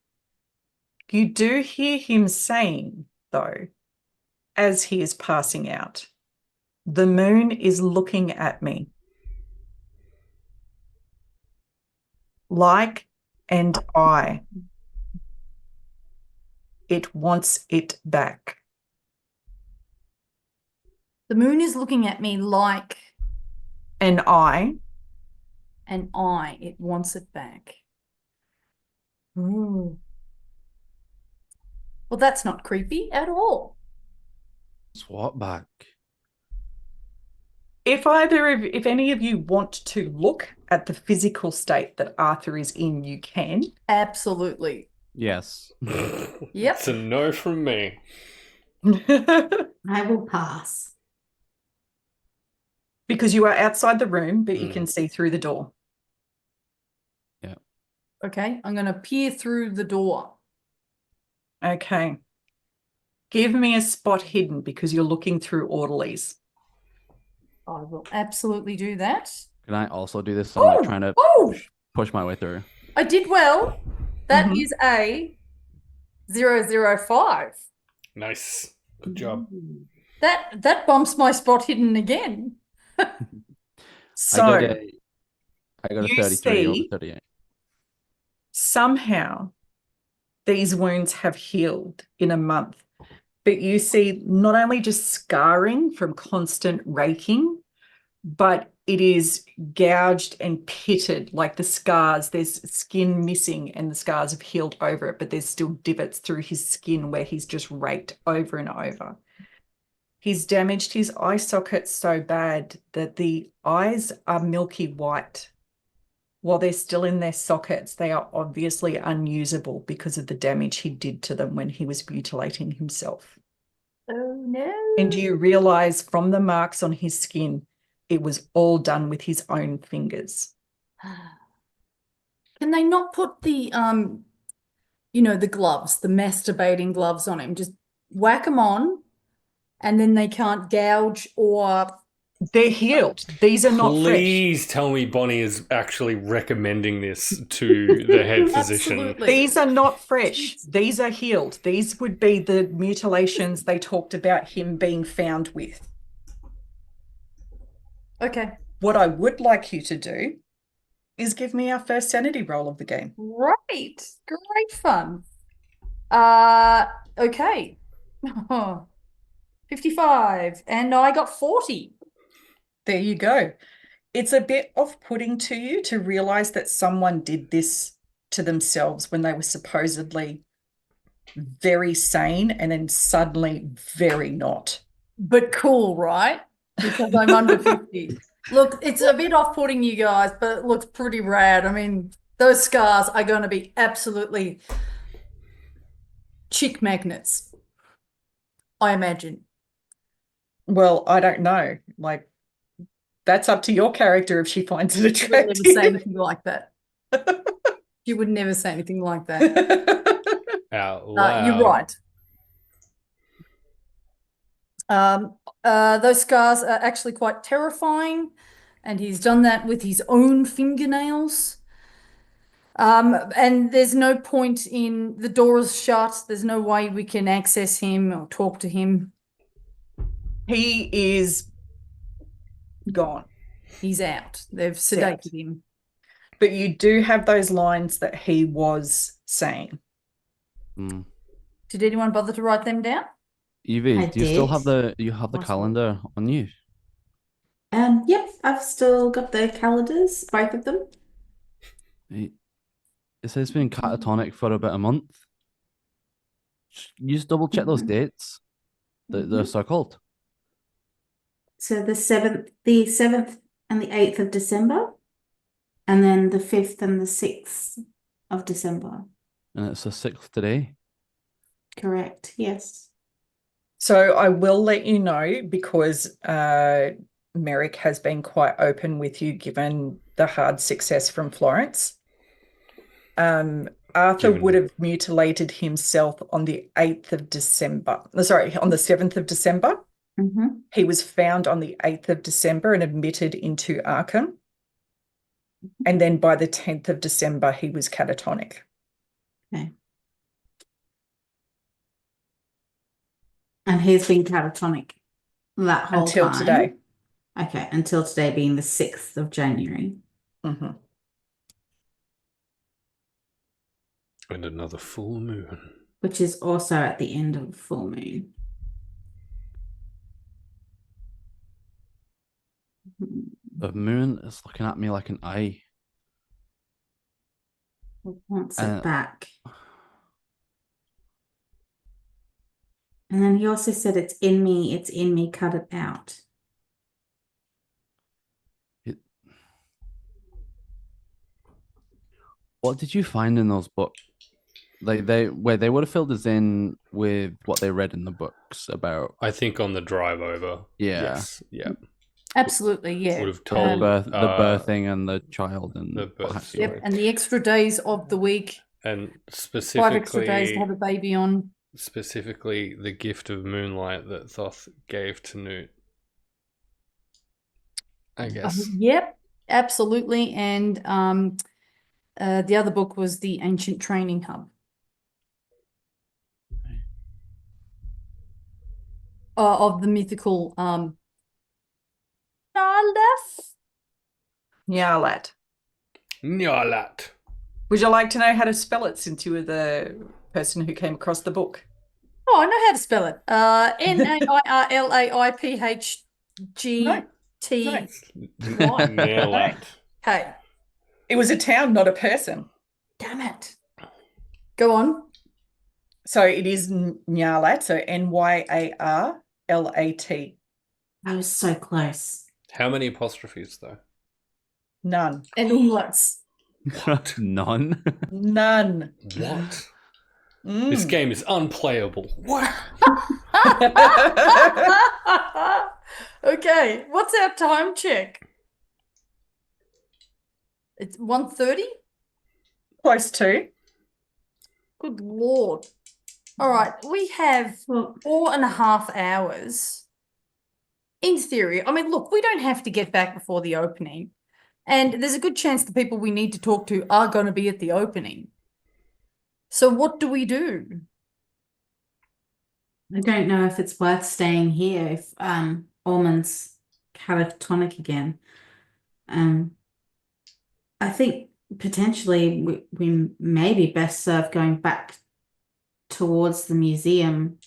You do hear him saying, though, as he is passing out, the moon is looking at me. Like and I. It wants it back. The moon is looking at me like And I. it wants it back. Ooh. Well, that's not creepy at all. Swat back. If any of you want to look at the physical state that Arthur is in, you can. Absolutely. Yes. Yep. It's a no from me. I will pass. Because you are outside the room, but you can see through the door. Okay, I'm going to peer through the door. Okay. Give me a spot hidden because you're looking through orderlies. I will absolutely do that. Can I also do this? I'm like trying to push my way through. I did well. That is a 005. Nice. Good job. That bumps my spot hidden again. So I got a you 33 over see- 38. somehow these wounds have healed in a month, but you see not only just scarring from constant raking, but it is gouged and pitted, like the scars. There's skin missing and the scars have healed over it, but there's still divots through his skin where he's just raked over and over. He's damaged his eye sockets so bad that the eyes are milky white. While they're still in their sockets, they are obviously unusable because of the damage he did to them when he was mutilating himself. Oh, no. And do you realize from the marks on his skin, it was all done with his own fingers? Can they not put the, the gloves, the masturbating gloves on him? Just whack them on and then they can't gouge or... They're healed. These are not fresh. Please tell me Bonnie is actually recommending this to the head physician. Absolutely. These are not fresh. These are healed. These would be the mutilations they talked about him being found with. Okay. What I would like you to do is give me our first sanity roll of the game. Right. Great fun. Okay. 55 and I got 40. There you go. It's a bit off-putting to you to realize that someone did this to themselves when they were supposedly very sane and then suddenly very not. But cool, right? Because I'm under 50. Look, it's a bit off-putting, you guys, but it looks pretty rad. I mean, those scars are going to be absolutely chick magnets, I imagine. Well, I don't know. Like, that's up to your character if she finds it She would never say attractive. anything like that. She would never say anything like that. Out loud. You're right. Those scars are actually quite terrifying, and he's done that with his own fingernails. And there's no point in the door is shut. There's no way we can access him or talk to him. He is gone. He's out. They've sedated him. But you do have those lines that he was saying. Mm. Did anyone bother to write them down? Evie, I do you still have did. the Awesome. calendar on you? Yep, I've still got the calendars, both of them. It says it's been catatonic for about a month. You just double check those dates. They're so called. So the 7th and the 8th of December, and then the 5th and the 6th of December. And it's the 6th today. Correct, yes. So I will let you know because Merrick has been quite open with you given the hard success from Florence. Arthur would have mutilated himself on the 8th of December. Sorry, on the 7th of December. Mm-hmm. He was found on the 8th of December and admitted into Arkham. And then by the 10th of December, he was catatonic. Okay. And he's been catatonic that whole Until time? today. Okay, until today being the 6th of January. Mhm. And another full moon. Which is also at the end of the full moon. The moon is looking at me like an eye. Wants it back. And then he also said, it's in me, cut it out. What did you find in those books? Like they would have filled us in with what they read in the books about. I think on the drive over. Yeah. Yes. Yeah. Absolutely, yeah. Would have The told birthing and the child and the birth what have you. Yep, and the extra days of the week, and 5 extra days to have a baby on. specifically the gift of moonlight that Thoth gave to Newt. I guess. Yep, absolutely. And the other book was The Ancient Training Hub. Of the mythical Nyalat. Nyalat. Would you like to know how to spell it since you were the person who came across the book? Oh, I know how to spell it. Nairlaphghgt. Nyalat. Hey, It was a town, not a person. damn it. Go on. So it is Nyalat, so Nyarlat. I was so close. How many apostrophes though? None. And umlauts. None. None. What? Mm. This game is unplayable. What? Okay, what's our time check? It's 1:30? Close to. Good Lord. All right, we have Well, 4.5 hours. In theory, I mean, look, we don't have to get back before the opening. And there's a good chance the people we need to talk to are going to be at the opening. So what do we do? I don't know if it's worth staying here if Ormond's catatonic again. I think potentially we may be best served going back towards the museum,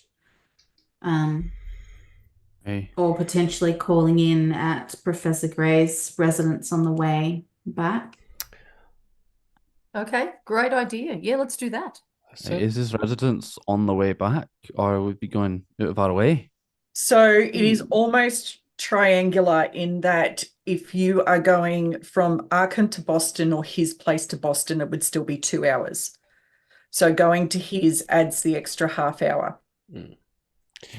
Hey. or potentially calling in at Professor Gray's residence on the way back. Okay, great idea. Yeah, let's do that. Is his residence on the way back, or would be going out of our way? So it is almost triangular in that if you are going from Arkham to Boston or his place to Boston, it would still be 2 hours. So going to his adds the extra half hour. Mm.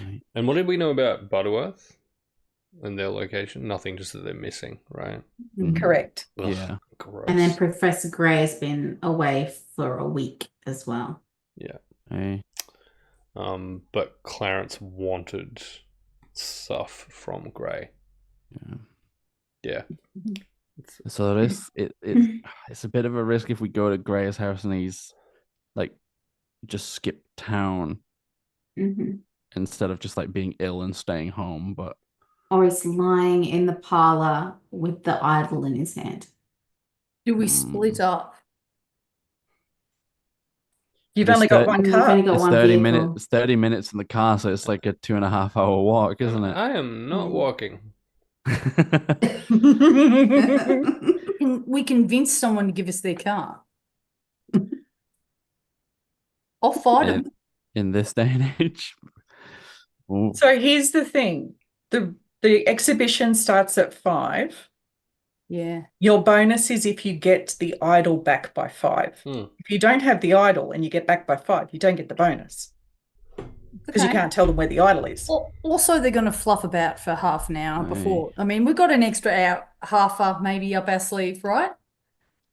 Right. And what did we know about Butterworth and their location? Nothing, just that they're missing, right? Correct. Ugh, Yeah. gross. And then Professor Gray has been away for a week as well. Yeah. Hey. But Clarence wanted stuff from Gray. Yeah. Yeah. So there is it's a bit of a risk if we go to Gray's house and he's like just skip town Mhm. instead of just like being ill and staying home. But Or he's lying in the parlor with the idol in his hand. Do we split up? You've It's only got thir- one We've car. only got it's one 30 vehicle. minutes. It's 30 minutes in the car, so it's like a 2.5 hour walk, isn't it? I am not walking. Can we convince someone to give us their car? I'll fight in, them. in this day and age. Ooh. So here's the thing. The exhibition starts at 5. Yeah. Your bonus is if you get the idol back by 5. If you don't have the idol and you get back by 5, you don't get the bonus because you Okay. can't tell them where the idol is. Also, they're going to fluff about for half an hour Right. before. I mean, we've got an extra hour, half up, maybe up our sleeve, right?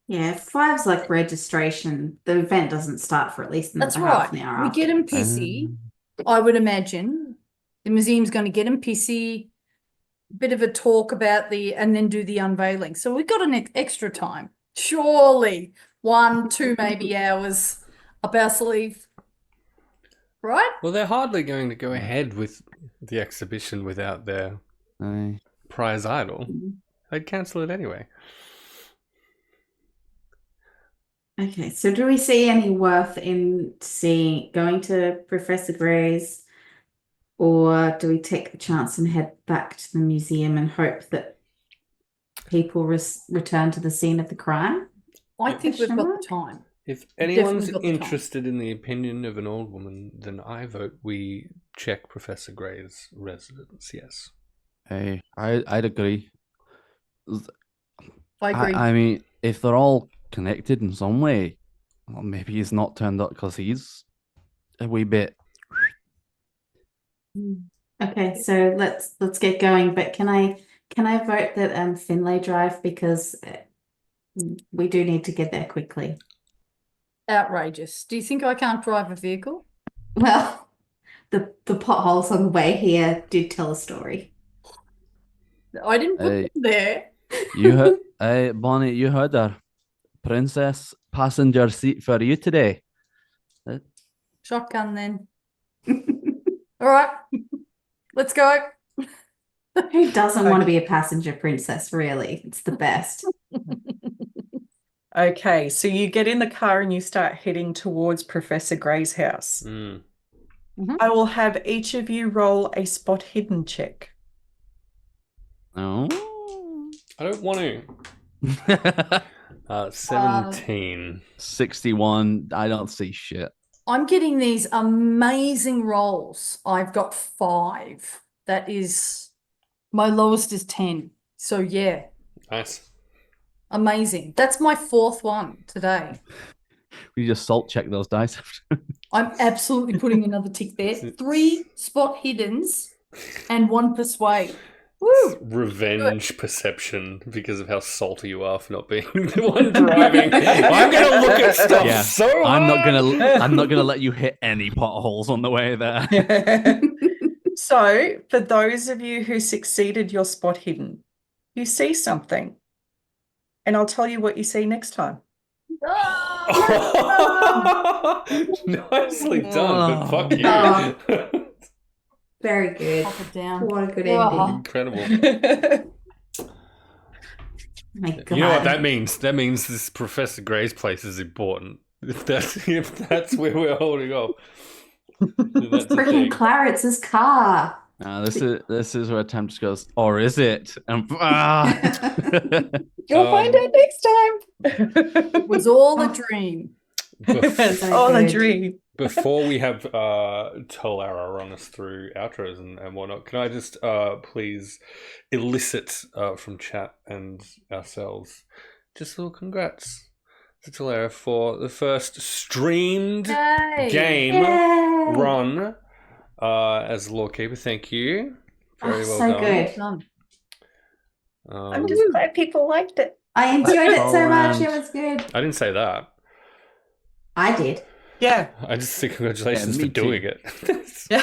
Yeah, 5's like registration. The event doesn't start for at least That's another half right. an hour We get them after. pissy. I would imagine the museum's going to get them pissy, bit of a talk about and then do the unveiling. So we've got an extra time. surely 1, 2 maybe hours up our sleeve, right? Well, they're hardly going to go ahead with the exhibition without their Aye. prize idol. I'd cancel it anyway. Okay, so do we see any worth in going to Professor Gray's, or do we take the chance and head back to the museum and hope that people return to the scene of the crime? I think we've got Mark? the time. If Definitely anyone's got the time. interested in the opinion of an old woman, then I vote we check Professor Gray's residence. Yes. Hey, I'd agree. I agree. I mean, if they're all connected in some way, well, maybe he's not turned up because he's a wee bit. Okay, so let's get going. But can I vote that Finlay drive, because we do need to get there quickly. Outrageous. Do you think I can't drive a vehicle? Well, the potholes on the way here did tell a story. I didn't put Hey. them there. You heard, hey, Bonnie, you heard her. Princess passenger seat for you today. Shotgun then. All right. Let's go. Who doesn't want to Okay. be a passenger princess, really? It's the best. Okay, so you get in the car and you start heading towards Professor Gray's house. Mm. I will have each of you roll a spot hidden check. Oh. I don't want to. 17. 61. I don't see shit. I'm getting these amazing rolls. I've got 5. That is, my lowest is 10. So yeah, Nice. amazing. That's my 4th one today. We just salt check those dice. I'm absolutely putting another tick there. 3 spot hiddens and 1 persuade. Woo! Revenge perception because of how salty you are for not being the one driving. I'm gonna look at stuff Yeah, so hard. I'm not gonna let you hit any potholes on the way there. So, for those of you who succeeded your spot hidden, you see something. And I'll tell you what you see next time. Nicely done, but fuck you. Oh. Very good. Pop it down. What a good Oh. ending. Incredible. My God. You know what that means? That means this Professor Gray's place is important. If that's where we're holding off. then that's a Freaking thing. Claritz's car. This is where Tam just goes, or is it? And You'll find out next time. It was all a dream. It's So all a good. dream. Before we have Tolara run us through outros and whatnot, can I just please elicit from chat and ourselves just a little congrats to Tolara for the first streamed Yay! game Yay! run as Lawkeeper. Thank you. Very Oh, well so done. good. Done. I'm just glad people liked it. I enjoyed it All so much. round. It was good. I didn't say that. I did. Yeah. I just say congratulations Yeah, for me too. doing it. Yeah.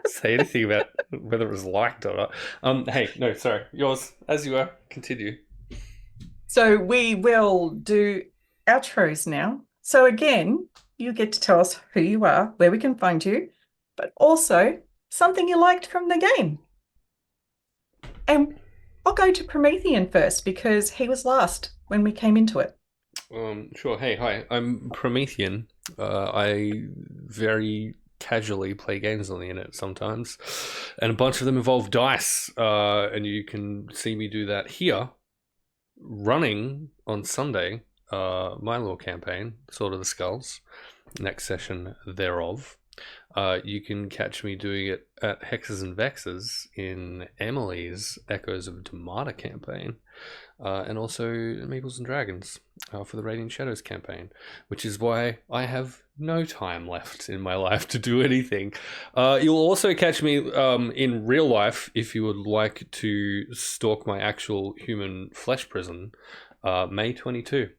Say anything about whether it was liked or not. Hey, no, sorry. Yours, as you were. Continue. So we will do outros now. So again, you get to tell us who you are, where we can find you, but also something you liked from the game. And I'll go to Promethean first because he was last when we came into it. Sure. Hey, hi. I'm Promethean. I very casually play games on the internet sometimes, and a bunch of them involve dice. And you can see me do that here, running on Sunday. My little campaign, Sword of the Skulls, next session thereof. You can catch me doing it at Hexes and Vexes in Emily's Echoes of Demata campaign, and also Meeples and Dragons for the Radiant Shadows campaign, which is why I have no time left in my life to do anything. You'll also catch me in real life if you would like to stalk my actual human flesh prison, May 22.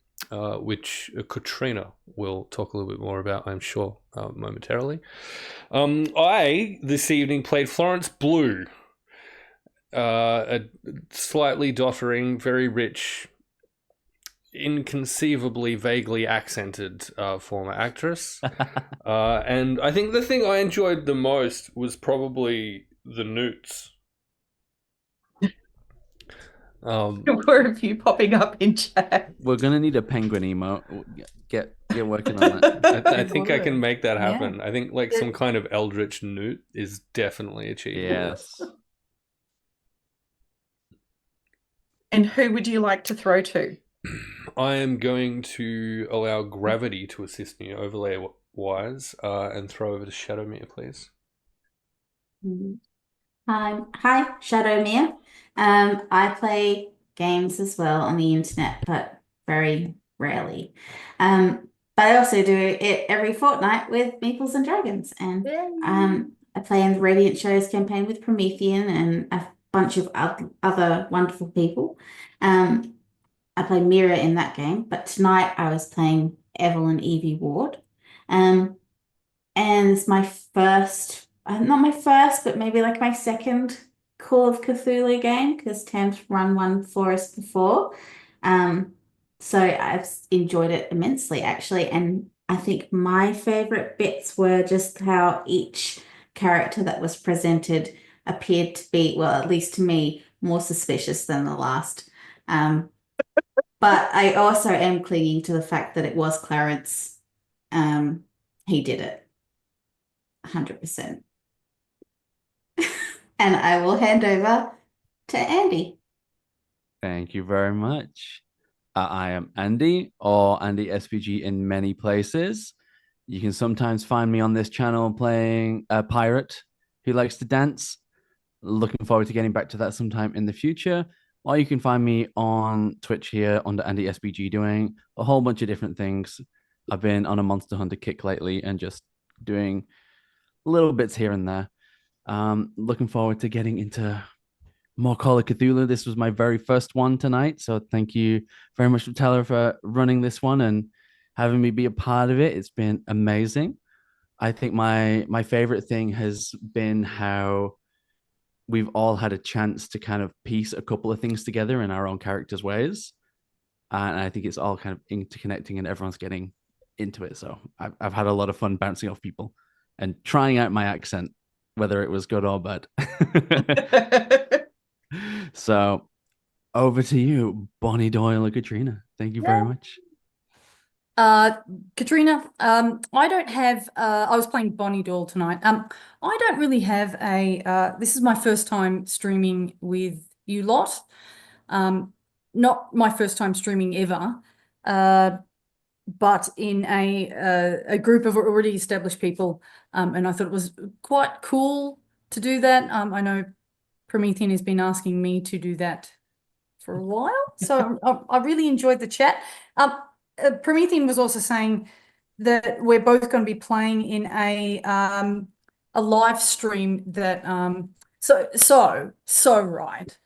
Which Katrina will talk a little bit more about, I'm sure, momentarily. I, this evening, played Florence Blue, a slightly doddering, very rich inconceivably vaguely accented former actress. And I think the thing I enjoyed the most was probably the newts. Were a few popping up in chat. We're gonna need a penguin emote. Get working on that. I think I can make that Yeah. happen. I think like some kind of eldritch newt is definitely achievable. Yes. And who would you like to throw to? I am going to allow gravity to assist me overlay wise, and throw over to Shadowmere, please. Hi, Shadowmere. I play games as well on the internet, but very rarely. But I also do it every fortnight with Meeples and Dragons, and I play in the Radiant Shows campaign with Promethean and a bunch of other wonderful people. I play Mira in that game, but tonight I was playing Evelyn Evie Ward. And it's my first, not my first, but maybe like my second Call of Cthulhu game because Tam's run one for us before. So I've enjoyed it immensely actually. And I think my favorite bits were just how each character that was presented appeared to be, well, at least to me, more suspicious than the last. But I also am clinging to the fact that it was Clarence. He did it. 100%. And I will hand over to Andy. Thank you very much. I am Andy, or Andy SPG in many places. You can sometimes find me on this channel playing a pirate who likes to dance. Looking forward to getting back to that sometime in the future. Or you can find me on Twitch here under Andy SPG doing a whole bunch of different things. I've been on a Monster Hunter kick lately and just doing little bits here and there. Looking forward to getting into more Call of Cthulhu. This was my very first one tonight, so thank you very much to Taylor for running this one and having me be a part of it. It's been amazing. I think my favorite thing has been how we've all had a chance to kind of piece a couple of things together in our own characters' ways, and I think it's all kind of interconnecting and everyone's getting into it. So I've had a lot of fun bouncing off people and trying out my accent, whether it was good or bad. So over to you, Bonnie Doyle or Katrina. Thank you very much. Katrina, I don't have, I was playing Bonnie Doyle tonight. I don't really have this is my first time streaming with you lot. Not my first time streaming ever, but in a group of already established people. And I thought it was quite cool to do that. I know Promethean has been asking me to do that for a while, so I really enjoyed the chat. Promethean was also saying that we're both going to be playing in a live stream that so right.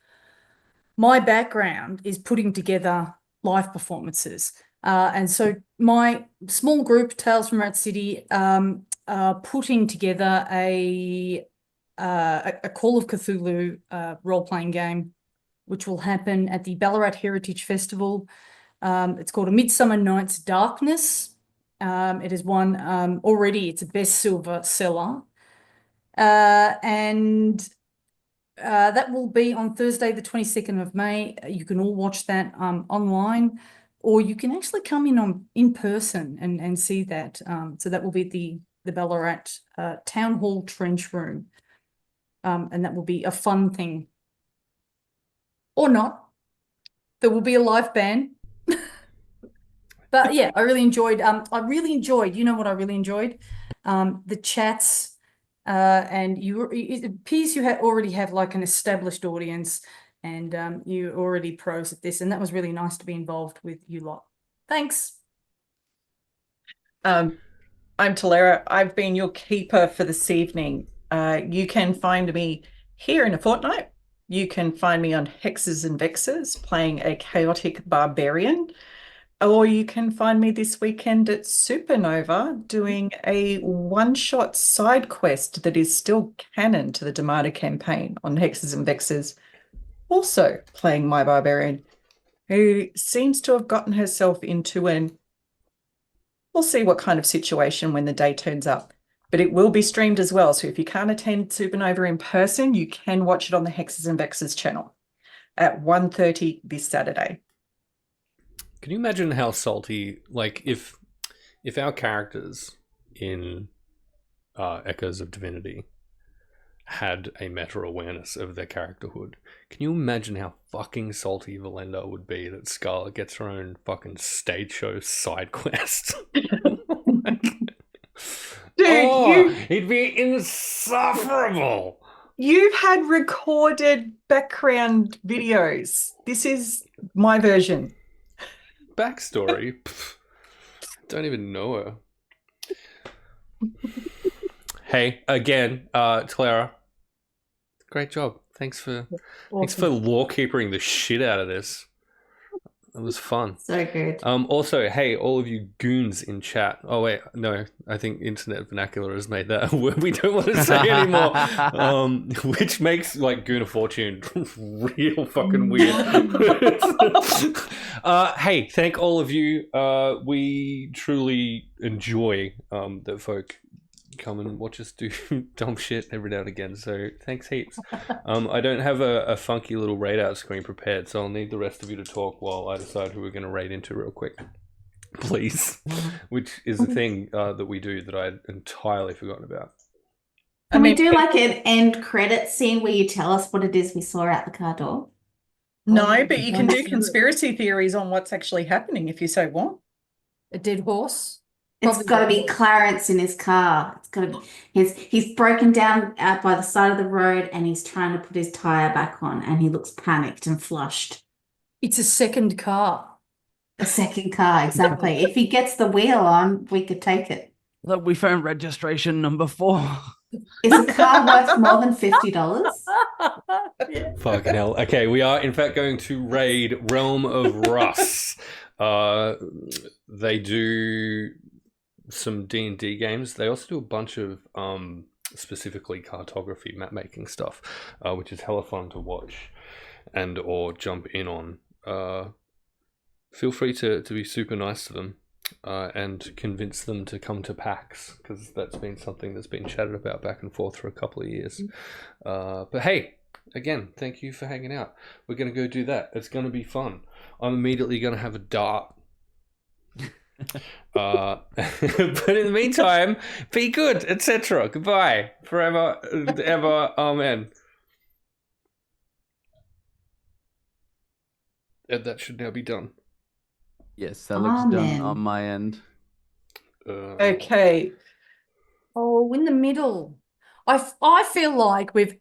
My background is putting together live performances, and so my small group, Tales from Rat City, putting together a Call of Cthulhu role-playing game, which will happen at the Ballarat Heritage Festival. It's called A Midsummer Night's Darkness. It has won already, it's a best silver seller. And that will be on Thursday, the 22nd of May. You can all watch that online, or you can actually come in person and see that. So that will be at the Ballarat Town Hall Trench Room. And that will be a fun thing. Or not. There will be a live band. But yeah, I really enjoyed, you know what I really enjoyed? The chats, and it appears you already have like an established audience, and you're already pros at this, and that was really nice to be involved with you lot. Thanks. I'm Talera. I've been your keeper for this evening. You can find me here in a fortnight. You can find me on Hexes and Vexes playing a chaotic barbarian. Or you can find me this weekend at Supernova doing a one-shot side quest that is still canon to the Demata campaign on Hexes and Vexes, also playing my barbarian. who seems to have gotten herself into an, we'll see what kind of situation when the day turns up. But it will be streamed as well. So if you can't attend Supernova in person, you can watch it on the Hexes and Vexes channel at 1:30 this Saturday. Can you imagine how salty, like, if our characters in Echoes of Divinity had a meta awareness of their characterhood? Can you imagine how fucking salty Valenda would be that Scarlet gets her own fucking stage show side quest? Dude, it'd be insufferable. you've had recorded background videos. This is my version. Backstory? Don't even know her. Hey, again, Clara, great job. Thanks for law keeping the shit out of this. It was fun. So good. Also, hey, all of you goons in chat. Oh wait, no, I think internet vernacular has made that a word we don't want to say anymore. Which makes like Goon of Fortune real fucking weird. Hey, thank all of you. We truly enjoy that folk come and watch us do dumb shit every now and again, so thanks heaps. I don't have a funky little raid out screen prepared, so I'll need the rest of you to talk while I decide who we're going to raid into real quick, please. Which is a thing that we do that I'd entirely forgotten about. Can we do like an end credit scene where you tell us what it is we saw out the car door? No, but you can do conspiracy theories on what's actually happening if you so want. A dead horse. It's got to be Clarence in his car. It's got to be he's broken down out by the side of the road and he's trying to put his tire back on and he looks panicked and flushed. It's a second car. A second car, exactly. If he gets the wheel on, we could take it. Look, we found registration number 4. Is a car worth more than $50? Yeah. Fucking hell. Okay, we are in fact going to raid Realm of Russ. They do some D&D games. They also do a bunch of specifically cartography map making stuff, which is hella fun to watch and or jump in on. Feel free to be super nice to them and convince them to come to PAX, because that's been something that's been chatted about back and forth for a couple of years. But hey, again, thank you for hanging out. We're going to go do that. It's going to be fun. I'm immediately going to have a dart. But in the meantime, be good, etc. Goodbye, forever and ever, amen. And that should now be done. Yes, that looks Amen. done on my end. Okay. Oh, in the middle. I feel like we've